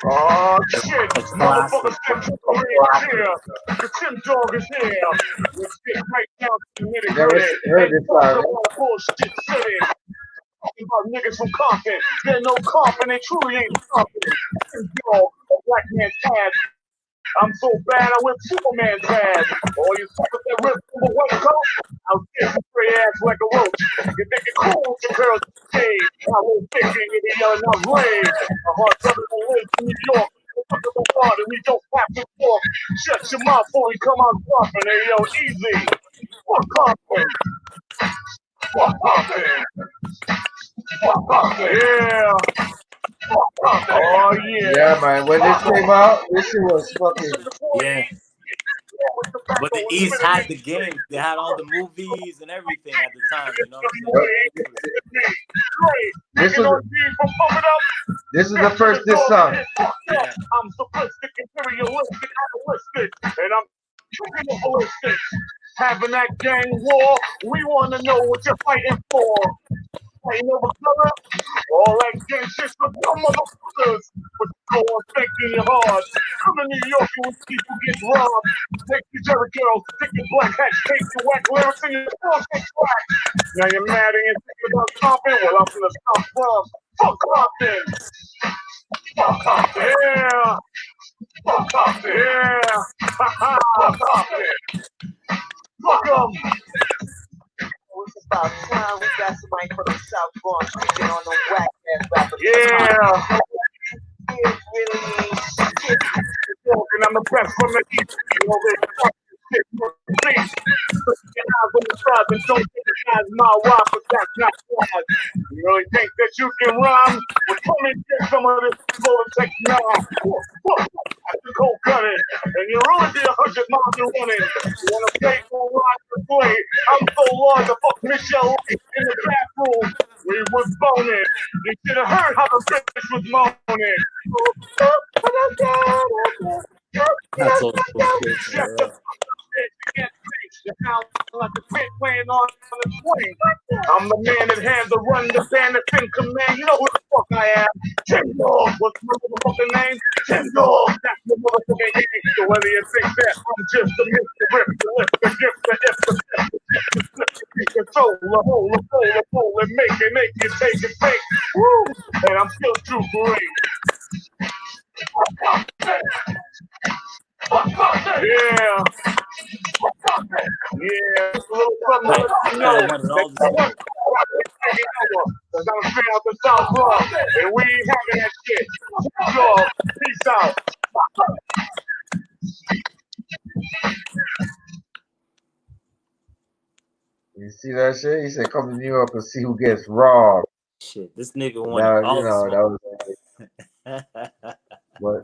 Oh shit! Motherfuckers get here. The Tim Dog is here. Let's get right down to the nitty-gritty. Ain't talking about bullshit city. Talking about niggas from Compton. They're no Compton, they truly ain't Compton. Tim Dog, a black man's pad. I'm so bad I whip Superman's ass. All you suckers that rip from the West Coast, I'll get you straight ass like a roach. You think you're cool with your girls shade. I will pick you, you be yelling out rage. A hard brother that lives in New York. Look at the water, we don't have to talk. Shut your mouth before we come out dropping. Hey yo, easy. Fuck Compton. Fuck Compton. Yeah. Oh yeah. Yeah, man. When this came out, this shit was fucking. Yeah. But the East had the game. They had all the movies and everything at the time. You know what I'm saying? This is the first diss song. Yeah. I'm simplistic, imperialistic, animalistic, and I'm ballistic. Having that gang war, we want to know what you're fighting for. Fighting over color, all that gang shit for dumb motherfuckers. But go on thinking hard. Come to New York and people get robbed. Take your Jerry girls, take your black hats, take your whack lyrics and your songs get cracked. Now you're mad and you're thinking about Compton. Well, I'm from the South Bronx. Fuck Compton. Fuck Compton. Yeah. Fuck Compton. Yeah. Ha ha. Fuck Compton. Fuck 'em. It's about time we got somebody from the South Bronx speaking on the whack ass rapper. Yeah. It really ain't shit. And I'm the best from the East. You know this fucking shit. Please. Put your eyes on the stars and don't criticize my rock, but that's not wise. You really think that you can rhyme? Well, come and get some of this golden tech now. I can go gunning, and you're only 100 miles you're running. You wanna play for ride to play? I'm so large, I fuck Michelle in the bathroom. We was boning. You should have heard how the bitch was moaning. That's all shit. Shut the fuck up, you sound like a pit playing on the swing. I'm the man that had to run the band that's in command. You know who the fuck I am. Tim Dog. What's my motherfucking name? Tim Dog. That's the motherfucking name. So whether you think that I'm just a Mr. Rip, the lift, the gift, the if, the control, the hole, and make it, take it, take. Woo! And I'm still too great. Yeah. Yeah, a little something to let you know. Cause I'm straight out the South Bronx, and we ain't having that shit. Yo, peace out. You see that shit? He said, "Come to New York and see who gets robbed." Shit, this nigga wanted Now, all you know, the that was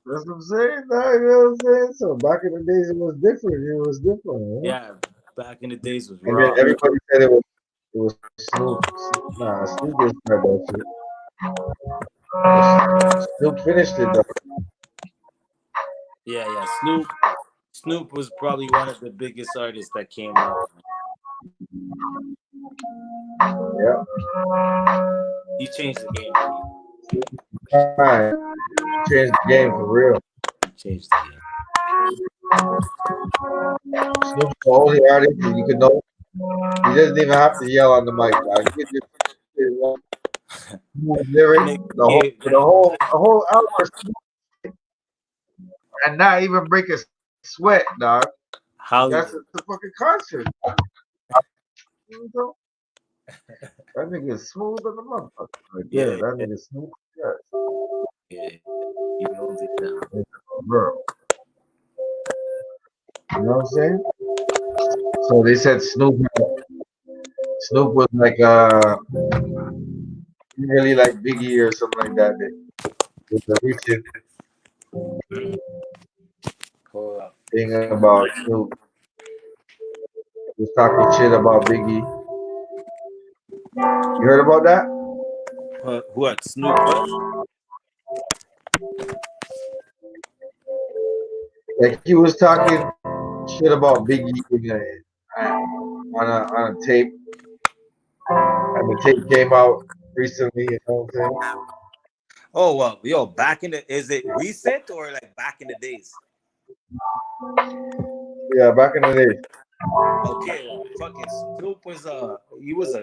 but that's what I'm saying. Nah, you know what I'm saying? So back in the days, it was different. It was different. Yeah, back in the days was And raw. then everybody said it was Snoop. Nah, Snoop didn't start that shit. Snoop finished it though. Yeah. Snoop was probably one of the biggest artists that came out. Yeah. He changed the game. Right. Changed the game for real. He changed the game. Snoop's the only artist you can know. He doesn't even have to yell on the mic. Like, he just lyrics, the whole album, and not even break a sweat, dog. That's a fucking concert. That nigga is smooth on the motherfucker. Right there. That nigga is smooth. Yeah. He holds it down. Bro. You know what I'm saying? So they said Snoop was like really like Biggie or something like that. With the recent thing about Snoop. He was talking shit about Biggie. You heard about that? What? Snoop what? Like he was talking shit about Biggie on a tape. And the tape came out recently, you know what I'm saying? Oh well, yo, is it recent or like back in the days? Yeah, back in the days. Okay, fucking Snoop was he was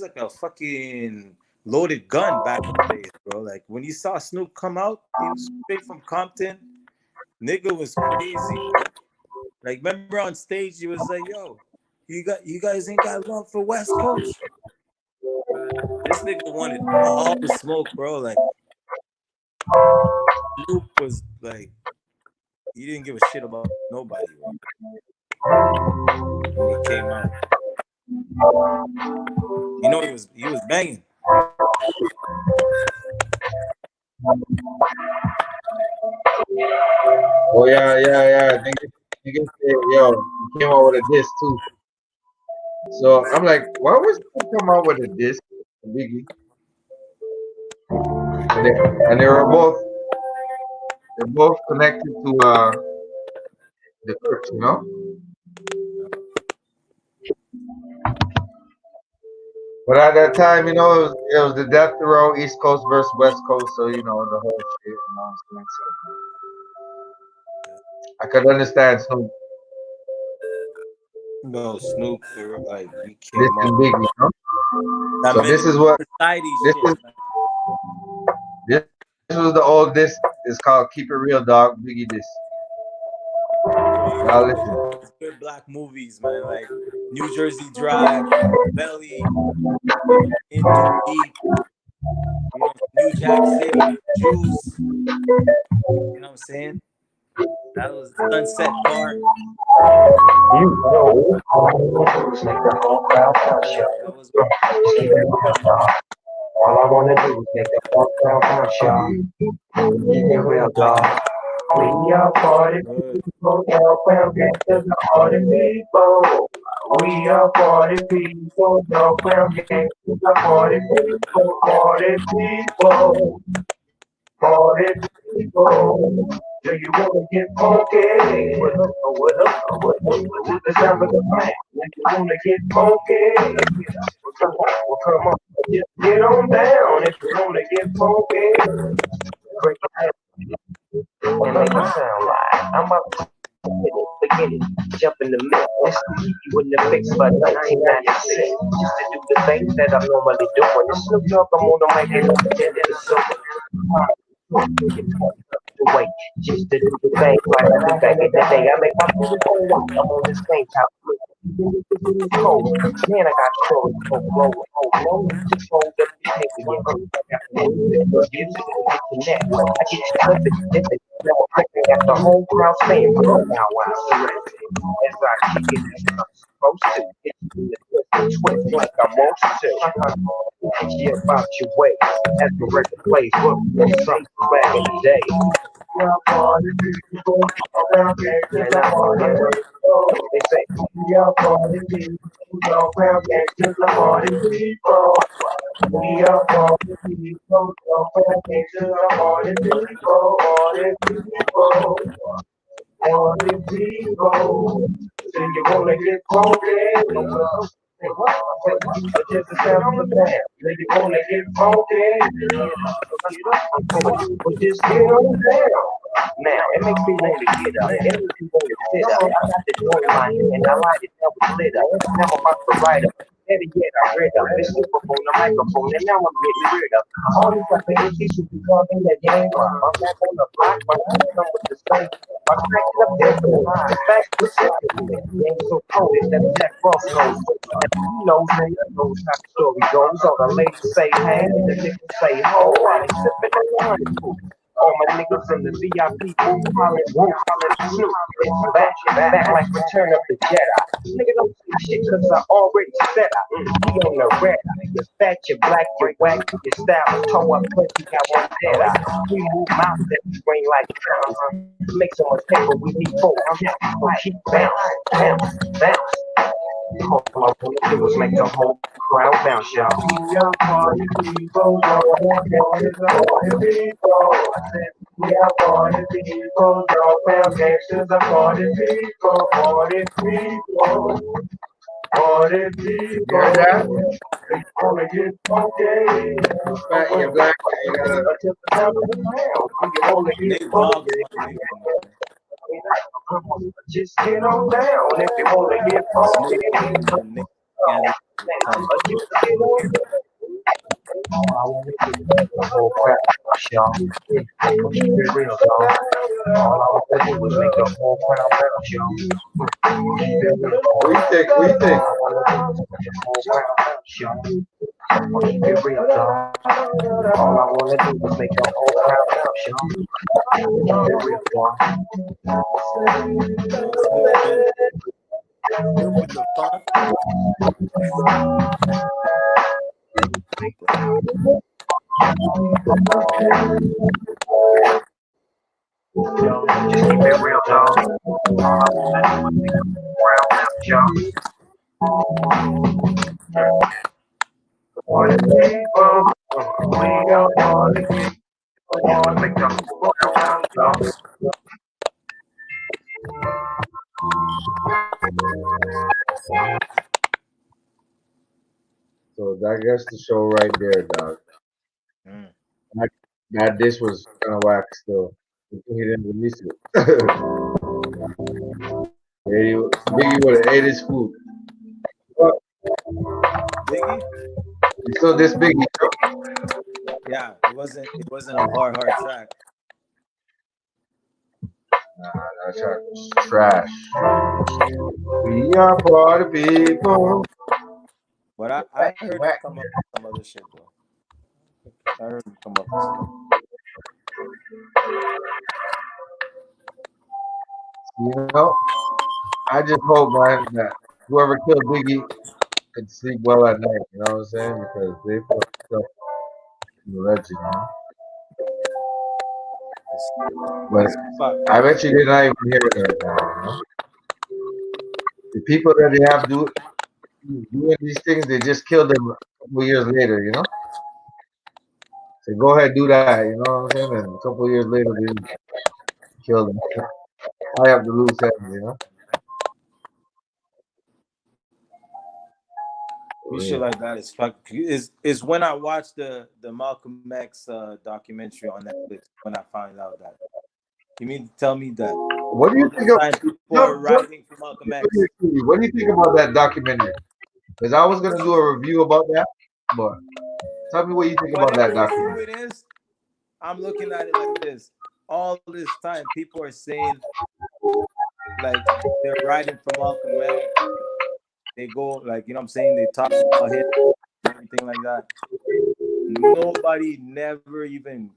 like a fucking loaded gun back in the days, bro. Like when you saw Snoop come out, he was straight from Compton. Nigga was crazy. Like remember on stage, he was like, "Yo, you guys ain't got love for West Coast." This nigga wanted all the smoke, bro. Like Snoop was like, he didn't give a shit about nobody, bro. When he came out. You know he was banging. Oh yeah. Nigga said, yo, he came out with a disc too. So I'm like, why was he come out with a disc, Biggie? And they were both connected to the church, you know. But at that time, you know, it was the death row, East Coast versus West Coast, so you know the whole shit. You know what I'm saying? So I could understand Snoop. Bro, Snoop, like he This came is up. Biggie, you know? That So this is what society this shit. is. This was the old disc. It's called "Keep It Real, Dog." Biggie disc. Y'all listen. Good black movies, man. Like New Jersey Drive, Belly, you know, In Too Deep, you know, New Jack City, Juice. You know what I'm saying? That was Sunset Park. You know, make the whole crowd bounce, y'all. That was Just keep it real, dog. All I wanna do is make the whole crowd bounce, y'all. Keep it real, dog. We are party people, y'all found gangsters are party people. We are party people, y'all found gangsters are party people, party people. Party people, do you wanna get funky? What up, what up, the sound of the mic? Do you wanna get funky? Well, come on, just get on down if you wanna get funky. Break it down and make it sound like I'm up to beginning, jump in the middle. This will keep you in the fix by 1996. Just to do the things that I'm normally doing. It's Snoop Dogg, I'm on the mic and I'm the so wait, just to do the thing right at the back of the day. I make my music whole work. I'm on this thing top. Cold. Man, I got trouble. Just hold up the paper. I get you flipping. Now I got the whole crowd saying, "Now, wow, as I kick it as I'm supposed to, it's in the twist like I'm supposed to. Ask you about your way as the record plays, look for something back in the day. They say, "Y'all party people, y'all proud gangsters, the party people. We are party people, y'all proud gangsters, the party people, party people, party people. Do you wanna get funky? Just the sound of the band. Do you wanna get funky? Well, just get on down. Now, it makes me want to get up. It makes me want to sit up. I got the joint in my hand. I light it up with lit up. Now I'm about to write up. Better yet, I read up. It's superphone, the microphone, and now I'm getting rid of all these fucking issues we talking that game. I'm back on the block, but I come with the same. I'm cracking up there for the fact specifically. Ain't so cold, it's that Jack Frost knows. He knows how the story goes. All the ladies say hey, and the niggas say ho. While they sipping on the honey. All my niggas in the VIP booth, hollin' Snoop, back like Return of the Jedi. Nigga don't say shit cause I already said I be on the red. You're fat, you're black, you're whack, your style is toe up, plus you got one dead eye. We move mouths that ring like crowns. Make so much paper, we need four. So keep bounce. All I wanna do is make the whole crowd bounce, y'all. We are party people, we are party people, y'all found gangsters are party people, party people, party people. They wanna get funky. You're black. Nate Dogg is my nigga, man. Just get on down if you wanna get funky. I want to get the whole crap, y'all. Keep it real, dog. All I want to do is make the whole crowd bounce, y'all. Keep it real. What you think? What you think? All I want to do is make the whole crowd bounce, y'all. Keep it real, dog. All I want to do is make the whole crowd bounce, y'all. Keep it real, dog. Still with the funk. Keep it real, dog. For the people, we all want to make them around, dog. So that's the show right there, dog. That dish was kind of whack still. He didn't release it. Biggie would have ate his food. But Biggie? so this Biggie, Yeah, it wasn't a hard track. nah, that track was trash. We are for the people. But I heard him come up with some other shit though. I heard him come up with some. You know, I just hope, man, that whoever killed Biggie could sleep well at night. You know what I'm saying? Because they fucked up the legend, you know? But I bet you they're not even hearing it now, you know? The people that they have doing these things, they just killed them a couple years later, you know? So go ahead, do that, you know what I'm saying? And a couple years later, they kill them. I have to lose heads, you know? Shit like that is fuck. Is when I watched the Malcolm X documentary on Netflix when I found out that. You mean to tell me that? What do you think of people are writing for Malcolm X? What do you think about that documentary? Because I was gonna do a review about that, but tell me what you think about that documentary. It is. I'm looking at it like this. All this time, people are saying like they're writing for Malcolm X. They go like, you know what I'm saying? They talk about him, everything like that. Nobody never even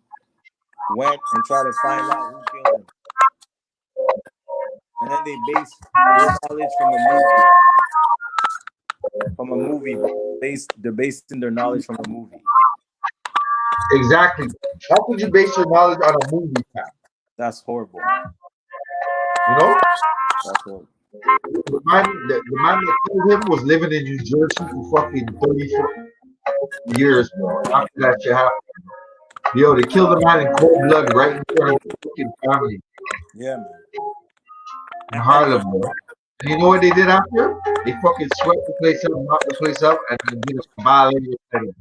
went and tried to find out who killed him. And then they base their knowledge from a movie. They're basing their knowledge from a movie. Exactly. How could you base your knowledge on a movie, Pat? That's horrible. You know? That's horrible. The man that killed him was living in New Jersey for fucking 34 years, bro. After that shit happened. Yo, they killed the man in cold blood right in front of his fucking family. Yeah, man. In Harlem, bro. And you know what they did after? They fucking swept the place up, knocked the place up, and then did a violation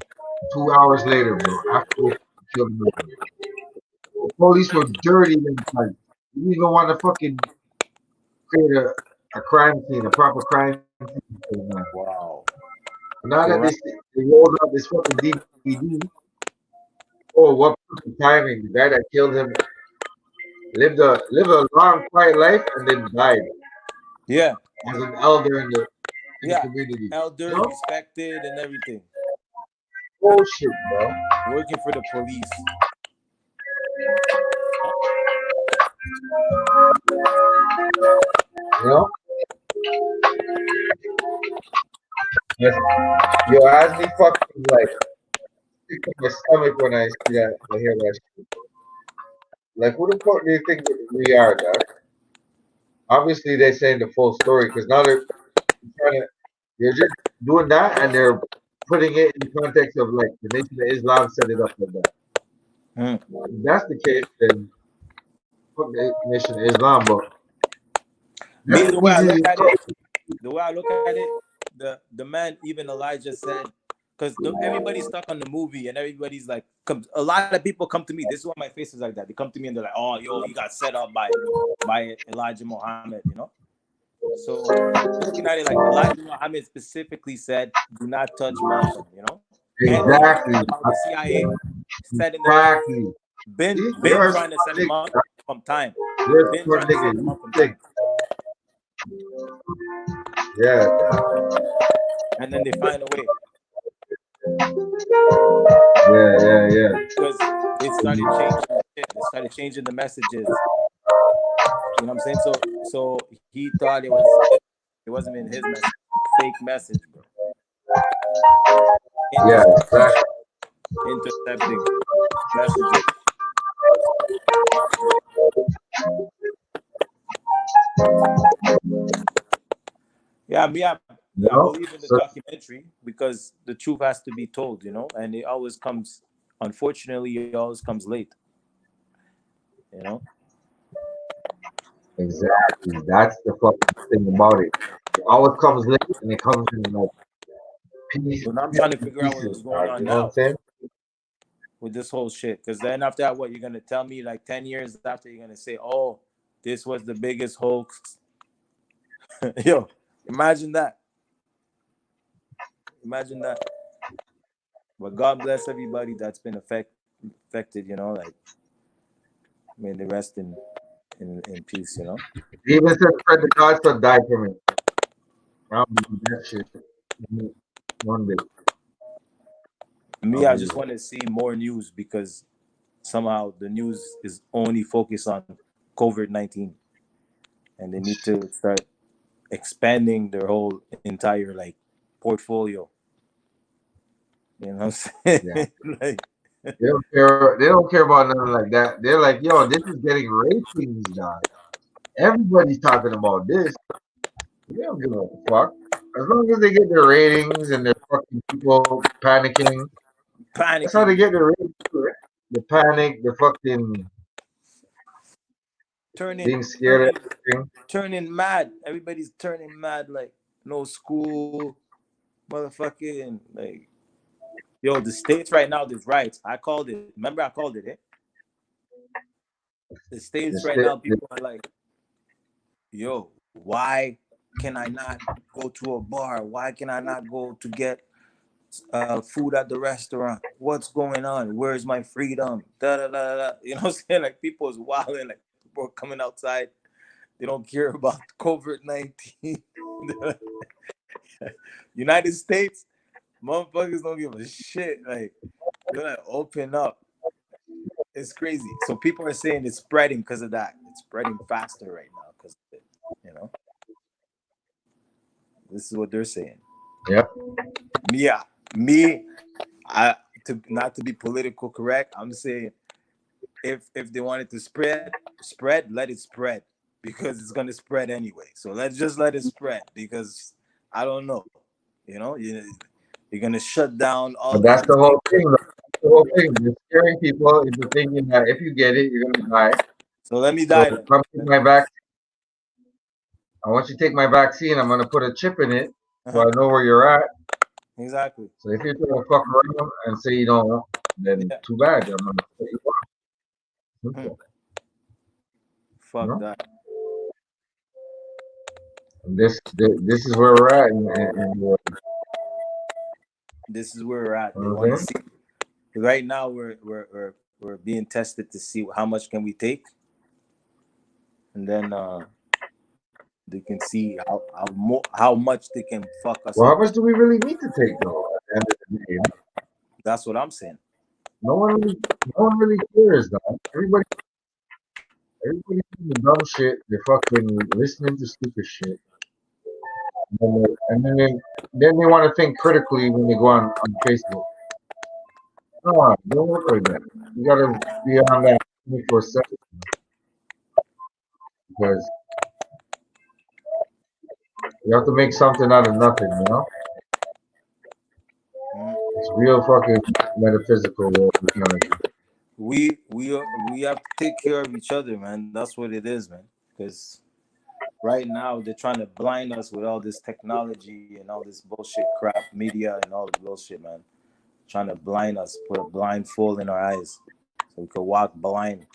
2 hours later, bro. After they killed him. The police were dirty then, like, you didn't even want to fucking create a crime scene, a proper crime scene. Wow. Now that they rolled out this fucking DVD, oh, what fucking timing. The guy that killed him lived a long, quiet life and then died. Yeah. As an elder in the community. Elder, you know? respected, and everything. Bullshit, bro. Working for the police. You know? Yes. Yo, as me fucking like sick to my stomach when I see that, I hear that shit. Like, who the fuck do you think we are, dog? Obviously, they're saying the full story because now they're just doing that and they're putting it in the context of like the Nation of Islam set it up like that. If that's the case, then fuck the Nation of Islam, but Me, the way I look at it, the man, even Elijah said, because everybody's stuck on the movie and everybody's like, a lot of people come to me. This is why my face is like that. They come to me and they're like, oh, yo, you got set up by Elijah Muhammad, you know? So looking at it like Elijah Muhammad specifically said, do not touch Malcolm, you know? Exactly. And the CIA said in exactly. Been trying to set him up from time. Been trying to set him up from time. Yeah. And then they find a way. Yeah. Because they started changing the shit. They started changing the messages. You know what I'm saying? So he thought it wasn't even his message. Fake message, bro. Yeah, exactly. Intercepting messages. Yeah, You I know? believe in the So documentary because the truth has to be told, you know, and it always comes. Unfortunately, it always comes late. You know. exactly. That's the fucking thing about it. It always comes late and it comes in like But I'm trying to figure out pieces, what's going dog. on You know what I'm now saying? with this whole shit. Because then after that, what you're gonna tell me? Like 10 years after, you're gonna say, "Oh, this was the biggest hoax." Yo, imagine that. Imagine that. But God bless everybody that's been affected. You know, like may they rest in peace. You know. He even said Fred the Godson died from it. I don't believe that shit. One bit. Me, I just want to see more news because somehow the news is only focused on COVID-19, and they need to start expanding their whole entire like portfolio. You know what I'm saying? Yeah. Like, They don't care. They don't care about nothing like that. They're like, yo, this is getting ratings, dog. Everybody's talking about this. They don't give a fuck. As long as they get their ratings and their fucking people panicking, that's how they panicking, get their ratings. The panic, the fucking turning, being scared of turning, everything. turning mad. Everybody's turning mad. Like no school, motherfucking like. Yo, the states right now, there's riots. I called it. Remember, I called it. The states right now, people are like, yo, why can I not go to a bar? Why can I not go to get food at the restaurant? What's going on? Where's my freedom? Da da da da. You know what I'm saying? Like people is wilding. Like people are coming outside. They don't care about COVID-19. United States, motherfuckers don't give a shit. Like they're like open up. It's crazy. So people are saying it's spreading because of that. It's spreading faster right now because of it. You know, this is what they're saying. Yep. Yeah, me. I to not to be political correct. I'm saying if they wanted to spread, let it spread because it's gonna spread anyway. So let's just let it spread because I don't know. You know, you're gonna shut down all But these that's the things. whole thing. That's the whole thing. You're scaring people into thinking that if you get it, you're gonna die. So let me So die then. come take my vaccine. I want you to take my vaccine. I'm gonna put a chip in it so I know where you're at. Exactly. So if you're gonna fuck around and say you don't, then Yeah. too bad. I'm gonna put you off. Simple. Fuck You know? that. And this is where we're at. In This is where we're at. They want to okay? see. Right now, we're being tested to see how much can we take, and then they can see how much they can fuck us Well, up. how much do we really need to take though? At the end of the day, That's what I'm saying. no one really cares though. Everybody doing the dumb shit. They're fucking listening to stupid shit. And then they want to think critically when they go on Facebook. No, don't work like that. You gotta be on that 24/7 because you have to make something out of nothing, you know? It's real fucking metaphysical what we're trying to do. We have to take care of each other, man. That's what it is, man. Because right now they're trying to blind us with all this technology and all this bullshit crap, media and all the bullshit, man. Trying to blind us, put a blindfold in our eyes so we could walk blind,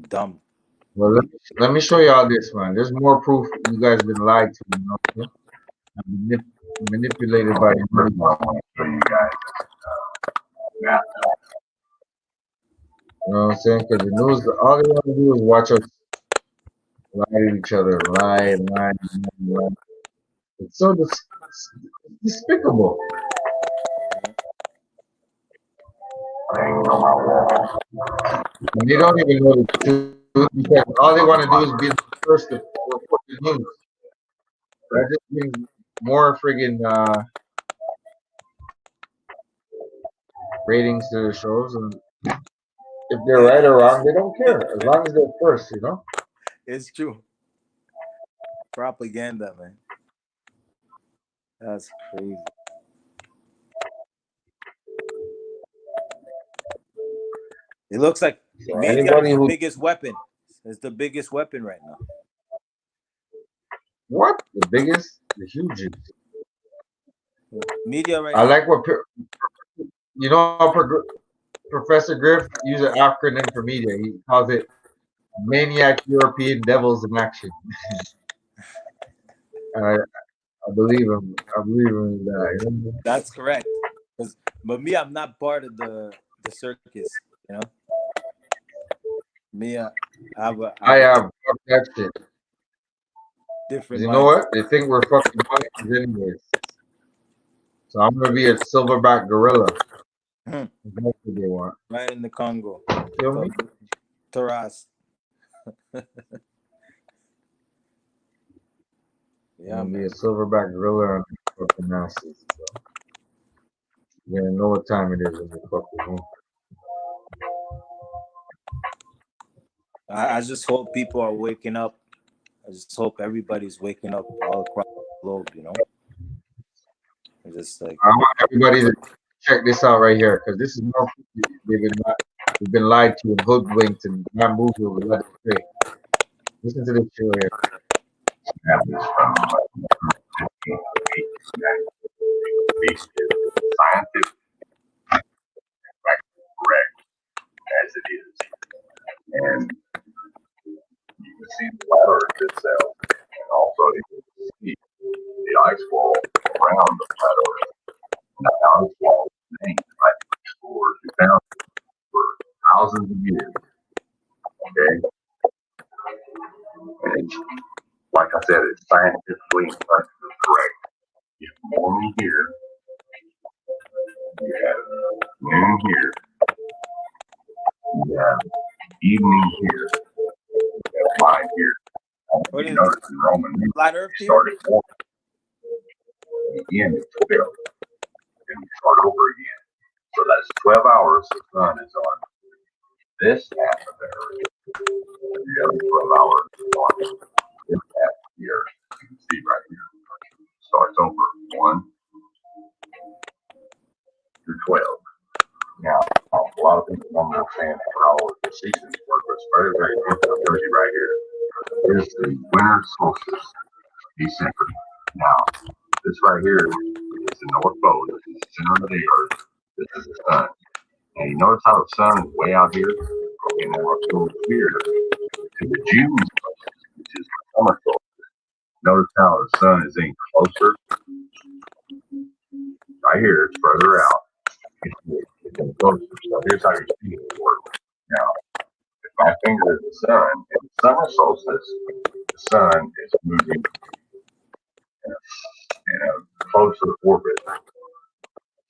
dumb. Well, let me show y'all this, man. There's more proof you guys been lied to, you know? Manipulated by your money. I want to show you guys. You know what I'm saying? Because the news, all they want to do is watch us lie to each other, lie. It's so despicable. And they don't even know the truth because all they want to do is be the first to report the news. That just brings more friggin' ratings to the shows, and if they're right or wrong, they don't care as long as they're first, you know. It's true. Propaganda, man. That's crazy. It looks like So media is anybody the who biggest weapon. It's the biggest weapon right now. what the biggest, the hugest. Media right I now. like what you know. How Professor Griff uses an acronym for media. He calls it Maniac European Devils in Action. I believe him. I believe him in that. You know? That's correct. But me, I'm not part of the circus. You know, me, I have a Fuck that shit. different You know mindset. what? They think we're fucking monkeys anyways. So I'm gonna be a silverback gorilla. That's what they want. Right in the Congo. Feel me? Taras. I'm Yeah, gonna be man. a silverback gorilla and fucking masses. So. You're gonna know what time it is when you fuck with me. I just hope people are waking up. I just hope everybody's waking up all across the globe, you know? It's just like, I want everybody to check this out right here, because this is more we've been lied to and hoodwinked and not moved over left straight. Listen to this show here. Scientific, correct as it is, and you can see the flat Earth itself, and also you can see the ice wall around the flat Earth. And the ice wall remains like explorers who found it for thousands of years. Okay, and like I said, it's scientifically and practically correct. You have morning here, you have noon here, you have evening here, you have light here. what You is notice in Roman numerals, flat Earth we theory? start at 1, we end at 12, and we start over again. So that's 12 hours the sun is on this half of the earth. The other 12 hours is on this half of the earth. You can see right here. Starts over 1 through 12. Now, a lot of people don't understand how the seasons work, but it's very, very simple. I'll show you right here. Here's the winter solstice, December. Now, this right here is the North Pole. This is the center of the earth. This is the sun. And you notice how the sun is way out here? And then we'll go here to the June solstice, which is the summer solstice. Notice how the sun is in closer. Right here, it's further out. It's in closer. So here's how your seasons work. Now, if my finger is the sun, in the summer solstice, the sun is moving in a closer orbit,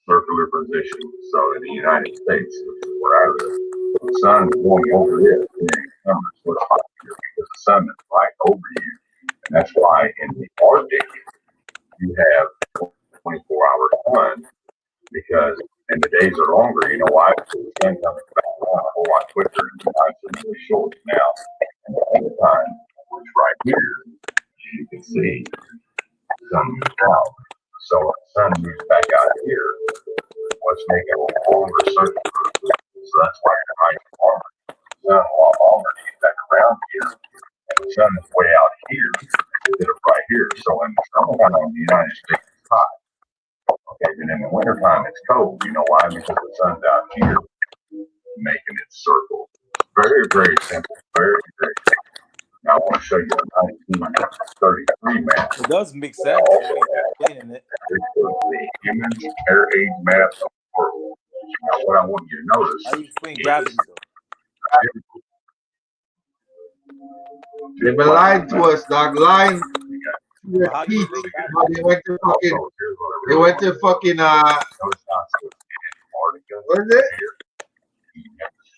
circular position. So in the United States, which is where I live, the sun is going over this during summer, so it's hot here because the sun is right over you. And that's why in the Arctic, you have 24-hour sun, because and the days are longer. You know why? Because the sun comes back on a whole lot quicker and the times are really short. Now, in the wintertime, which right here, as you can see, the sun moves out. So when the sun moves back out here, what's making a longer circuit. So that's why your night is longer. The sun a lot longer to get back around here. And the sun is way out here instead of right here. So in the summertime in the United States, it's hot. Okay, and in the wintertime, it's cold. You know why? Because the sun's out here making its circle. Very, very simple. Very, very simple. Now I want to show you a 1933 map. It does make sense. Explaining it. This was the human air age map of the world. Now what I want you to notice How do you explain gravity, though? They've been lying to us, dog. Lying. But how do you explain gravity? They went to fucking. They went to fucking. What is it?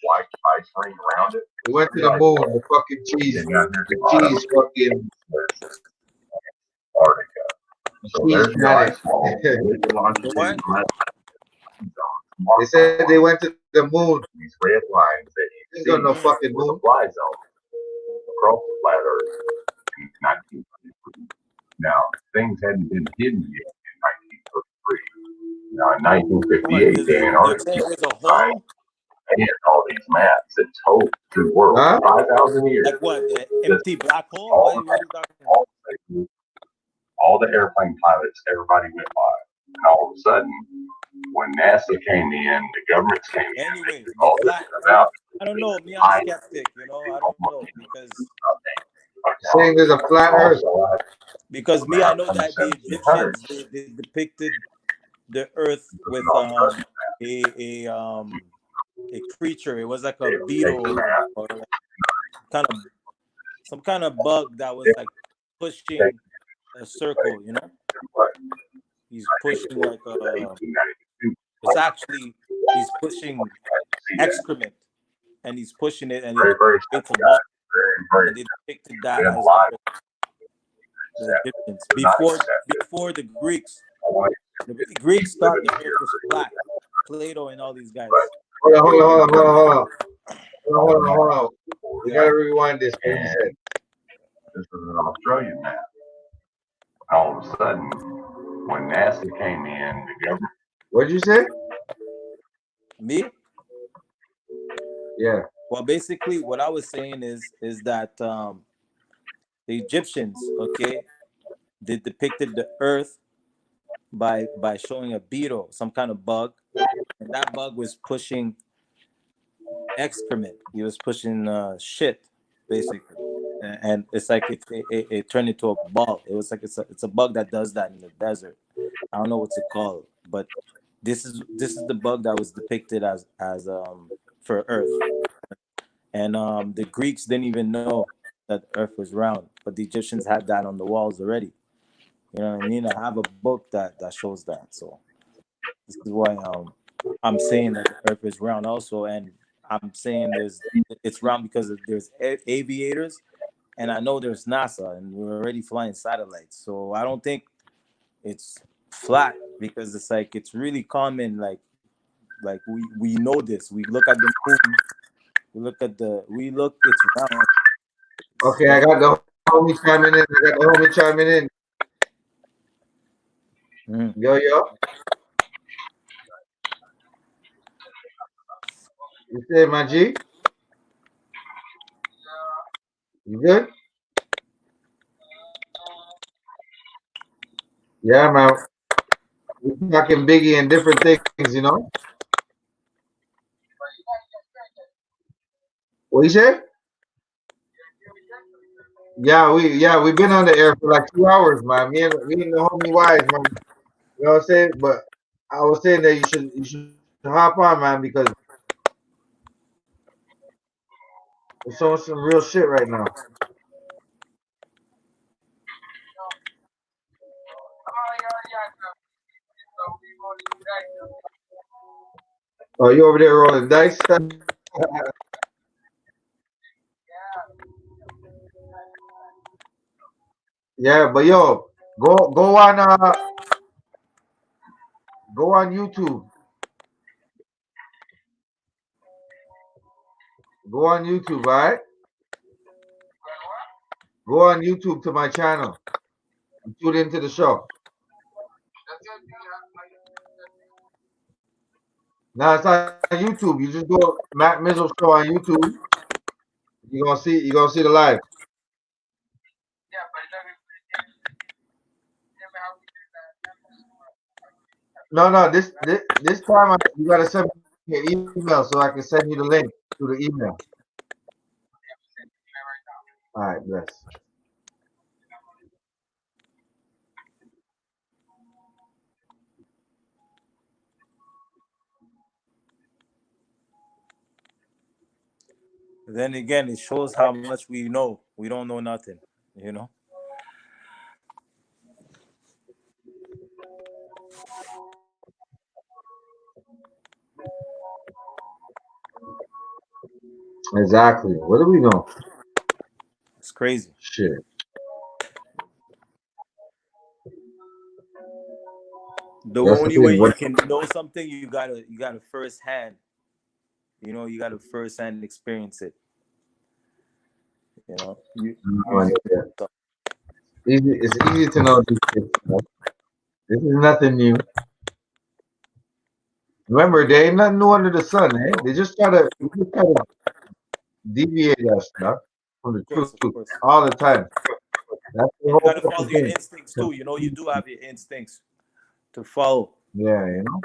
White ice ring around it. We went to the moon. The fucking cheese. The cheese fucking. Arctic cheese planet. The what? They said they went to the moon. These red lines that you see Ain't got no fucking was a moon. fly zone across the flat Earth in 1933. Now, things hadn't been hidden yet in 1933. Now, in What? 1958, the They're Antarctic saying was there's a signed, hole? and all these maps that told the world Huh? 5,000 years Like what? The that empty black hole? all What the are you talking about? all the places, all the airplane pilots, everybody went by. And all of a sudden, when NASA came in, the governments came in, they Anyway, took the all this flat about Earth. I don't know. Me, I'm a hide skeptic. You know, I don't know Saying there's a flat Earth. because me, I know from the that the 1700s. Egyptians they depicted the Earth with a creature. It was like a They would take the beetle map, or like kind of some kind of bug that was they like would pushing take a circle. You know, what he's pushing like a. 1892. It's actually he's pushing See that excrement and he's pushing it and it very, very creates a simple, ball. guys. Very, And they depicted that been as alive. the Egyptians Do not accept it. before the Greeks. Always The Greeks live thought in the fear. Earth was flat. Plato and all these guys. But Hold on, hold on, hold on, hold on, hold on, hold on. We Yeah. gotta rewind this. What you and said? this is an Australian map. All of a sudden, when NASA came in, the government What'd you say? Me? Yeah. Well, basically, what I was saying is that the Egyptians, okay, they depicted the Earth by showing a beetle, some kind of bug, and that bug was pushing excrement. He was pushing shit, basically, and it's like it turned into a ball. It was like it's a bug that does that in the desert. I don't know what's it called, but this is the bug that was depicted as for Earth, and the Greeks didn't even know that Earth was round, but the Egyptians had that on the walls already. You know what I mean? I have a book that shows that. So this is why I'm saying that the Earth is round also, and I'm saying it's round because there's aviators, and I know there's NASA, and we're already flying satellites. So I don't think it's flat because it's like it's really common. Like we know this. We look at the moon. We look. It's round. Okay, I got the homie chiming in. Yo, yo. You say, my G? You good? Yeah, man. We're talking Biggie and different things, you know? What you say? We've been on the air for like 2 hours, man. Me and the homie Wise, man. You know what I'm saying? But I was saying that you should hop on, man, because we're showing some real shit right now. Oh, you over there rolling dice? Yeah, but yo, go on YouTube. Go on YouTube, all right? Go on YouTube to my channel and tune into the show. Now it's on YouTube. You just go Matt Mizzle show on YouTube. You're gonna see the live. No, this time you gotta send me your email so I can send you the link to the email. All right, bless. Then again, it shows how much we know. We don't know nothing, you know. Exactly. What do we know? It's crazy. Shit. The That's the only way thing. you What can know something, you gotta first hand. You know, you gotta first hand experience it. You know, it's easy to know these things. You know? This is nothing new. Remember, there ain't nothing new under the sun, eh? They just try to deviate us, stuff from the truth of course, all the time. That's the and you whole gotta follow fucking your thing. instincts too. You know, you do have your instincts to follow. Yeah, you know.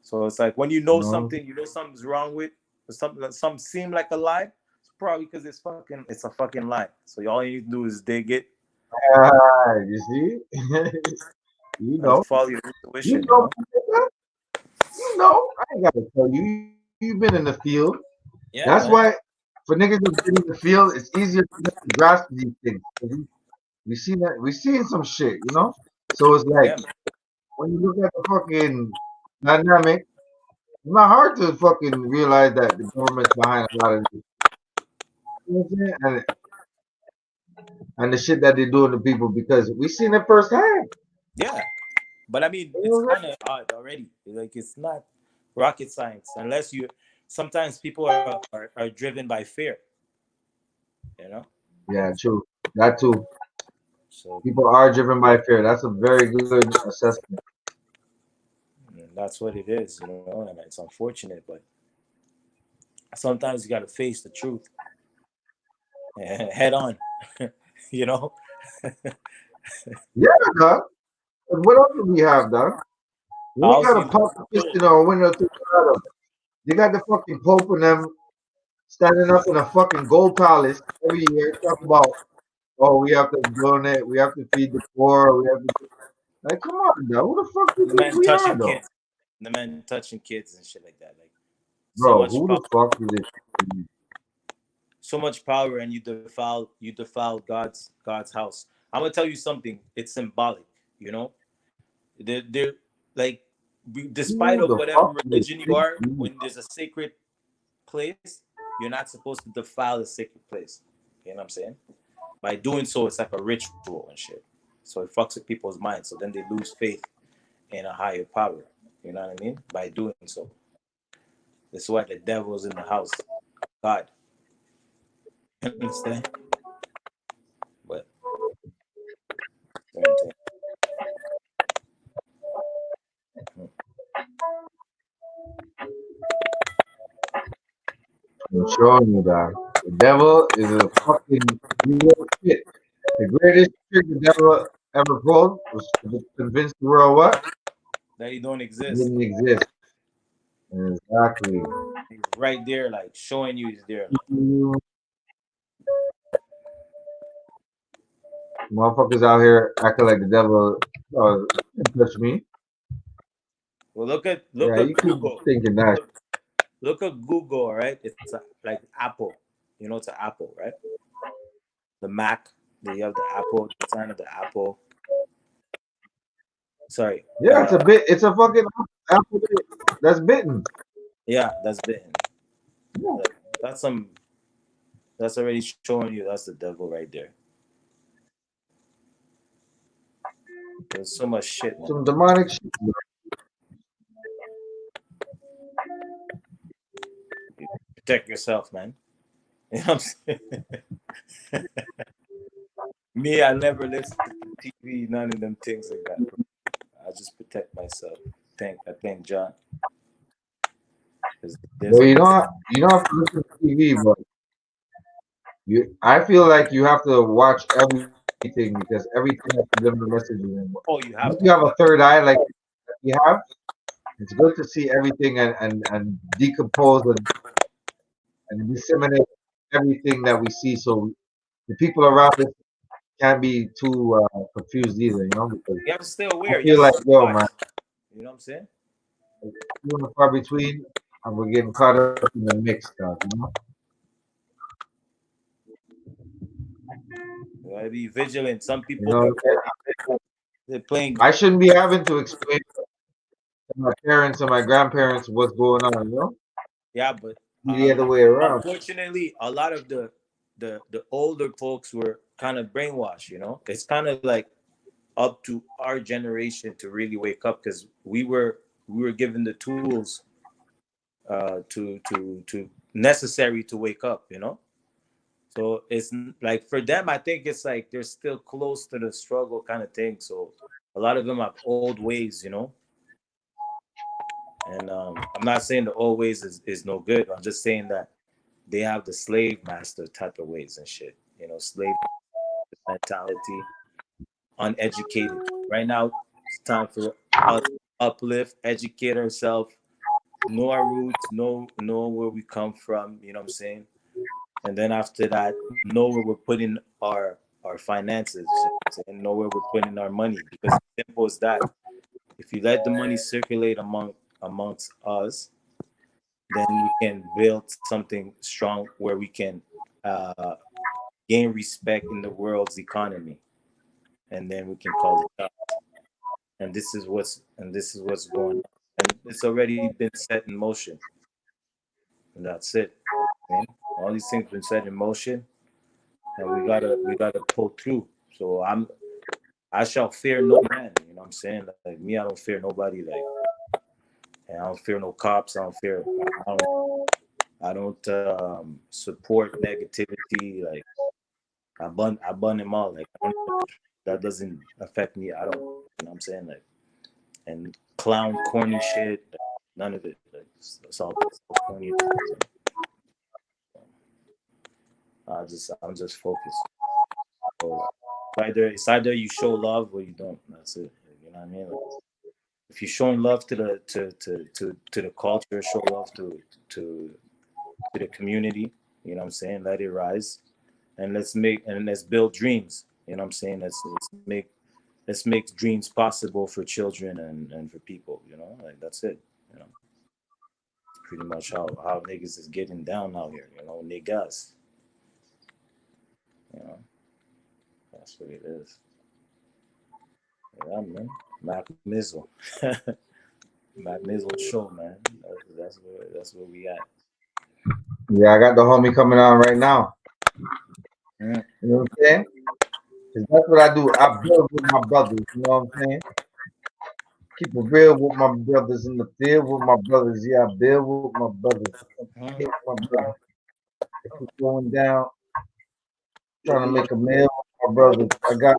So it's like when you know something, you know something's wrong with, or something seem like a lie. It's probably because it's a fucking lie. So all you need to do is dig it You see, you and know, follow your you intuition. You know, know. you know. I ain't gotta tell you. You've been in the field. Yeah, That's man. why for niggas who've been in the field, it's easier for them to grasp these things. We see that we seeing some shit, you know. So it's like Yeah, man. when you look at the fucking dynamic, it's not hard to fucking realize that the government's behind a lot of this. You know what I'm saying? And the shit that they doing to people because we seen it firsthand. Yeah. But I mean, You it's know what kind of hard already. Like it's not rocket science unless you. Sometimes people are driven by fear. You know. Yeah, true. That too. So People are driven by fear. That's a very good assessment. that's what it is. You know, and it's unfortunate, but sometimes you got to face the truth head on. You know. Yeah, dog. And what else do we have, dog? We ain't Also, got you a know, pop fist in our window to them. They got the fucking Pope and them standing up in a fucking gold palace every year talking about, oh, we have to donate, we have to feed the poor, we have to do. Like, come on, dog. Who the fuck do you the think men we are, touching though? kids, the men touching kids and shit like that. Like so Bro, much who power, the fuck do this? and you defile God's house. I'm gonna tell you something. It's symbolic. You know, they're like, despite Who of the whatever fuck do they religion you think are, we when there's a sacred place, you're not supposed to defile the sacred place. You know what I'm saying? By doing so, it's like a ritual and shit. So it fucks with people's minds. So then they lose faith in a higher power. You know what I mean? By doing so. That's why the devil's in the house. God. You understand? But certain things. I'm showing you that. The devil is a fucking real shit. The greatest trick the devil ever pulled was to convince the world what? That he don't It exist. didn't exist. Exactly. He's right there, like showing you he's there. Like, Motherfuckers out here acting like the devil can't touch me. well, look at Yeah, you keep Google. thinking that. Look at Google, right? It's like Apple. You know, it's an Apple, right? The Mac. You have the Apple, the sign of the Apple. Sorry. Yeah, it's a fucking apple that's bitten. Yeah, that's bitten. Yeah. That's some. That's already showing you that's the devil right there. There's so much shit, man. Some demonic shit. Protect yourself, man. You know what I'm saying? Me, I never listen to TV, none of them things like that. Bro. I just protect myself. I thank John. There's Well, a you don't have to listen to TV, but I feel like you have to watch everything because everything has to deliver messages. oh, you have Once to. you have a third eye like you have, it's good to see everything and decompose and disseminate everything that we see so the people around us can't be too confused either, you know, because You have to stay I aware. You feel have like, to yo, watch. man, You know what I'm saying? few and far between and we're getting caught up in the mix stuff, you know? You gotta be vigilant. Some You people know, they're playing. I shouldn't be having to explain to my parents and my grandparents what's going on, you know? Yeah, but Be the other way around. unfortunately, a lot of the older folks were kind of brainwashed. You know, it's kind of like up to our generation to really wake up, because we were given the tools to necessary to wake up, you know. So it's like for them, I think it's like they're still close to the struggle kind of thing. So a lot of them have old ways, you know. And I'm not saying the old ways is no good. I'm just saying that they have the slave master type of ways and shit. You know, slave mentality, uneducated. Right now, it's time for us to uplift, educate ourselves, know our roots, know where we come from. You know what I'm saying? And then after that, know where we're putting our finances, and know where we're putting our money. Because it's simple as that. If you let the money circulate amongst us, then we can build something strong where we can uh, gain respect in the world's economy, and then we can call it out. And this is what's going on, and it's already been set in motion, and that's it. Man. All these things been set in motion, and we gotta pull through. So I shall fear no man. You know what I'm saying? Like me, I don't fear nobody. Like, and I don't fear no cops. I don't support negativity. Like I bun them all. Like that doesn't affect me at all. You know what I'm saying? Like, and clown corny shit. Like, none of it. Like it's all corny. I'm just focused. So it's either you show love or you don't. That's it. You know what I mean? Like, if you're showing love to the culture, show love to the community. You know what I'm saying? Let it rise, and let's build dreams. You know what I'm saying? Let's make dreams possible for children and for people. You know, like that's it. You know, pretty much how niggas is getting down out here. You know, niggas. You know, that's what it is. Yeah, man. Mac Mizzle. Mac Mizzle show, man. That's where we at. Yeah, I got the homie coming on right now. Yeah. You know what I'm saying? 'Cause that's what I do. I build with my brothers. You know what I'm saying? Keep it real with my brothers in the field with my brothers. Yeah, I build with my brothers. Hit my brothers. If it's going down, trying to make a meal with my brothers. I got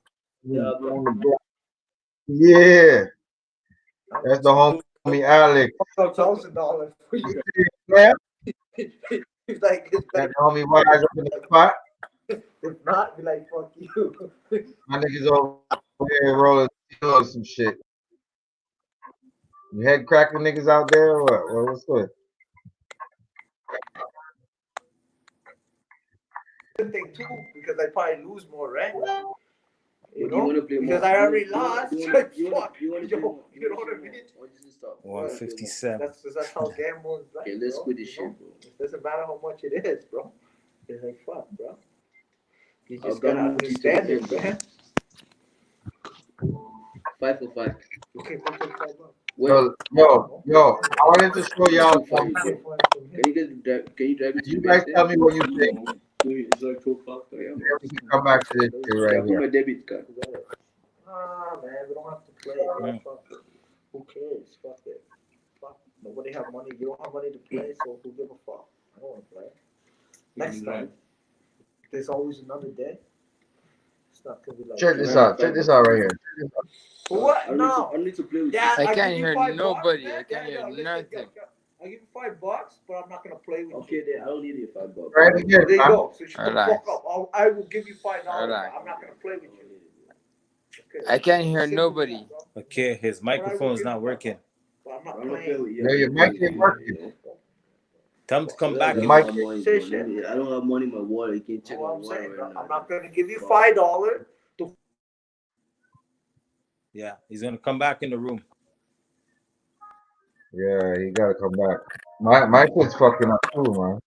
on the block. Yeah, that's the homie Alex. $1,000 for you. Yeah, He's like, it's that better. homie Wise up in the spot. If not, be like, fuck you. My niggas over here rolling or some shit. You head cracking niggas out there or what? What's good? Good thing too, because I probably lose more, right? You know, because I already lost. Like, fuck, you know what I mean? 157. That's how gambling is like. Okay, let's quit this shit, bro. It doesn't matter how much it is, bro. It's like, fuck, bro. You just gotta understand it, man. 5 for 5. Okay, $5. Yo, I wanted to show y'all something. Can you drive me to You guys tell me what you think. It's like 2 o'clock. Then we can come back to this shit right Put here. my debit card. Man, we don't have to play. Yeah. Fuck it. Who cares? Fuck it. Fuck. Nobody have money. You don't have money to play, so who give a fuck? I don't want to play. Next time. There's always another day. It's not gonna be like. Check this out. Check this out right here. What? No. I need to play with you. Yeah, I can't give you hear $5, nobody. man. I can't hear listen, nothing. I'll give you $5, but I'm not gonna play with you. Okay, then I don't need your $5. Right again, There you man. go. So shut the Relax. fuck up. I will give you $5. Relax. I'm not gonna play with you. Okay. I can't hear Simple, nobody. bro. Okay, his microphone's not working. But I'm not I'm not playing. playing with Yeah, your mic ain't working. Tell him to come back. The in. mic. I don't have money in my wallet. I can't check my What I'm wallet saying, right bro. now. I'm not gonna give you $5 to. Yeah, he's gonna come back in the room. Yeah, you gotta come back. My kid's fucking up too, man.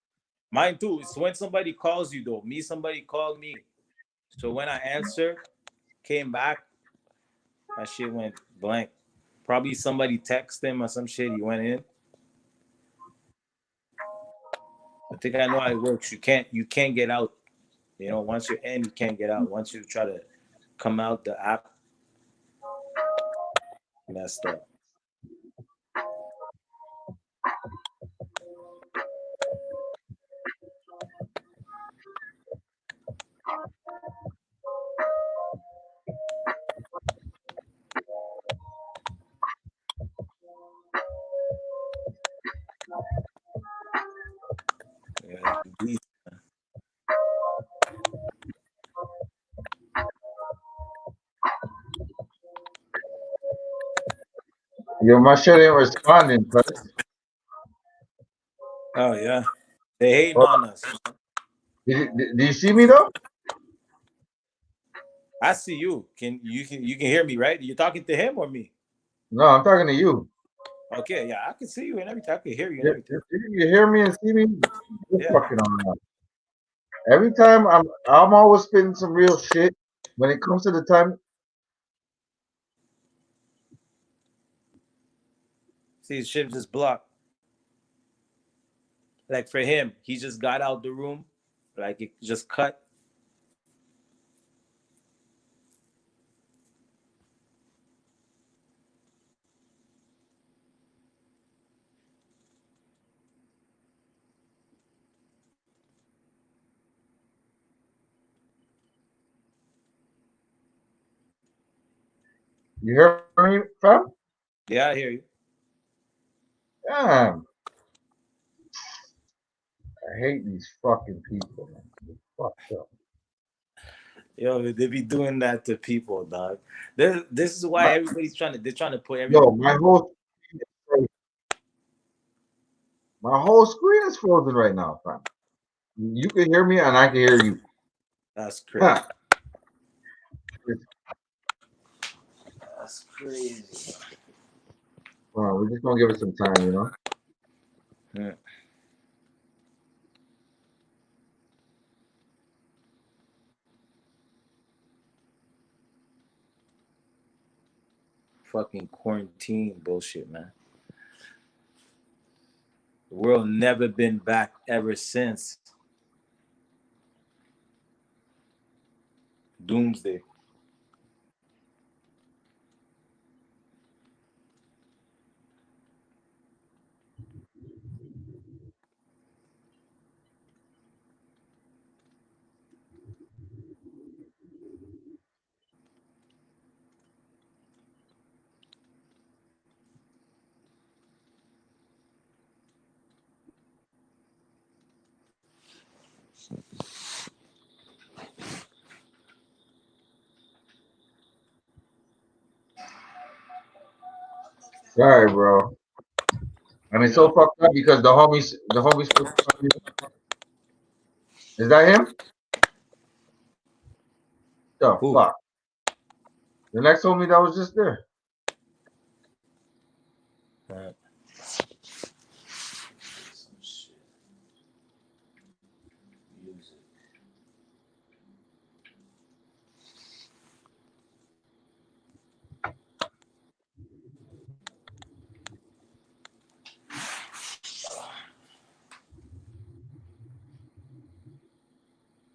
Mine too. It's when somebody calls you though. Somebody called me. So when I answered, came back, that shit went blank. Probably somebody texted him or some shit. He went in. I think I know how it works. You can't get out. You know, once you're in, you can't get out. Once you try to come out the app, Messed up. Yeah, beast. Yo, my shit ain't responding, but Oh yeah, they hating on us. do you see me though? I see you. Can hear me, right? You're talking to him or me? No, I'm talking to you. Okay, yeah, I can see you and everything. I can hear you and You, everything. you hear me and see me? You're Yeah. fucking on that. Every time I'm always spitting some real shit. When it comes to the time, See, his shit just blocked. Like for him, he just got out the room, like it just cut. you hear me, fam? Yeah, I hear you. Damn. I hate these fucking people, man. They're fucked up. Yo, they be doing that to people, dog. This is why everybody's they're trying to put Yo, everybody. my whole screen is frozen right now, fam. You can hear me and I can hear you. That's crazy. Huh. That's crazy. Well, we're just gonna give it some time, you know. Yeah. Fucking quarantine bullshit, man. The world never been back ever since Doomsday. Sorry, bro. And it's so fucked up because the homies. Is that him? The Who? fuck. The next homie that was just there. Right. Some shit. Music.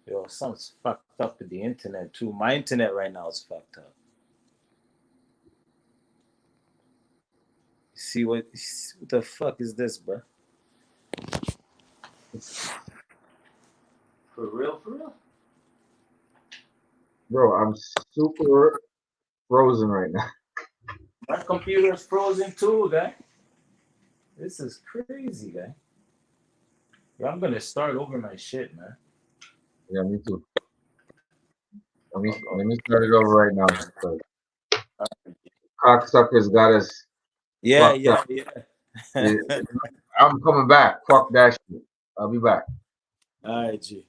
Yo, something's fucked up with the internet too. My internet right now is fucked up. See what the fuck is this, bro? For real, for real? Bro, I'm super frozen right now. My computer's frozen too, guy. This is crazy, guy. Yo, I'm gonna start over my shit, man. Yeah, me too. Let me start it over right now. So, cocksuckers got us fucked up. Yeah. I'm coming back. Fuck that shit. I'll be back. All right, G.